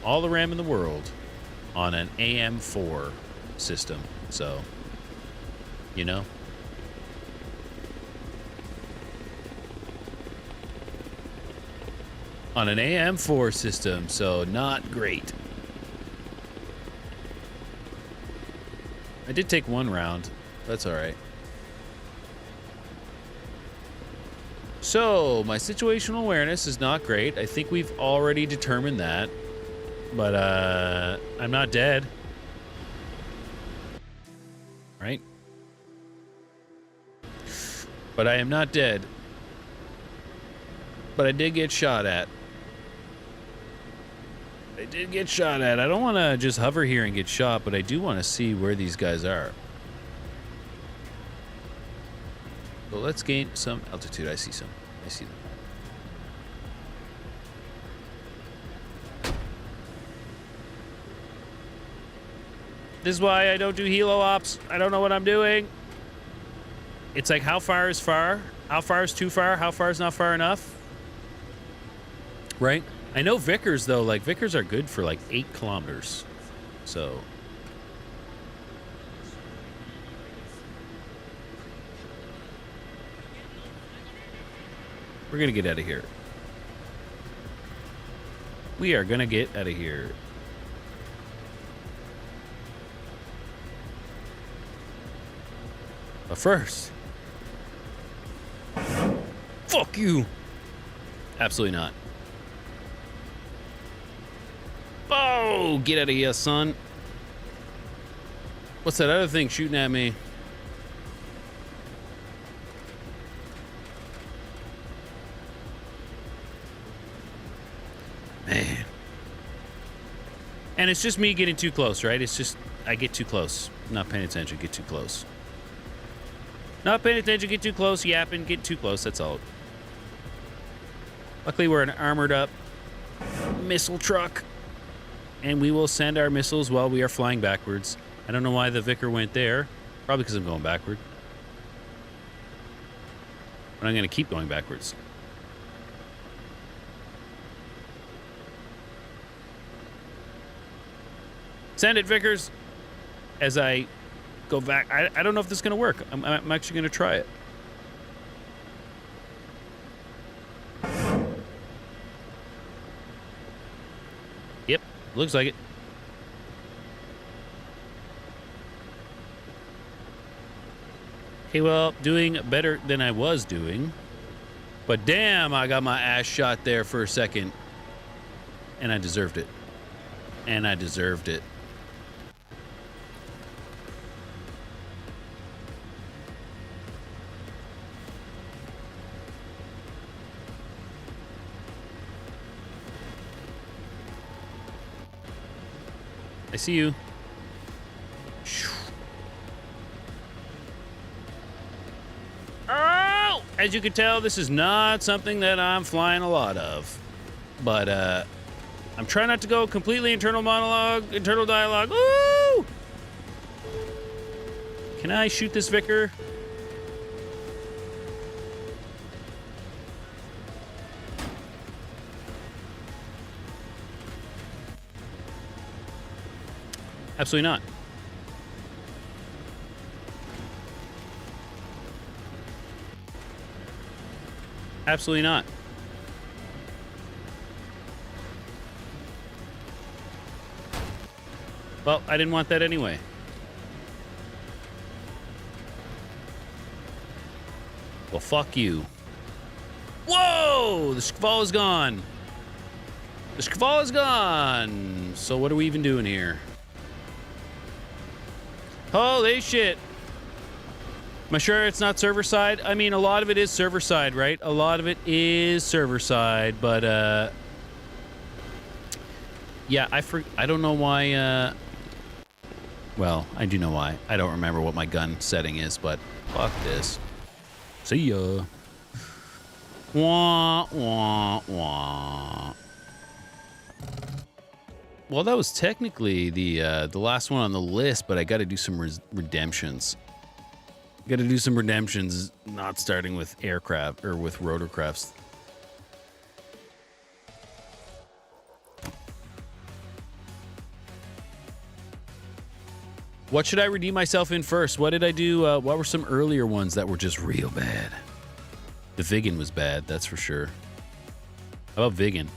in the world on an AM4 system, so, you know. On an AM4 system, so not great. I did take one round. That's all right. So, my situational awareness is not great. I think we've already determined that. But, I'm not dead. Right? But I am not dead. But I did get shot at. I don't want to just hover here and get shot, but I do want to see where these guys are. So let's gain some altitude. I see some. I see them. This is why I don't do helo ops. I don't know what I'm doing. It's like, how far is far? How far is too far? How far is not far enough? Right? I know Vickers, though. Like, Vickers are good for, like, 8 kilometers. So... we're gonna get out of here. We are gonna get out of here. But first... fuck you! Absolutely not. Oh, get out of here, son. What's that other thing shooting at me? Man. And it's just me getting too close, right? It's just, I get too close. Not paying attention, get too close. Not paying attention, get too close, yapping, get too close, that's all. Luckily, we're an armored up missile truck. And we will send our missiles while we are flying backwards. I don't know why the Vicar went there. Probably because I'm going backward. But I'm going to keep going backwards. Send it, Vickers. As I go back. I don't know if this is going to work. I'm actually going to try it. Yep. Looks like it. Okay, well, doing better than I was doing. But damn, I got my ass shot there for a second. And I deserved it. And I deserved it. I see you. Oh! As you can tell, this is not something that I'm flying a lot of. But, I'm trying not to go completely internal monologue, internal dialogue. Woo! Can I shoot this Vicar? Absolutely not. Absolutely not. Well, I didn't want that anyway. Well, fuck you. Whoa! The Skval is gone. The Skval is gone. So what are we even doing here? Holy shit. I sure it's not server side? I mean, a lot of it is server side, right? A lot of it is server side, but yeah, I don't know why. Well, I do know why. I don't remember what my gun setting is, but fuck this. See ya. Wah wah wah. Well, that was technically the last one on the list, but I got to do some redemptions. Got to do some redemptions, not starting with aircraft or with rotorcrafts. What should I redeem myself in first? What did I do? What were some earlier ones that were just real bad? The Vigan was bad, that's for sure. How about Vigan?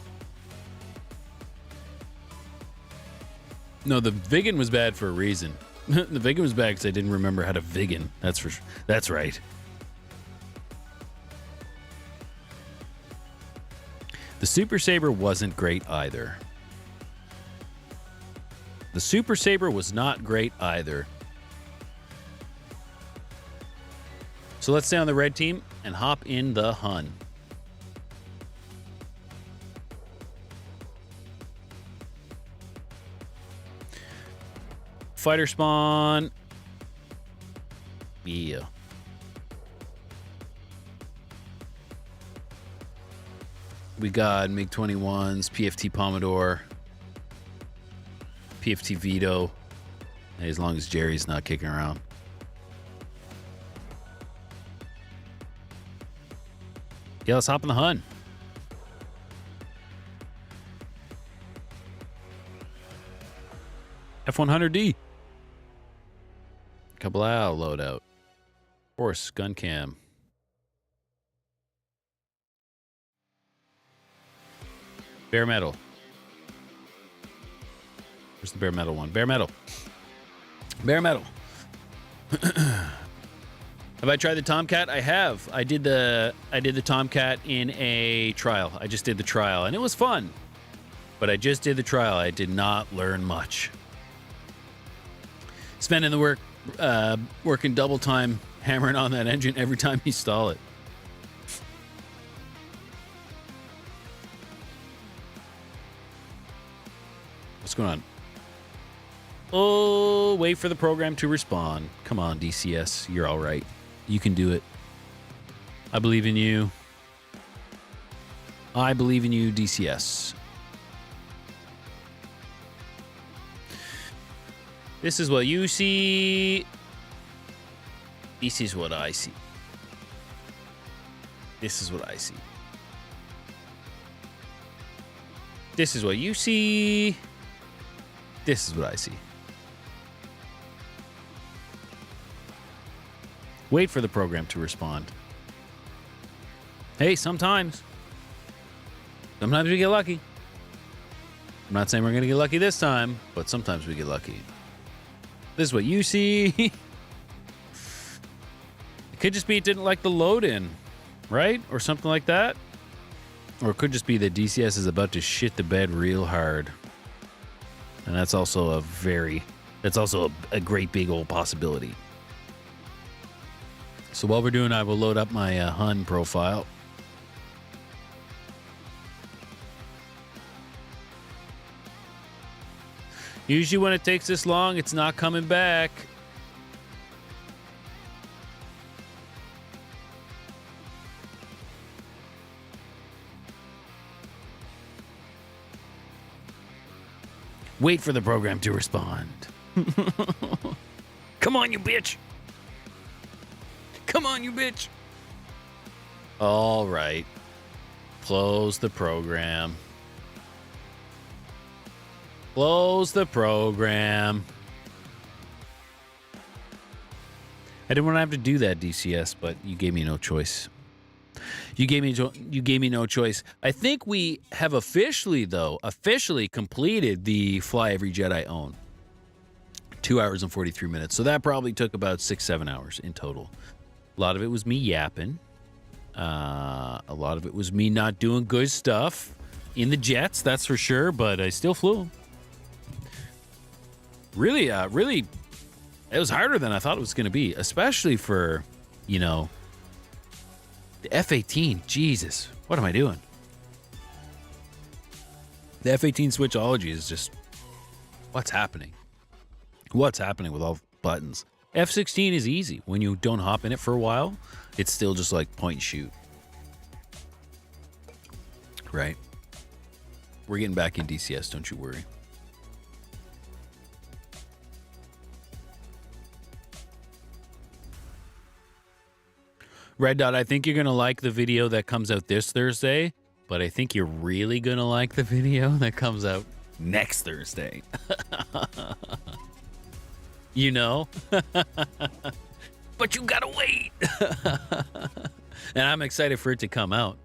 No, the Vigan was bad for a reason. The Vigan was bad because I didn't remember how to Vigan. That's for sure. That's right. The Super Saber wasn't great either. The Super Saber was not great either. So let's stay on the red team and hop in the Hun. Fighter spawn. Yeah. We got MiG-21s, PFT Pomodoro, PFT Vito, as long as Jerry's not kicking around. Yeah, let's hop in the Hun. F-100D. Kablow loadout. Of course, gun cam. Bare metal. Where's the bare metal one? Bare metal. Bare metal. Have I tried the Tomcat? I have. I did the Tomcat in a trial. I just did the trial and it was fun. But I just did the trial. I did not learn much. Spending the working double time hammering on that engine every time you stall it. What's going on? Oh, wait for the program to respond. Come on, DCS. You're all right. You can do it. I believe in you. I believe in you, DCS. This is what you see. This is what I see. This is what I see. This is what you see. This is what I see. Wait for the program to respond. Hey, sometimes we get lucky. I'm not saying we're going to get lucky this time, but sometimes we get lucky. This is what you see. It could just be it didn't like the load in, right? Or something like that. Or it could just be that DCS is about to shit the bed real hard. And that's also a great big old possibility. So while we're doing, I will load up my Hun profile. Usually when it takes this long, it's not coming back. Wait for the program to respond. Come on, you bitch. Come on, you bitch. All right. Close the program. Close the program. I didn't want to have to do that, DCS, but you gave me no choice. You gave me no choice. I think we have officially completed the Fly Every Jet I Own. 2 hours and 43 minutes. So that probably took about 6-7 hours in total. A lot of it was me yapping. A lot of it was me not doing good stuff in the jets, that's for sure, but I still flew. Really, it was harder than I thought it was going to be, especially for you know, the F-18, Jesus, what am I doing? The F-18 Switchology is just, what's happening? What's happening with all buttons? F-16 is easy. When you don't hop in it for a while, it's still just like point and shoot. Right? We're getting back in DCS, don't you worry. Red Dot, I think you're going to like the video that comes out this Thursday, but I think you're really going to like the video that comes out next Thursday. You know? But you got to wait. And I'm excited for it to come out.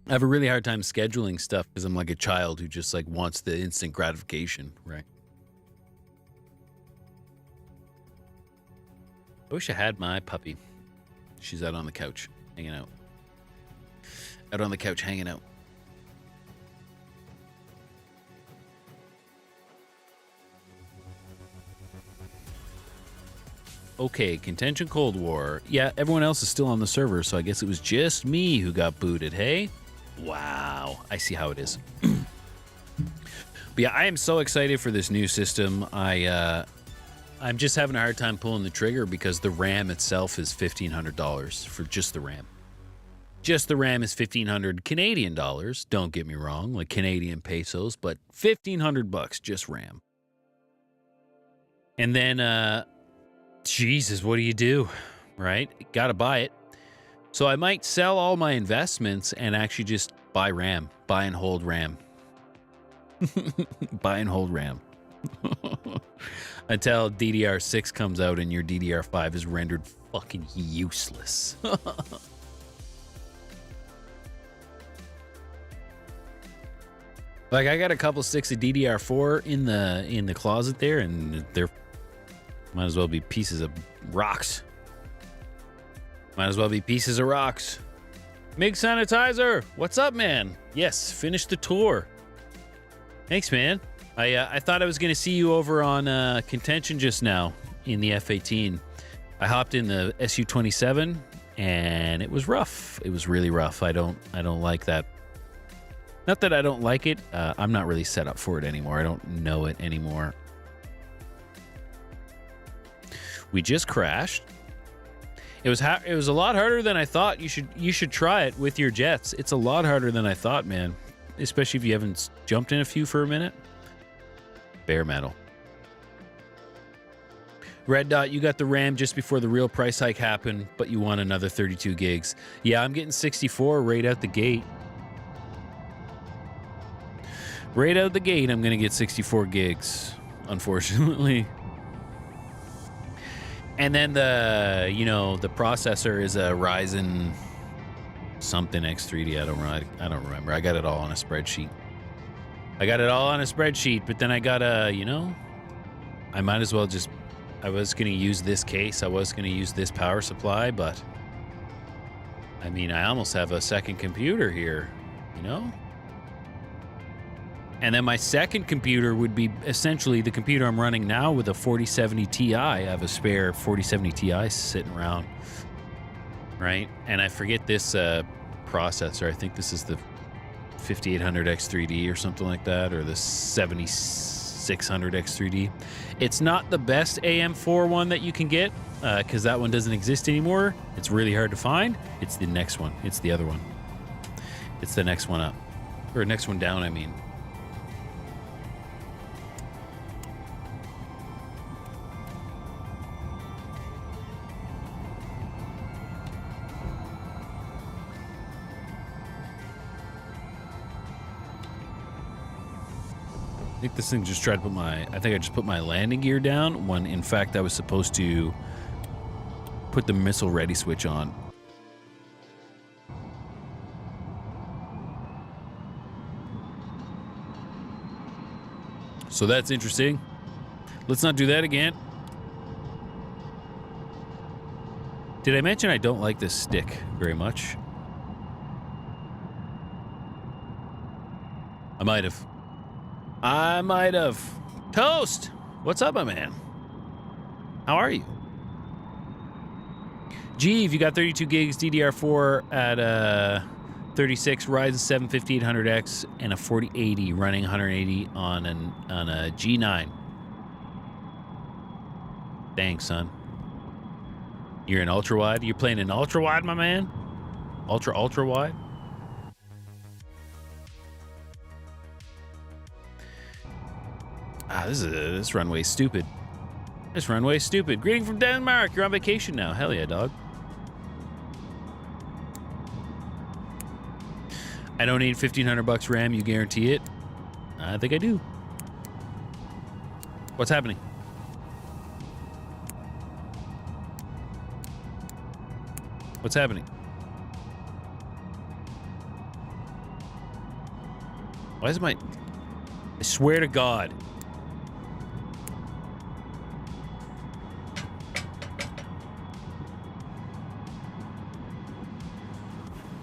I have a really hard time scheduling stuff because I'm like a child who just like wants the instant gratification, right? I wish I had my puppy. She's out on the couch, hanging out. Out on the couch, hanging out. Okay, Contention Cold War. Yeah, everyone else is still on the server, so I guess it was just me who got booted, hey? Wow, I see how it is. But yeah, I am so excited for this new system. I'm just having a hard time pulling the trigger because the RAM itself is $1,500 for just the RAM. Just the RAM is $1,500 Canadian dollars. Don't get me wrong, like Canadian pesos, but $1,500 just RAM. And then, Jesus, what do? Right? Gotta buy it. So I might sell all my investments and actually just buy RAM. Buy and hold RAM. Buy and hold RAM. Until DDR6 comes out and your DDR5 is rendered fucking useless. Like I got a couple sticks of DDR4 in the closet there, and they're might as well be pieces of rocks. Might as well be pieces of rocks. Mig Sanitizer, what's up, man? Yes, finished the tour. Thanks, man. I thought I was going to see you over on Contention just now in the F-18. I hopped in the Su-27, and it was rough. It was really rough. I don't like that. Not that I don't like it. I'm not really set up for it anymore. I don't know it anymore. We just crashed. It was a lot harder than I thought. You should try it with your jets. It's a lot harder than I thought, man. Especially if you haven't jumped in a few for a minute. Bare metal. Red Dot, you got the RAM just before the real price hike happened, but you want another 32 gigs. Yeah, I'm getting 64 right out the gate. Right out the gate, I'm going to get 64 gigs, unfortunately. And then the processor is a Ryzen something X3D. I don't remember. I got it all on a spreadsheet. But then I got I might as well just, I was going to use this case. I was going to use this power supply, but I mean, I almost have a second computer here, you know? And then my second computer would be essentially the computer I'm running now with a 4070 Ti. I have a spare 4070 Ti sitting around, right? And I forget this processor. I think this is the 5800 X3D or something like that, or the 7600 X3D. It's not the best AM4 one that you can get because that one doesn't exist anymore. It's really hard to find. It's the next one. It's the other one. It's the next one up. Or next one down, I mean. I think this thing just tried to put I think I just put my landing gear down when in fact I was supposed to put the missile ready switch on. So that's interesting. Let's not do that again. Did I mention I don't like this stick very much? I might have. Toast! What's up, my man? How are you? Gee, if you got 32 gigs DDR4 at 36 Ryzen 7 5800X and a 4080 running 180 on a G9. Dang, son. You're an ultra wide? You're playing an ultra wide, my man? Ultra wide? Ah, this runway's stupid. This runway's stupid. Greeting from Denmark. You're on vacation now. Hell yeah, dog. I don't need $1,500 RAM. You guarantee it? I think I do. What's happening? What's happening? Why is my... I swear to God.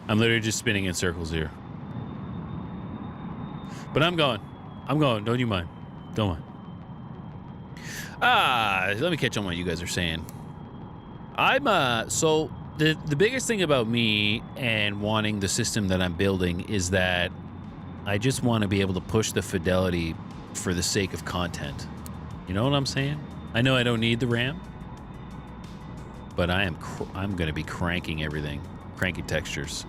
I'm literally just spinning in circles here. But I'm going. I'm going. Don't you mind. Don't mind. Let me catch on what you guys are saying. So the biggest thing about me and wanting the system that I'm building is that I just want to be able to push the fidelity for the sake of content. You know what I'm saying? I know I don't need the RAM, but I'm going to be cranking everything. Cranky textures.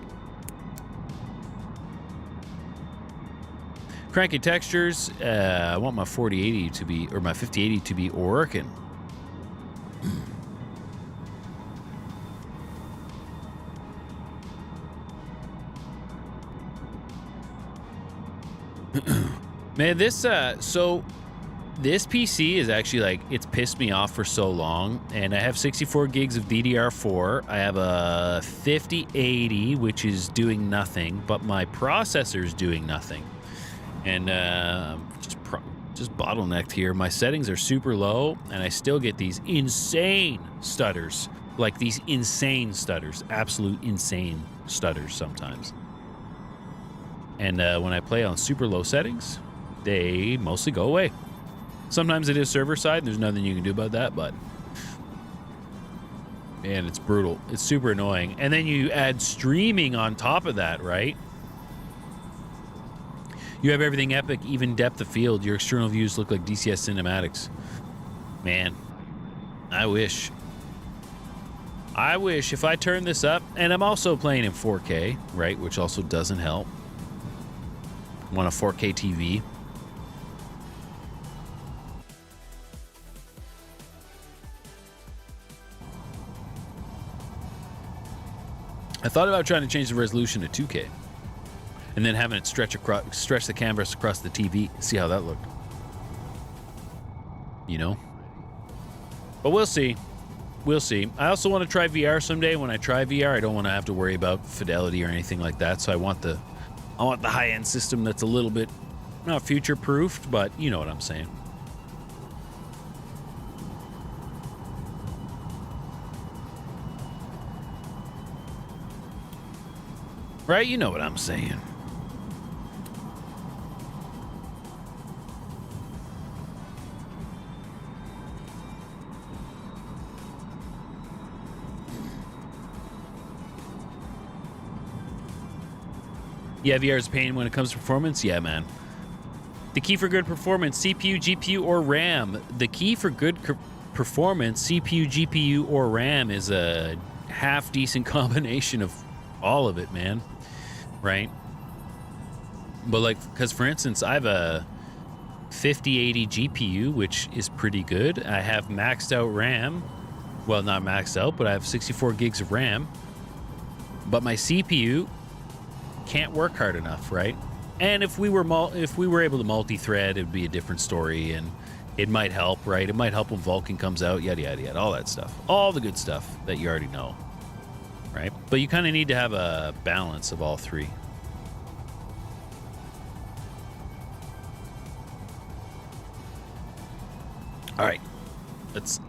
Cranky textures. I want my 4080 to be, or my 5080 to be working. Man, this so this PC is actually like, it's pissed me off for so long, and I have 64 gigs of DDR4. I have a 5080, which is doing nothing, but my processor's doing nothing. And just bottlenecked here. My settings are super low, and I still get these insane stutters. Like these insane stutters. Absolute insane stutters sometimes. And when I play on super low settings, they mostly go away. Sometimes it is server side. There's nothing you can do about that, but... man, it's brutal. It's super annoying. And then you add streaming on top of that, right? You have everything epic, even depth of field. Your external views look like DCS cinematics. Man, I wish. I wish if I turn this up, and I'm also playing in 4K, right? Which also doesn't help. Want a 4K TV. I thought about trying to change the resolution to 2K. And then having it stretch the canvas across the TV. See how that looked. You know? But we'll see. We'll see. I also want to try VR someday. When I try VR, I don't want to have to worry about fidelity or anything like that. So I want the high-end system that's a little bit, not future-proofed, but you know what I'm saying. Right? You know what I'm saying. Yeah, VR is a pain when it comes to performance. Yeah, man. The key for good performance, CPU, GPU, or RAM. The key for good performance, CPU, GPU, or RAM is a half-decent combination of all of it, man. Right? But like, because for instance, I have a 5080 GPU, which is pretty good. I have maxed out RAM. Well, not maxed out, but I have 64 gigs of RAM. But my CPU can't work hard enough, right? And if we were able to multi-thread, it would be a different story, and it might help, right? It might help when Vulkan comes out, yada yada yada, all that stuff, all the good stuff that you already know, right? But you kind of need to have a balance of all three. All right, let's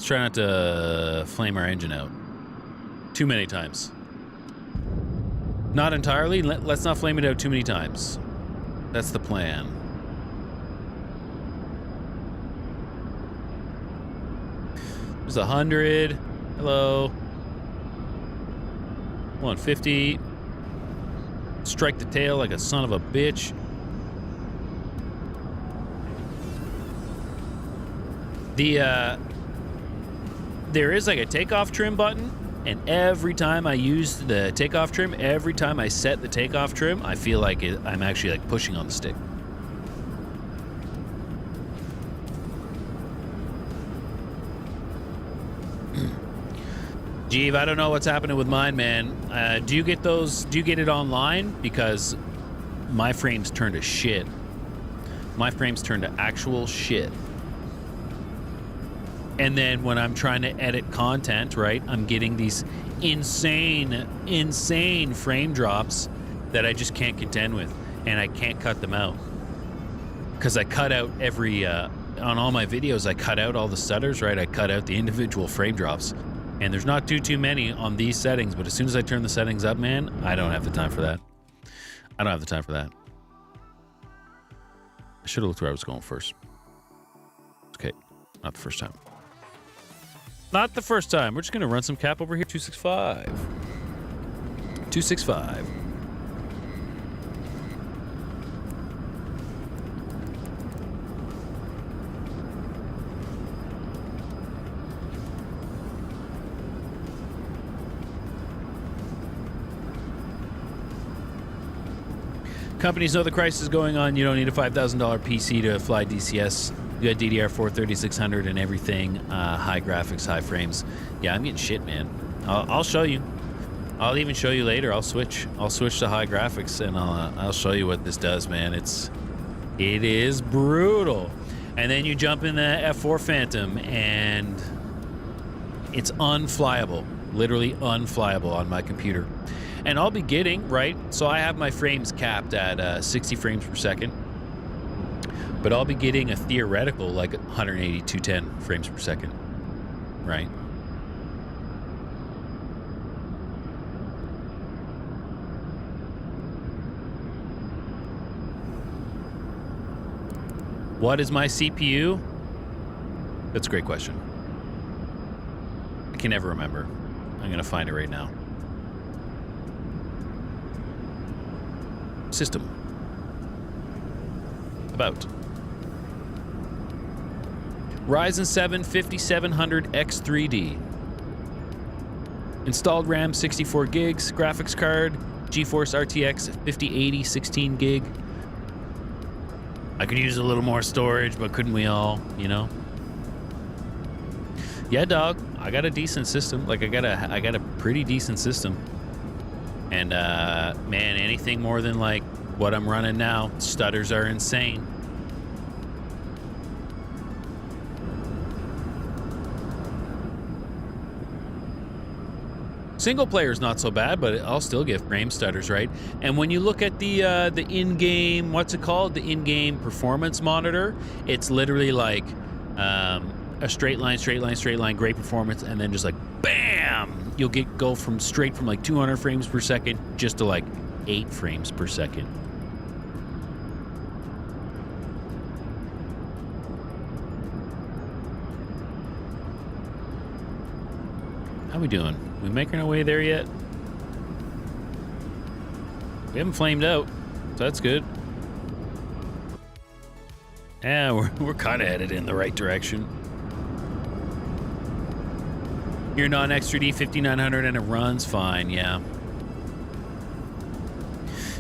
try not to flame our engine out too many times. Not entirely. Let's not flame it out too many times. That's the plan. There's 100. Hello. 150. Strike the tail like a son of a bitch. There is like a takeoff trim button, and every time I use the takeoff trim, every time I set the takeoff trim, I feel like I'm actually like pushing on the stick. Jeeve, I don't know what's happening with mine, man. Do you get those? Do you get it online? Because my frames turn to shit. My frames turn to actual shit. And then when I'm trying to edit content, right, I'm getting these insane frame drops that I just can't contend with, and I can't cut them out. Because I cut out every, on all my videos, I cut out all the stutters, right? I cut out the individual frame drops. And there's not too many on these settings, but as soon as I turn the settings up, man, I don't have the time for that. I don't have the time for that. I should have looked where I was going first. Okay, not the first time. Not the first time. We're just going to run some cap over here. 265. 265. Companies know the crisis is going on. You don't need a $5,000 PC to fly DCS. You got DDR4 3600 and everything. High graphics, high frames. Yeah, I'm getting shit, man. I'll show you. I'll even show you later. I'll switch to high graphics, and I'll show you what this does, man. It is brutal. And then you jump in the F4 Phantom, and it's unflyable. Literally unflyable on my computer. And I'll be getting, right? So I have my frames capped at 60 frames per second. But I'll be getting a theoretical like 180, 210 frames per second, right? What is my CPU? That's a great question. I can never remember. I'm going to find it right now. System. About. Ryzen 7 5700X3D. Installed RAM 64 gigs. Graphics card GeForce RTX 5080 16 gig. I could use a little more storage, but couldn't we all, you know? Yeah, dog. I got a decent system. Like I got a pretty decent system. And man, anything more than like what I'm running now, stutters are insane. Single player is not so bad, but I'll still get frame stutters, right? And when you look at the in-game, what's it called? The in-game performance monitor, it's literally like a straight line, great performance, and then just like bam, you'll go from straight from like 200 frames per second just to like 8 frames per second. How we doing? We making our way there yet? We haven't flamed out, so that's good. Yeah, we're kind of headed in the right direction. You're non-X3D 5900 and it runs fine, yeah.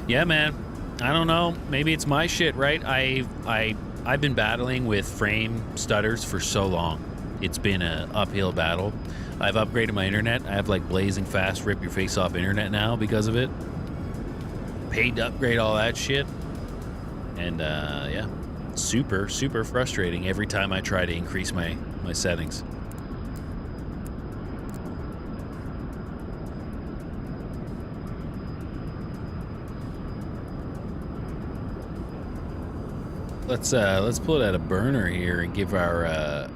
Yeah, man. I don't know. Maybe it's my shit, right? I've been battling with frame stutters for so long. It's been an uphill battle. I've upgraded my internet. I have like blazing fast, rip your face off internet now because of it. Paid to upgrade all that shit. And yeah, super frustrating every time I try to increase my settings. Let's pull it out a burner here and give our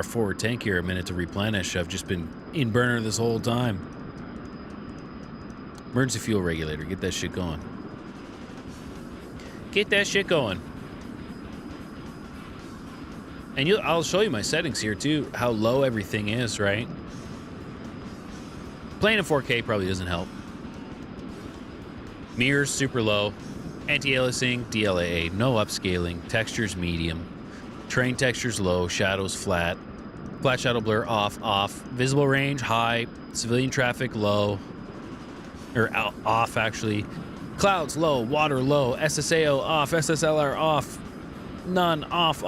forward tank here a minute to replenish. I've just been in burner this whole time. Emergency fuel regulator, get that shit going. Get that shit going. And I'll show you my settings here too, how low everything is, right? Playing in 4K probably doesn't help. Mirrors super low. Anti-aliasing, DLAA, no upscaling. Textures medium. Terrain textures low. Shadows flat. Flat shadow blur off. Visible range high. Civilian traffic low. Or off actually. Clouds low. Water low. SSAO off. SSLR off. None off.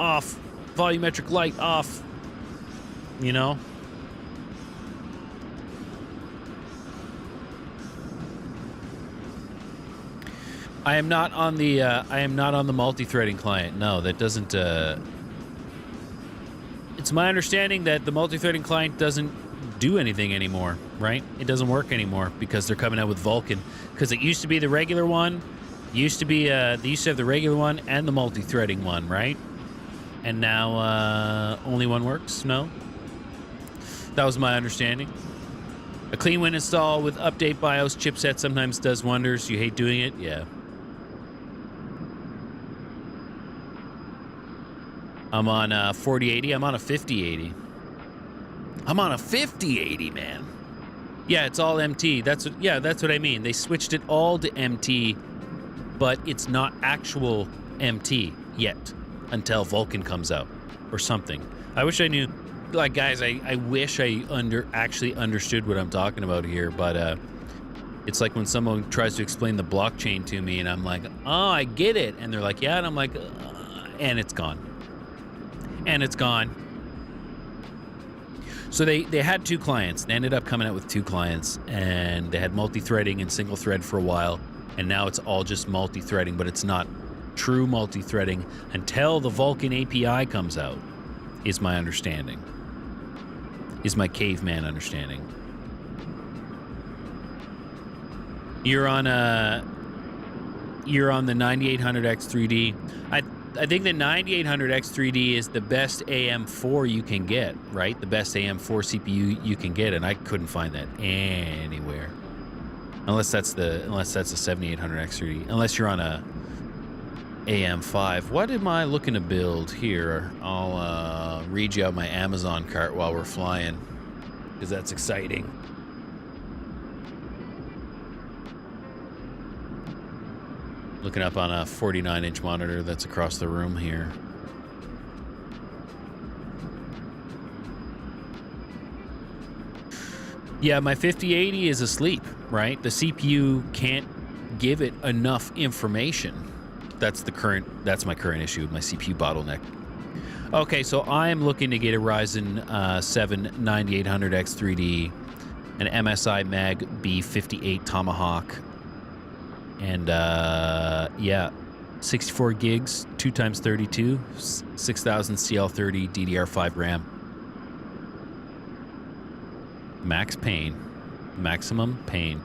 Volumetric light off. You know? I am not on the multi-threading client. No, that doesn't. It's my understanding that the multi-threading client doesn't do anything anymore, right? It doesn't work anymore because they're coming out with Vulkan. Because it used to be the regular one. They used to have the regular one and the multi-threading one, right? And now only one works. No, that was my understanding. A clean win install with update BIOS chipset sometimes does wonders. You hate doing it, yeah. I'm on 4080. I'm on a 5080. I'm on a 5080, man. Yeah, it's all MT. That's what I mean. They switched it all to MT, but it's not actual MT yet until Vulkan comes out or something. I wish I knew. Like, guys, I wish I actually understood what I'm talking about here, but it's like when someone tries to explain the blockchain to me, and I'm like, oh, I get it. And they're like, yeah, and I'm like, and it's gone. And it's gone. So they had two clients. They ended up coming out with two clients, and they had multi-threading and single thread for a while, and now it's all just multi-threading, but it's not true multi-threading until the Vulkan API comes out, is my understanding. Is my caveman understanding. You're on the 9800X3D. I think the 9800X3D is the best AM4 you can get, right? The best AM4 CPU you can get, and I couldn't find that anywhere. Unless that's the 7800X3D. Unless you're on a AM5. What am I looking to build here? I'll read you out my Amazon cart while we're flying, because that's exciting. Looking up on a 49-inch monitor that's across the room here. Yeah, my 5080 is asleep, right? The CPU can't give it enough information. That's my current issue with my CPU bottleneck. Okay, so I am looking to get a Ryzen 7 9800X3D, an MSI Mag B58 Tomahawk, and yeah, 64 gigs, 2x32, 6000 CL30 DDR5 RAM. Max pain. Maximum pain.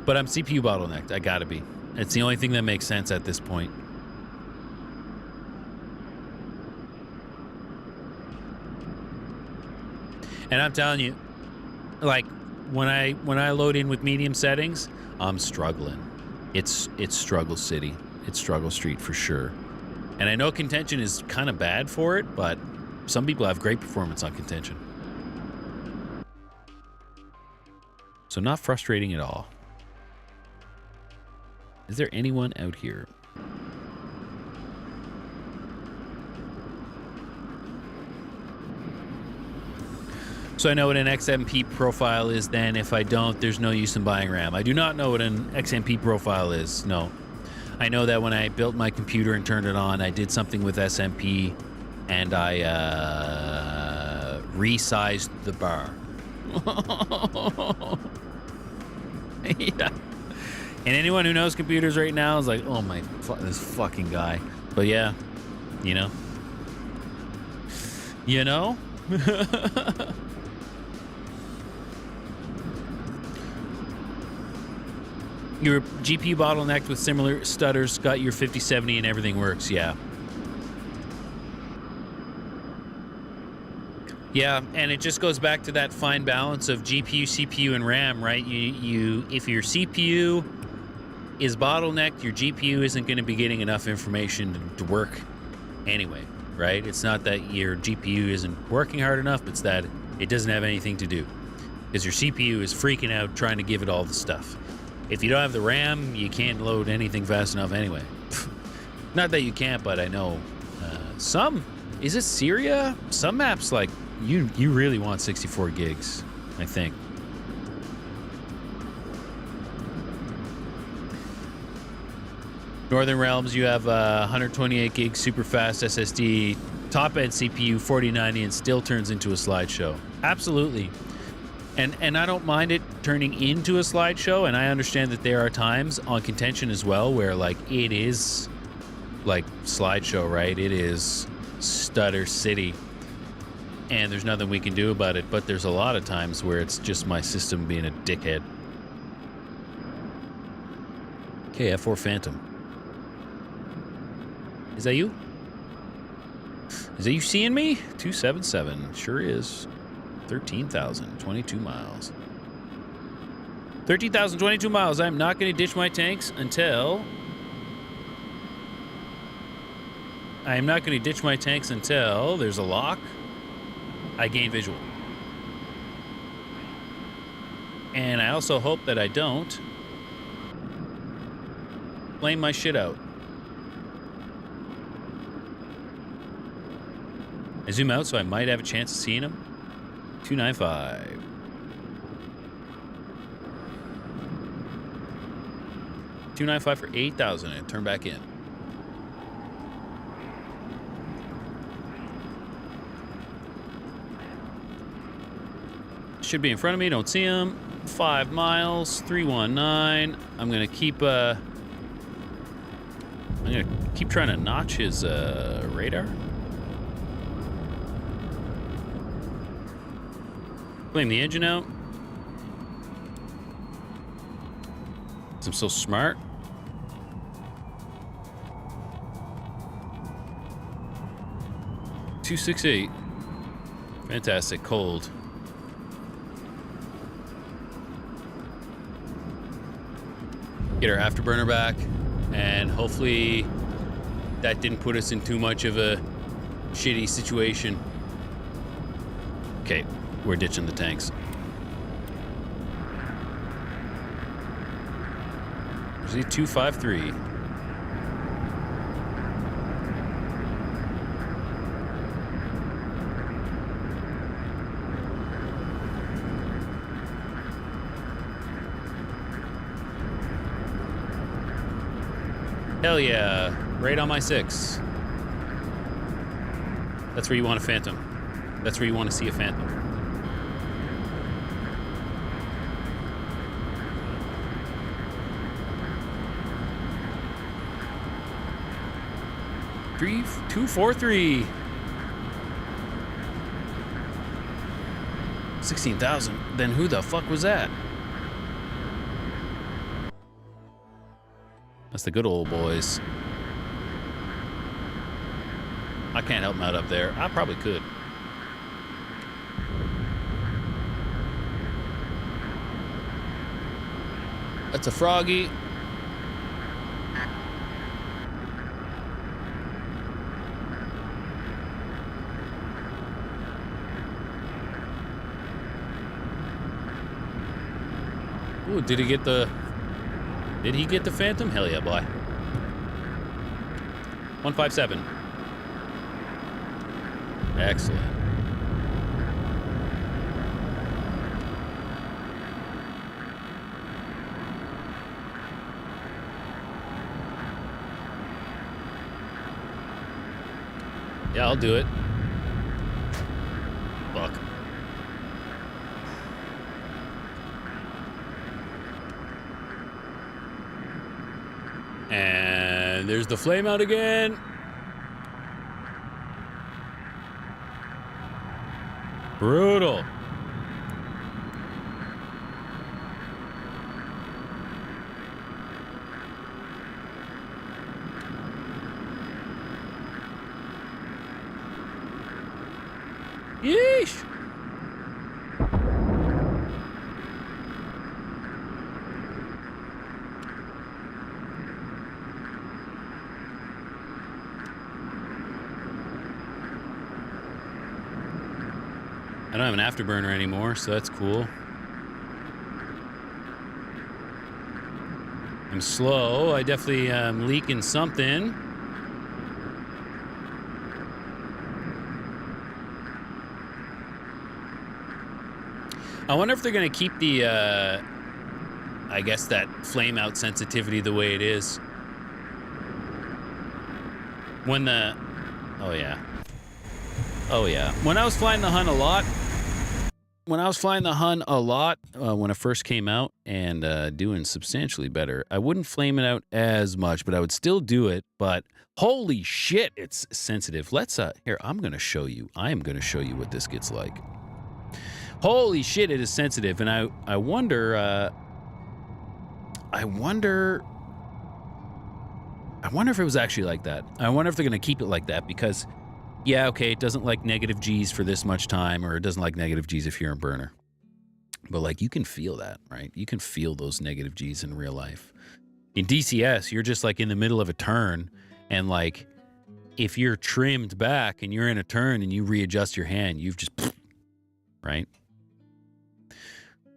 But I'm CPU bottlenecked. I gotta be. It's the only thing that makes sense at this point. And I'm telling you, like, when I load in with medium settings, I'm struggling. It's struggle city. It's struggle street for sure. And I know contention is kind of bad for it, but some people have great performance on contention. So not frustrating at all. Is there anyone out here? So I know what an XMP profile is then. If I don't, there's no use in buying RAM. I do not know what an XMP profile is, no. I know that when I built my computer and turned it on, I did something with SMP, and I resized the bar. Yeah. And anyone who knows computers right now is like, oh my, this fucking guy. But yeah, you know. You know? Your GPU bottlenecked with similar stutters, got your 5070 and everything works, yeah. Yeah, and it just goes back to that fine balance of GPU, CPU, and RAM, right? If your CPU is bottlenecked, your GPU isn't going to be getting enough information to work anyway, right? It's not that your GPU isn't working hard enough, it's that it doesn't have anything to do because your CPU is freaking out trying to give it all the stuff. If you don't have the RAM, you can't load anything fast enough anyway. Not that you can't, but I know is it Syria? Some maps, like, you really want 64 gigs, I think. Northern Realms, you have 128 gig super fast SSD, top end CPU 4090, and still turns into a slideshow. Absolutely. And I don't mind it turning into a slideshow, and I understand that there are times on contention as well where, like, it is like slideshow, right? It is Stutter City, and there's nothing we can do about it, but there's a lot of times where it's just my system being a dickhead. Okay, F4 Phantom. Is that you? Is that you seeing me? 277. Sure is. 13,000. 22 miles. 13,000, 22 miles. I'm not going to ditch my tanks until... I am not going to ditch my tanks until there's a lock. I gain visual. And I also hope that I don't flame my shit out. I zoom out so I might have a chance of seeing him. 295. $295 for 8,000 and turn back in. Should be in front of me, don't see him. 5 miles, 319. I'm gonna keep trying to notch his radar. Flame the engine out. I'm so smart. $268. Fantastic. Cold. Get our afterburner back, and hopefully that didn't put us in too much of a shitty situation. Okay, we're ditching the tanks. There's the 253. Hell yeah, right on my 6. That's where you want a Phantom. That's where you want to see a Phantom. Three, 243. 16,000. Then who the fuck was that? That's the good old boys. I can't help him out up there. I probably could. That's a Froggy. Ooh, did he get the Phantom? Hell yeah, boy. 157. Excellent. Yeah, I'll do it. Fuck. And there's the flame out again. Brutal. Yeesh. I don't have an afterburner anymore, so that's cool. I'm slow. I definitely am leaking something. I wonder if they're going to keep the, I guess, that flame out sensitivity the way it is. When the... Oh, yeah. Oh, yeah. When I was flying the Hun a lot... When it first came out and doing substantially better, I wouldn't flame it out as much, but I would still do it. But holy shit, it's sensitive. Let's, here, I'm going to show you. I am going to show you what this gets like. Holy shit, it is sensitive. And I wonder if it was actually like that. I wonder if they're going to keep it like that because... Yeah, okay, it doesn't like negative G's for this much time, or it doesn't like negative G's if you're in burner. But, like, you can feel that, right? You can feel those negative G's in real life. In DCS, you're just, like, in the middle of a turn, and, like, if you're trimmed back and you're in a turn and you readjust your hand, you've just... Right?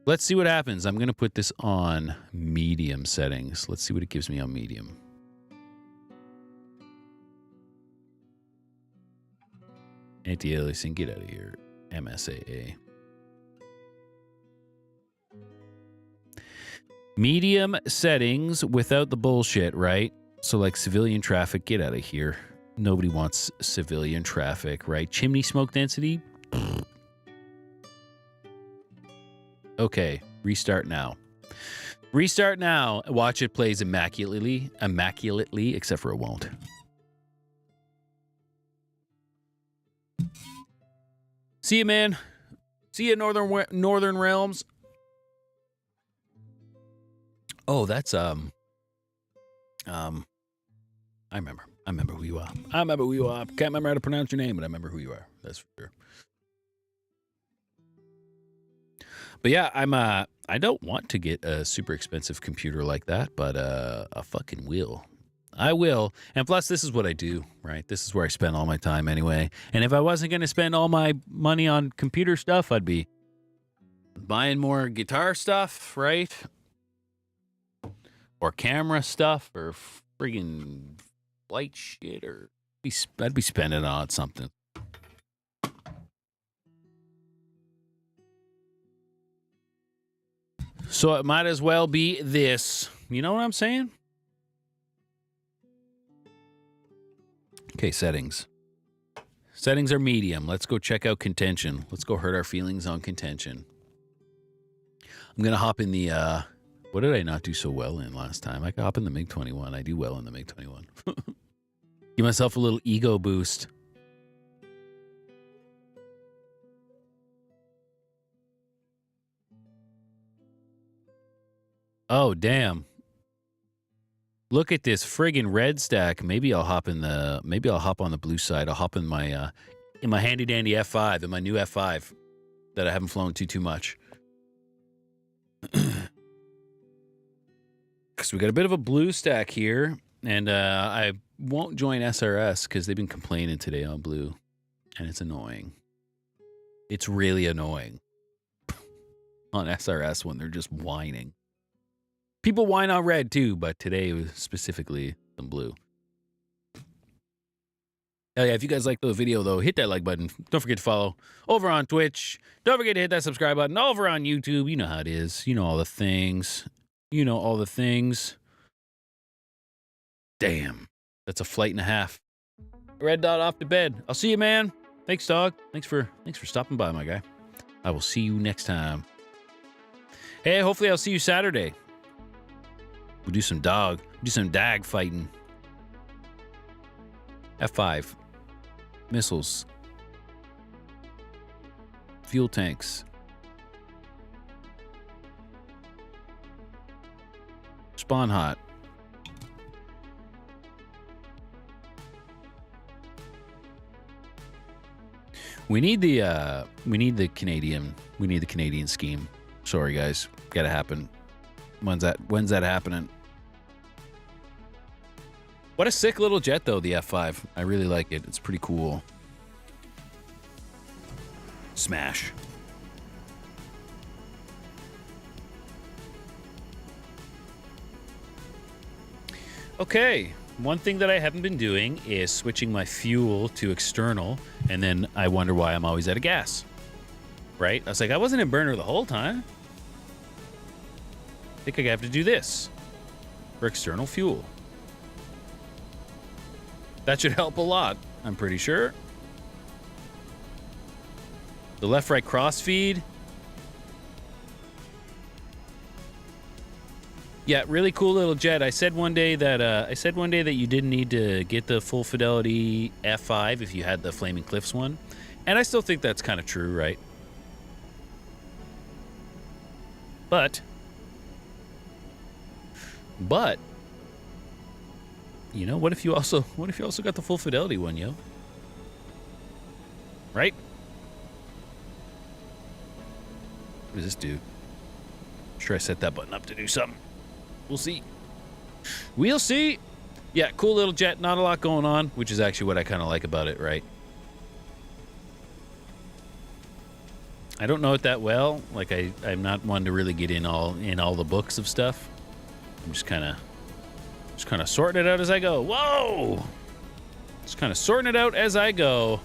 Let's see what happens. I'm going to put this on medium settings. Let's see what it gives me on medium. Anti-aliasing, get out of here. MSAA. Medium settings without the bullshit, right? So like civilian traffic, get out of here. Nobody wants civilian traffic, right? Chimney smoke density. Okay, restart now. Restart now. Watch it plays immaculately, except for it won't. See you, man. See you, Northern Realms. Oh, that's I remember who you are. I remember who you are. Can't remember how to pronounce your name, but I remember who you are. That's for sure. But yeah, I don't want to get a super expensive computer like that, but I fucking will. I will. And plus, this is what I do, right? This is where I spend all my time anyway. And if I wasn't going to spend all my money on computer stuff, I'd be buying more guitar stuff, right? Or camera stuff, or friggin' light shit, or I'd be spending on something. So it might as well be this. You know what I'm saying? Okay, settings. Settings are medium. Let's go check out contention. Let's go hurt our feelings on contention. I'm going to hop in the, what did I not do so well in last time? I could hop in the MiG-21. I do well in the MiG-21. Give myself a little ego boost. Oh, damn. Look at this friggin' red stack. Maybe I'll hop on the blue side. I'll hop in my handy dandy F5, in my new F5 that I haven't flown too much. Because we got a bit of a blue stack here, and I won't join SRS because they've been complaining today on blue, and it's annoying. It's really annoying on SRS when they're just whining. People whine on red too, but today was specifically on blue. Oh yeah, if you guys like the video though, hit that like button. Don't forget to follow over on Twitch. Don't forget to hit that subscribe button over on YouTube. You know how it is. You know all the things. You know all the things. Damn. That's a flight and a half. Red dot off to bed. I'll see you, man. Thanks, dog. Thanks for stopping by, my guy. I will see you next time. Hey, hopefully I'll see you Saturday. We'll do some dag fighting. F5. Missiles. Fuel tanks. Spawn hot. We need the Canadian scheme. Sorry guys. Gotta happen. When's that happening? What a sick little jet, though, the F5. I really like it. It's pretty cool. Smash. Okay, one thing that I haven't been doing is switching my fuel to external, and then I wonder why I'm always out of gas. Right? I was like, I wasn't in burner the whole time. I think I have to do this for external fuel. That should help a lot, I'm pretty sure. The left-right cross feed. Yeah, really cool little jet. I said one day that you didn't need to get the full fidelity F5 if you had the Flaming Cliffs one, and I still think that's kind of true, right? But you know, what if you also got the full fidelity one, yo? Right? What does this do? Sure, I set that button up to do something. We'll see. We'll see. Yeah, cool little jet. Not a lot going on, which is actually what I kind of like about it, right? I don't know it that well. Like, I'm not one to really get in all the books of stuff. I'm just kind of sorting it out as I go. Whoa! Just kind of sorting it out as I go.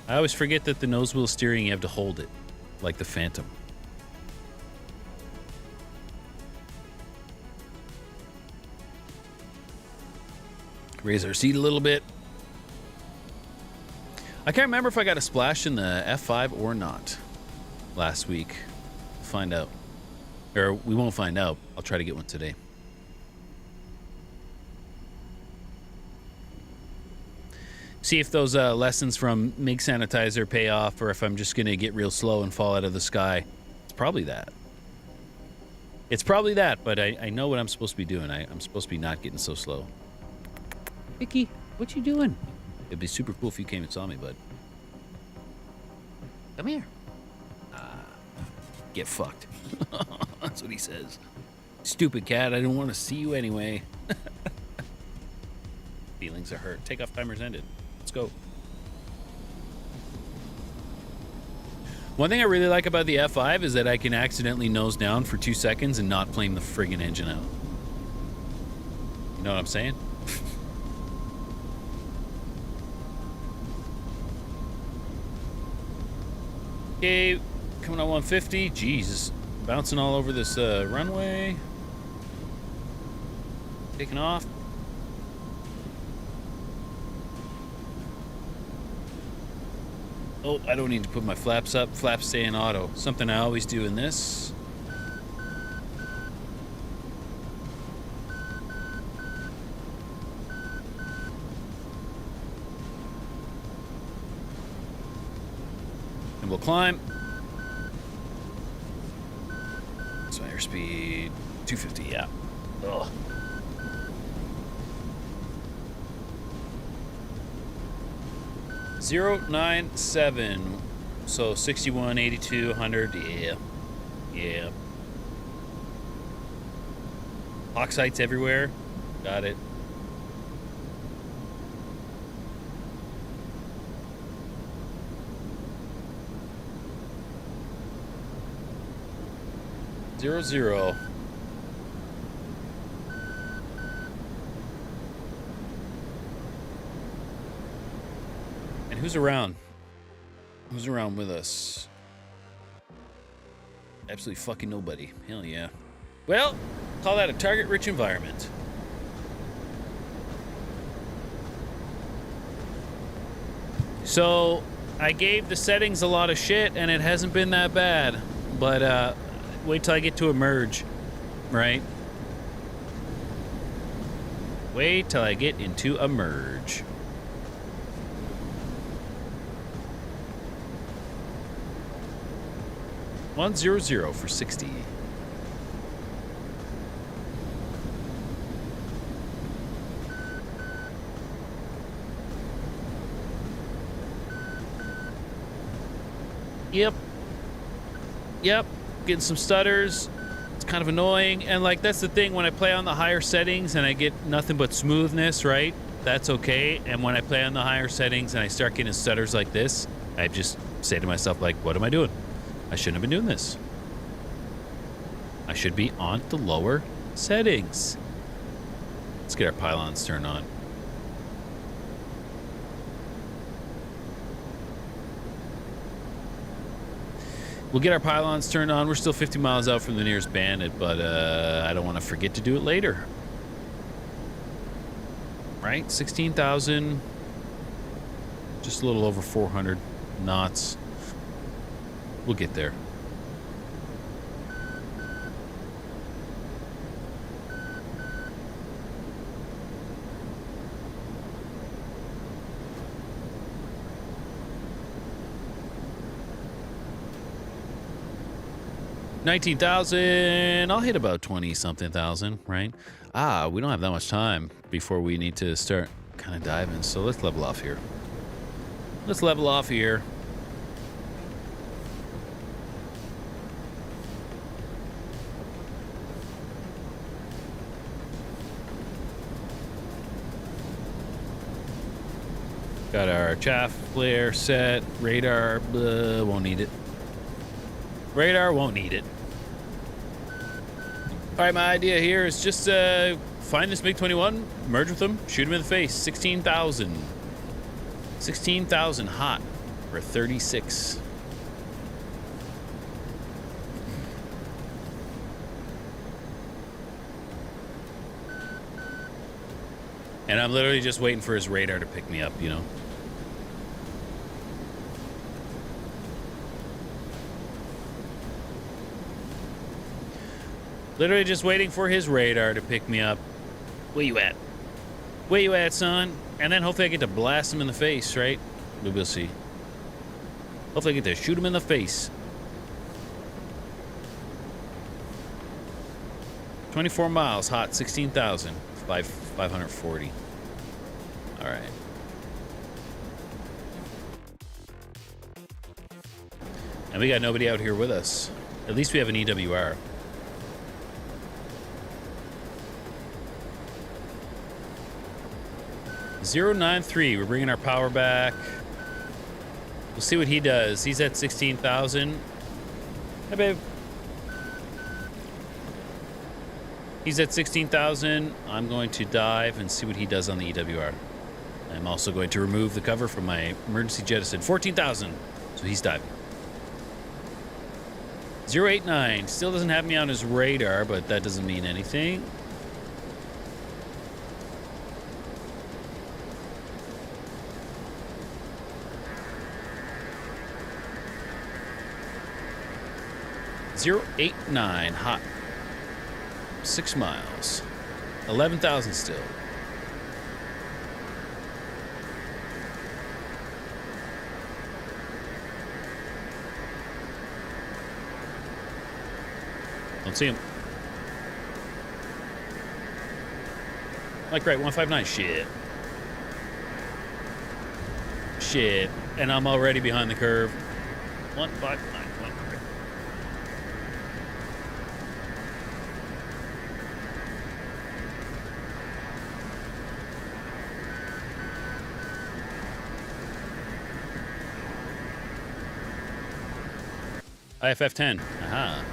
I always forget that the nose wheel steering, you have to hold it, like the Phantom. Raise our seat a little bit. I can't remember if I got a splash in the F5 or not last week. We'll find out. Or we won't find out. I'll try to get one today. See if those lessons from MIG sanitizer pay off, or if I'm just going to get real slow and fall out of the sky. It's probably that. It's probably that, but I know what I'm supposed to be doing. I'm supposed to be not getting so slow. Vicky, what you doing? It'd be super cool if you came and saw me, bud. Come here. Get fucked. That's what he says. Stupid cat, I didn't want to see you anyway. Feelings are hurt. Takeoff timer's ended. Let's go. One thing I really like about the F5 is that I can accidentally nose down for 2 seconds and not flame the friggin' engine out. You know what I'm saying? Okay, coming on 150. Jesus, bouncing all over this runway. Taking off. Oh, I don't need to put my flaps up. Flaps stay in auto. Something I always do in this. And we'll climb. So airspeed 250, yeah. Ugh. .097, so 61, 82, 100, yeah. Hawk sights everywhere, got it. Zero, zero. Who's around? Who's around with us? Absolutely fucking nobody. Hell yeah. Well, call that a target-rich environment. So, I gave the settings a lot of shit, and it hasn't been that bad. But, wait till I get to emerge, right? Wait till I get into emerge. .100 for 60. Yep. Getting some stutters. It's kind of annoying. And like, that's the thing, when I play on the higher settings and I get nothing but smoothness, right? That's okay. And when I play on the higher settings and I start getting stutters like this, I just say to myself, like, what am I doing? I shouldn't have been doing this. I should be on the lower settings. Let's get our pylons turned on. We'll get our pylons turned on. We're still 50 miles out from the nearest bandit, but I don't want to forget to do it later. Right? 16,000. Just a little over 400 knots. We'll get there. $19,000. I'll hit about 20-something thousand, right? We don't have that much time before we need to start kind of diving, so let's level off here. Let's level off here. Got our chaff flare set. Radar, won't need it. Radar won't need it. All right, my idea here is just find this MiG-21, merge with them, shoot him in the face. 16,000. 16,000 hot for 36. And I'm literally just waiting for his radar to pick me up, you know? Literally just waiting for his radar to pick me up. Where you at? Where you at, son? And then hopefully I get to blast him in the face, right? We'll see. Hopefully I get to shoot him in the face. 24 miles, hot, 16,000. 540. All right. And we got nobody out here with us. At least we have an EWR. .093. We're bringing our power back. We'll see what he does. He's at 16,000. Hey, babe. He's at 16,000. I'm going to dive and see what he does on the EWR. I'm also going to remove the cover from my emergency jettison. 14,000. So he's diving. 089. Still doesn't have me on his radar, but that doesn't mean anything. .089 hot. 6 miles. 11,000 still. Don't see him. Like right, 159. Shit. Shit. And I'm already behind the curve. 159. IFF-10. Aha.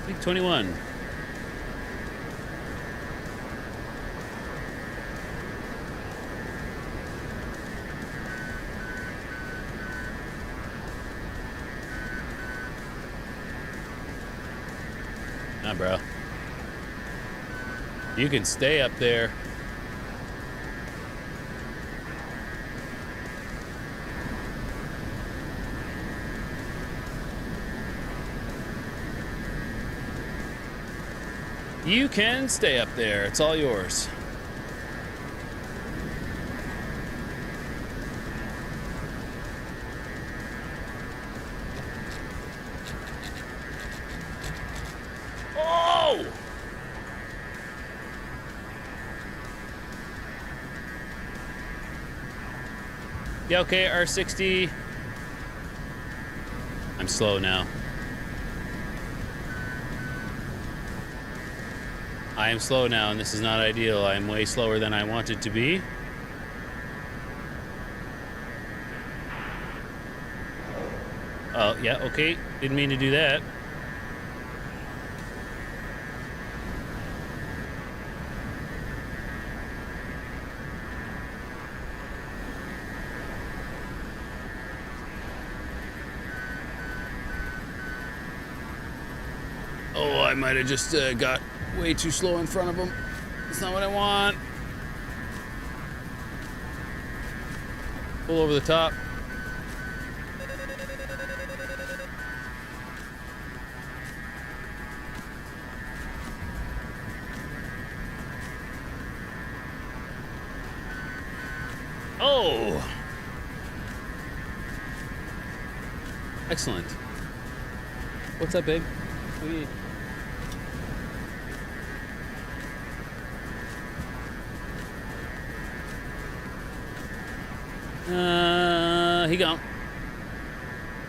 MiG-21. Nah, bro. You can stay up there. You can stay up there. It's all yours. Oh! Yeah, okay, R60. I'm slow now. I am slow now, and this is not ideal. I am way slower than I wanted to be. Oh, yeah, okay. Didn't mean to do that. Oh, I might have just got way too slow in front of him. That's not what I want. Pull over the top. Oh! Excellent. What's up, babe? What do you need? He gone.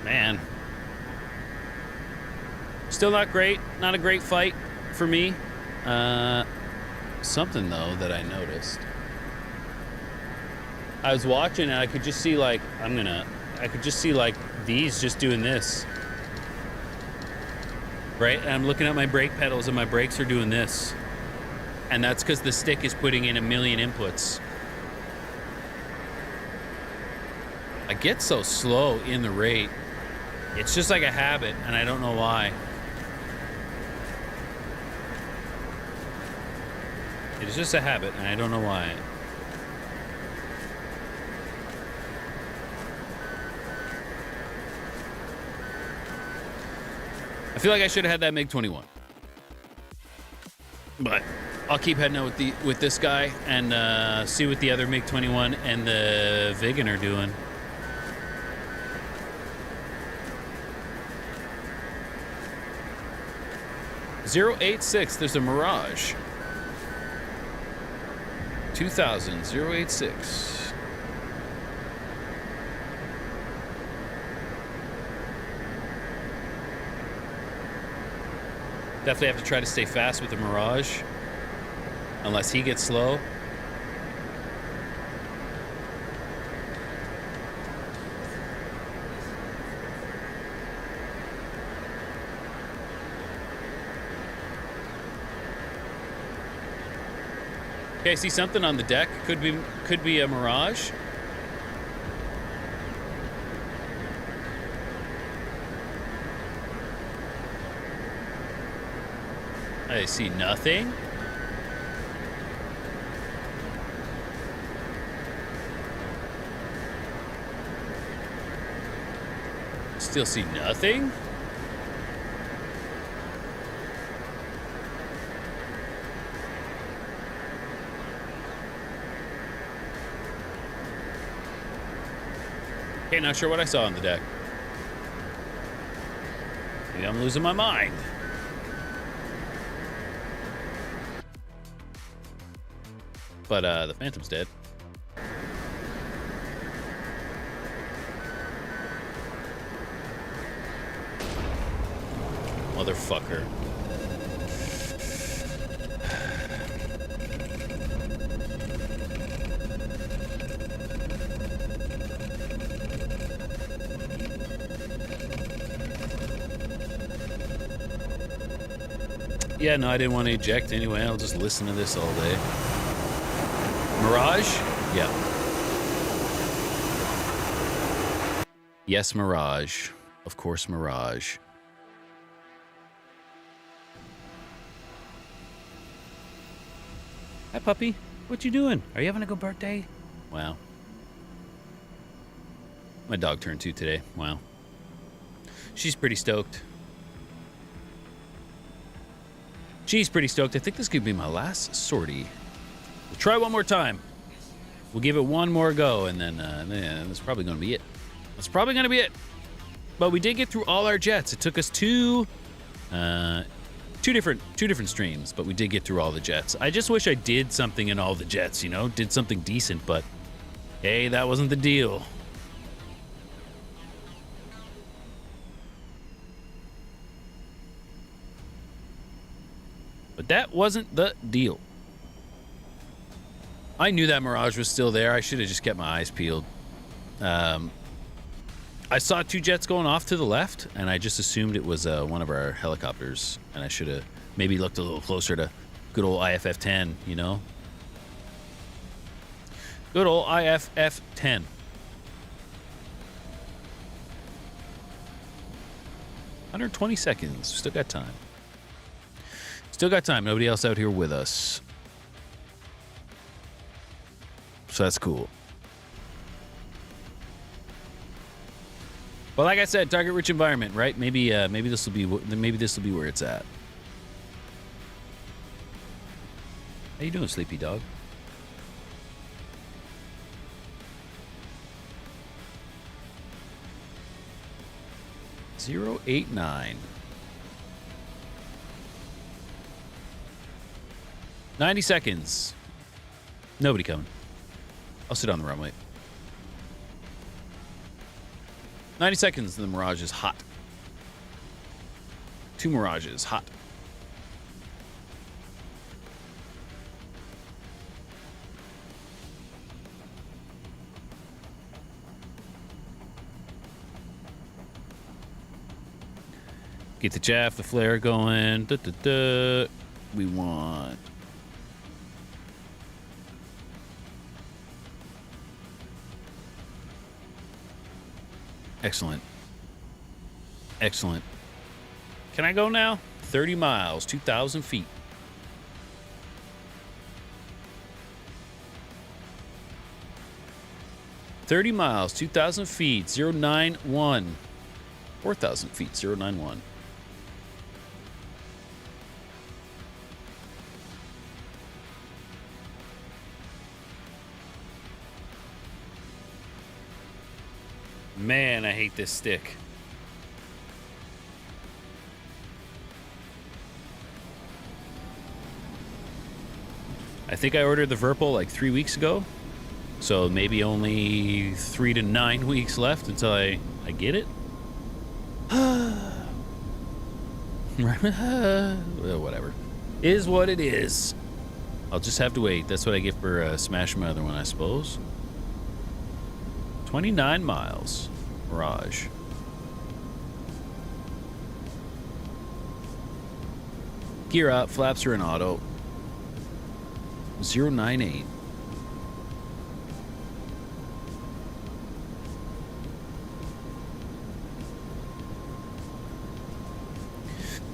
Man. Still not great. Not a great fight for me. Something, though, that I noticed. I was watching and I could just see, like, I could just see, like, these just doing this. Right? And I'm looking at my brake pedals and my brakes are doing this. And that's because the stick is putting in a million inputs. I get so slow in the rate. It's just like a habit, and I don't know why. It is just a habit, and I don't know why. I feel like I should have had that MiG-21. But I'll keep heading out with this guy and see what the other MiG-21 and the Vigan are doing. .086, there's a Mirage. 2000, 086. Definitely have to try to stay fast with the Mirage. Unless he gets slow. Okay, I see something on the deck. Could be a Mirage. I see nothing. Still see nothing. Okay, not sure what I saw on the deck. Maybe I'm losing my mind. But the Phantom's dead. Motherfucker. Yeah, no, I didn't want to eject anyway. I'll just listen to this all day. Mirage? Yeah. Yes, Mirage. Of course, Mirage. Hi, puppy. What you doing? Are you having a good birthday? Wow. My dog turned 2 today. Wow. She's pretty stoked. She's pretty stoked. I think this could be my last sortie. We'll try one more time. We'll give it one more go, and then that's probably going to be it. That's probably going to be it. But we did get through all our jets. It took us two different streams, but we did get through all the jets. I just wish I did something in all the jets, you know, did something decent, but hey, that wasn't the deal. But that wasn't the deal. I knew that Mirage was still there. I should have just kept my eyes peeled. I saw 2 jets going off to the left, and I just assumed it was one of our helicopters, and I should have maybe looked a little closer to good old IFF-10, you know? Good old IFF-10. Under 20 seconds. Still got time. Still got time. Nobody else out here with us. So that's cool. Well, like I said, target-rich environment, right? Maybe this will be where it's at. How you doing, sleepy dog? .089. 90 seconds. Nobody coming. I'll sit on the runway. 90 seconds, and the Mirage is hot. 2 Mirages, hot. Get the chaff, the flare going. Da, da, da. We want... Excellent. Excellent. Can I go now? 30 miles, 2,000 feet. $30 miles, 2,000 feet, 091. 4,000 feet, 091. Man, I hate this stick. I think I ordered the Virpil like 3 weeks ago. So maybe only 3 to 9 weeks left until I get it. Well, whatever. Is what it is. I'll just have to wait. That's what I get for smashing my other one, I suppose. 29 miles. Mirage. Gear up. Flaps are in auto. 098.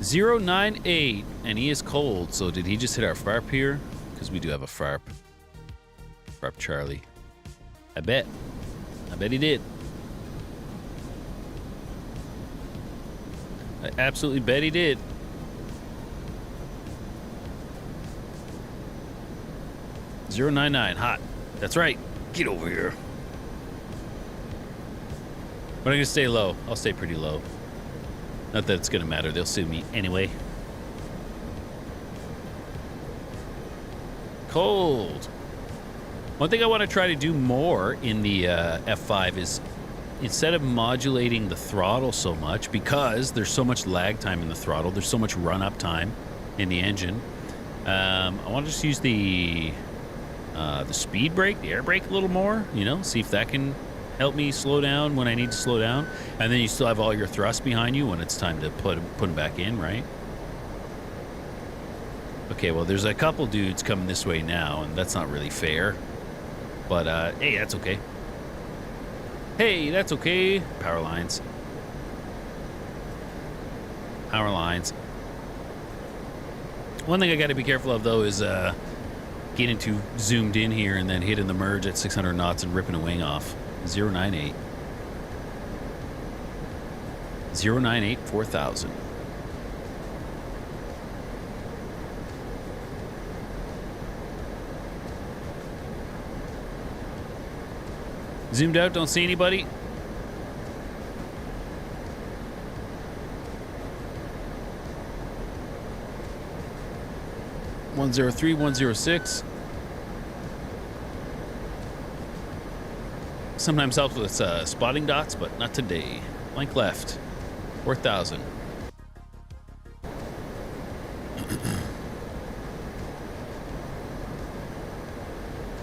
.098, and he is cold. So did he just hit our FARP here? Because we do have a FARP. FARP Charlie. I bet he did. I absolutely bet he did. .099, hot. That's right. Get over here. But I'm gonna stay low. I'll stay pretty low. Not that it's gonna matter. They'll sue me anyway. Cold. One thing I want to try to do more in the F5 is instead of modulating the throttle so much, because there's so much lag time in the throttle, there's so much run-up time in the engine, I want to just use the speed brake, the air brake a little more, you know, see if that can help me slow down when I need to slow down. And then you still have all your thrust behind you when it's time to put them back in, right? Okay, well, there's a couple dudes coming this way now, and that's not really fair. But, hey, that's okay. Hey, that's okay. Power lines. Power lines. One thing I got to be careful of, though, is getting too zoomed in here and then hitting the merge at 600 knots and ripping a wing off. 098. 098, 4,000. Zoomed out, don't see anybody. .103, 106. Sometimes helps with spotting dots, but not today. Blank left. 4,000.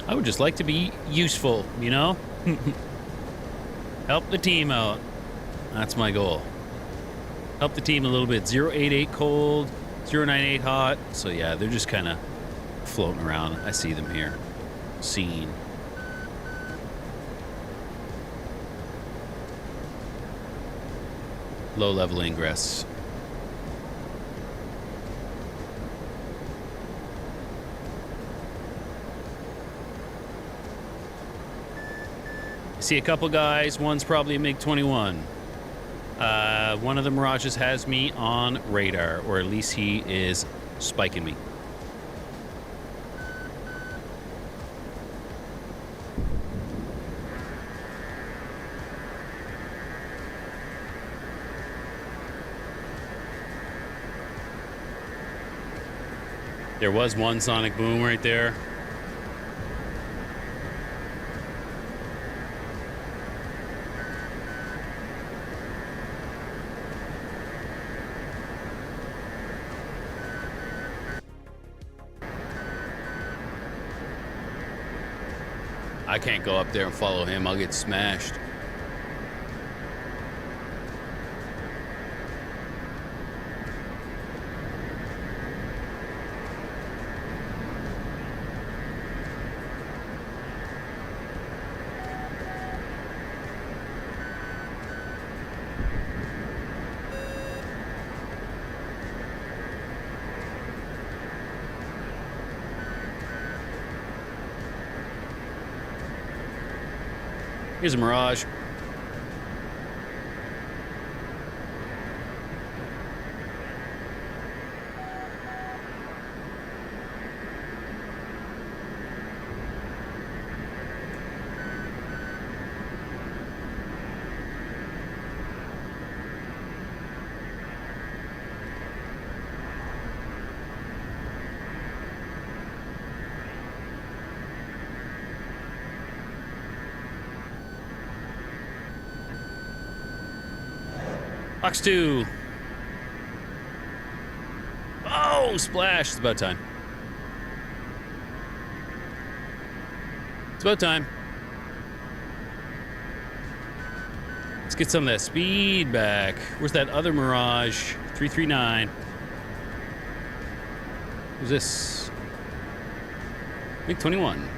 I would just like to be useful, you know? Help the team out. That's my goal. Help the team a little bit. 088 cold, 098 hot. So yeah, they're just kind of floating around. I see them here. Seen. Low level ingress. I see a couple guys. One's probably a MiG-21. One of the Mirages has me on radar, or at least he is spiking me. There was one sonic boom right there. I can't go up there and follow him. I'll get smashed. Here's a Mirage. Box 2. Oh, splash. It's about time. It's about time. Let's get some of that speed back. Where's that other Mirage? 339. Who's this? MiG-21.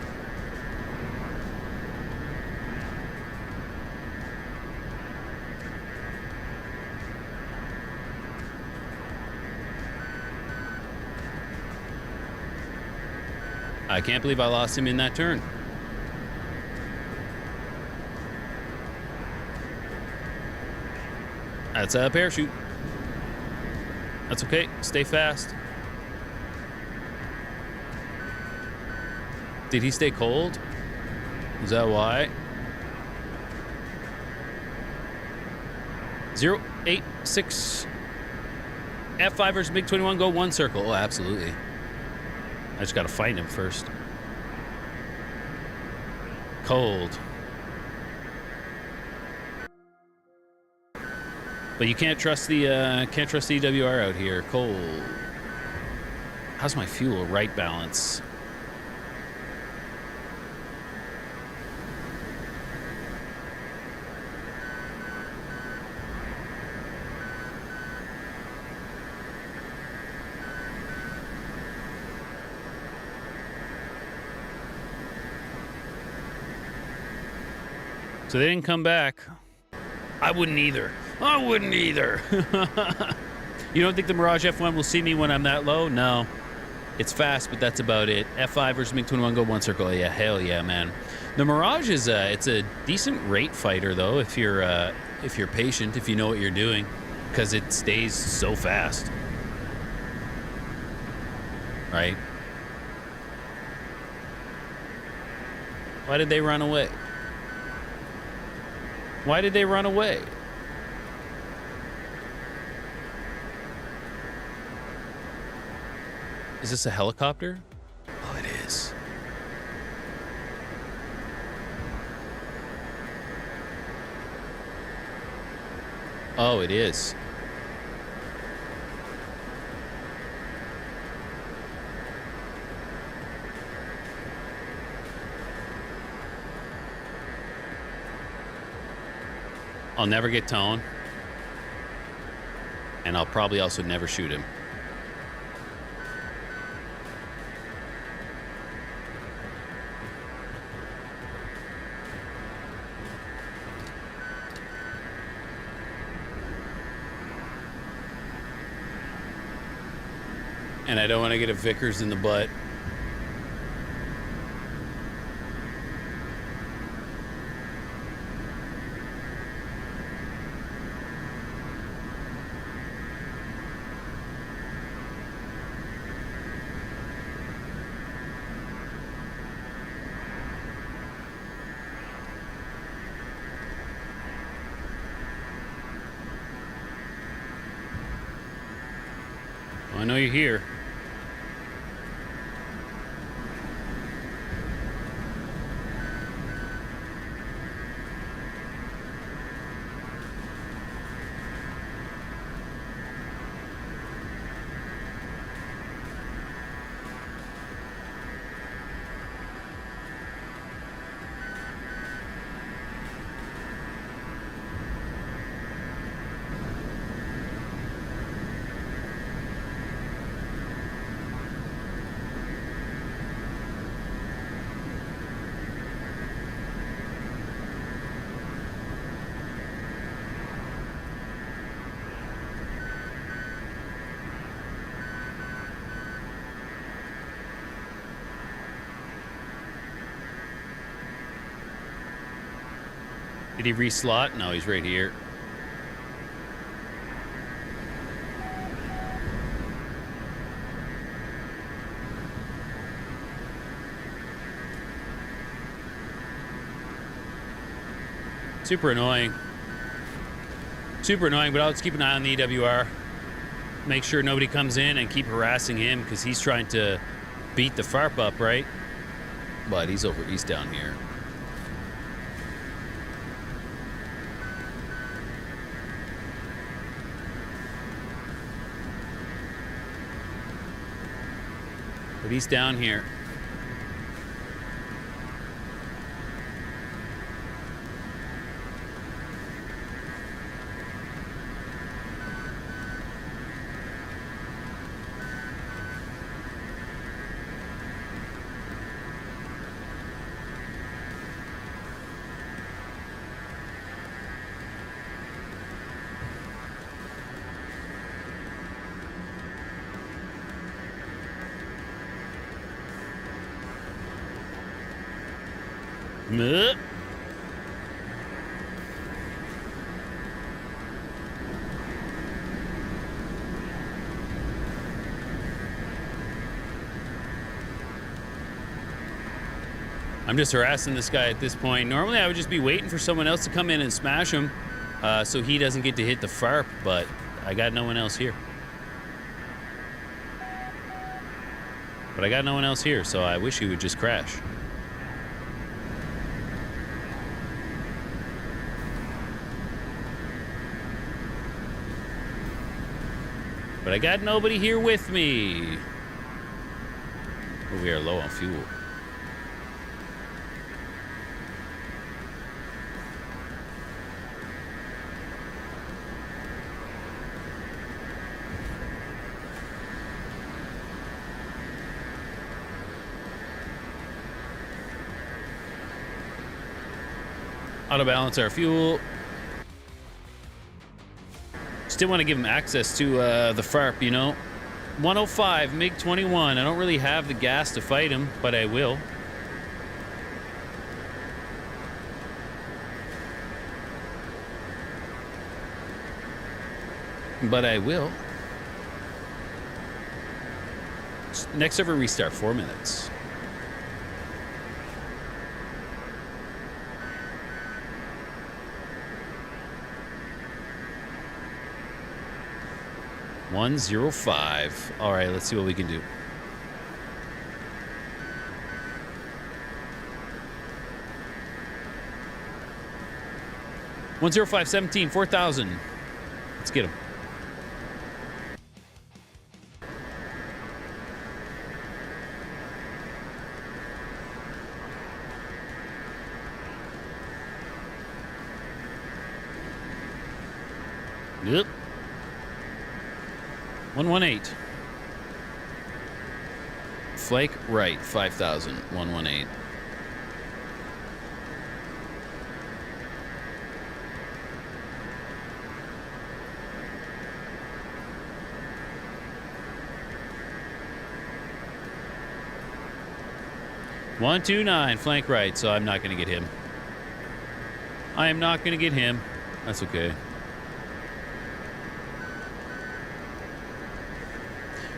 I can't believe I lost him in that turn. That's a parachute. That's okay. Stay fast. Did he stay cold? Is that why? 086. F5 versus MiG-21. Go one circle. Oh, absolutely. I just got to find him first. Cold. But you can't trust the EWR out here. Cold. How's my fuel? Right balance. So they didn't come back. I wouldn't either. I wouldn't either. You don't think the Mirage F1 will see me when I'm that low? No. It's fast, but that's about it. F5 versus MiG-21, go one circle. Yeah, hell yeah, man. The Mirage is it's a decent rate fighter though, if you're patient, if you know what you're doing, because it stays so fast. Right? Why did they run away? Why did they run away? Is this a helicopter? Oh, it is. Oh, it is. I'll never get tone. And I'll probably also never shoot him. And I don't want to get a Vickers in the butt. Well, I know you're here. Did he reslot? No, he's right here. Super annoying. Super annoying, but I'll just keep an eye on the EWR. Make sure nobody comes in and keep harassing him because he's trying to beat the FARP up, right? But he's down here. But he's down here. Muh. I'm just harassing this guy at this point. Normally I would just be waiting for someone else to come in and smash him so he doesn't get to hit the FARP, but I got no one else here. So I wish he would just crash. But I got nobody here with me. Oh, we are low on fuel. Auto balance our fuel. Still want to give him access to the FARP, you know. 105, MiG-21. I don't really have the gas to fight him, but I will. Next server restart, 4 minutes. $105. All right, let's see what we can do. $105.17, 4,000. Let's get him. Yep. 118. Flake right, 5,000. 118. One, 2, 9, flank right, so I'm not going to get him. I am not going to get him. That's okay.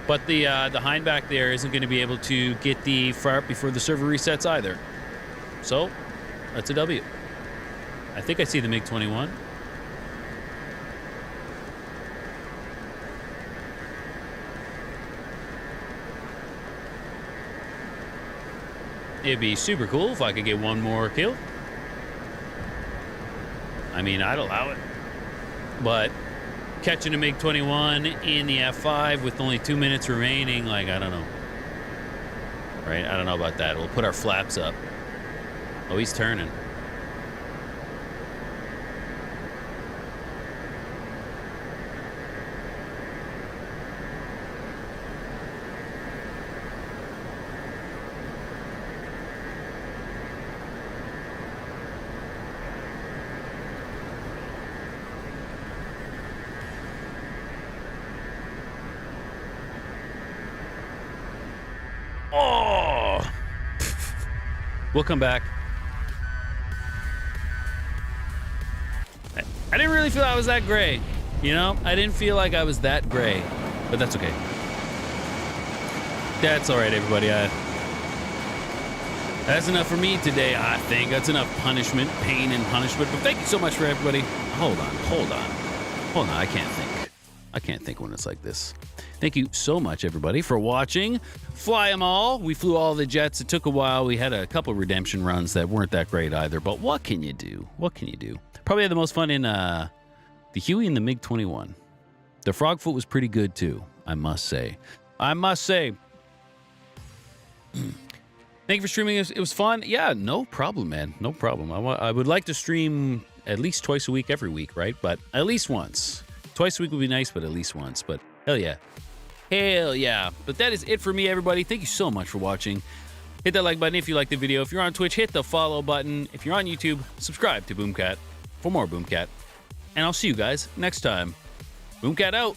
But the hind back there isn't going to be able to get the fire up before the server resets either. So, that's a W. I think I see the MiG-21. It'd be super cool if I could get one more kill. I mean, I'd allow it. But catching a MiG-21 in the F5 with only 2 minutes remaining, like, I don't know. Right? I don't know about that. We'll put our flaps up. Oh, he's turning. Oh! We'll come back. I didn't really feel I was that gray. You know? I didn't feel like I was that gray. But that's okay. That's all right, everybody. That's enough for me today, I think. That's enough punishment, pain and punishment. But thank you so much for everybody. Hold on. I can't think. I can't think when it's like this. Thank you so much, everybody, for watching. Fly them all. We flew all the jets. It took a while. We had a couple redemption runs that weren't that great either. But what can you do? What can you do? Probably had the most fun in the Huey and the MiG-21. The Frogfoot was pretty good, too, I must say. Thank you for streaming. It was fun. Yeah, no problem, man. No problem. I would like to stream at least twice a week, every week, right? But at least once. Twice a week would be nice, but at least once. But hell yeah. Hell yeah. But that is it for me, everybody. Thank you so much for watching. Hit that like button if you liked the video. If you're on Twitch, hit the follow button. If you're on YouTube, subscribe to BoomCat for more BoomCat. And I'll see you guys next time. BoomCat out.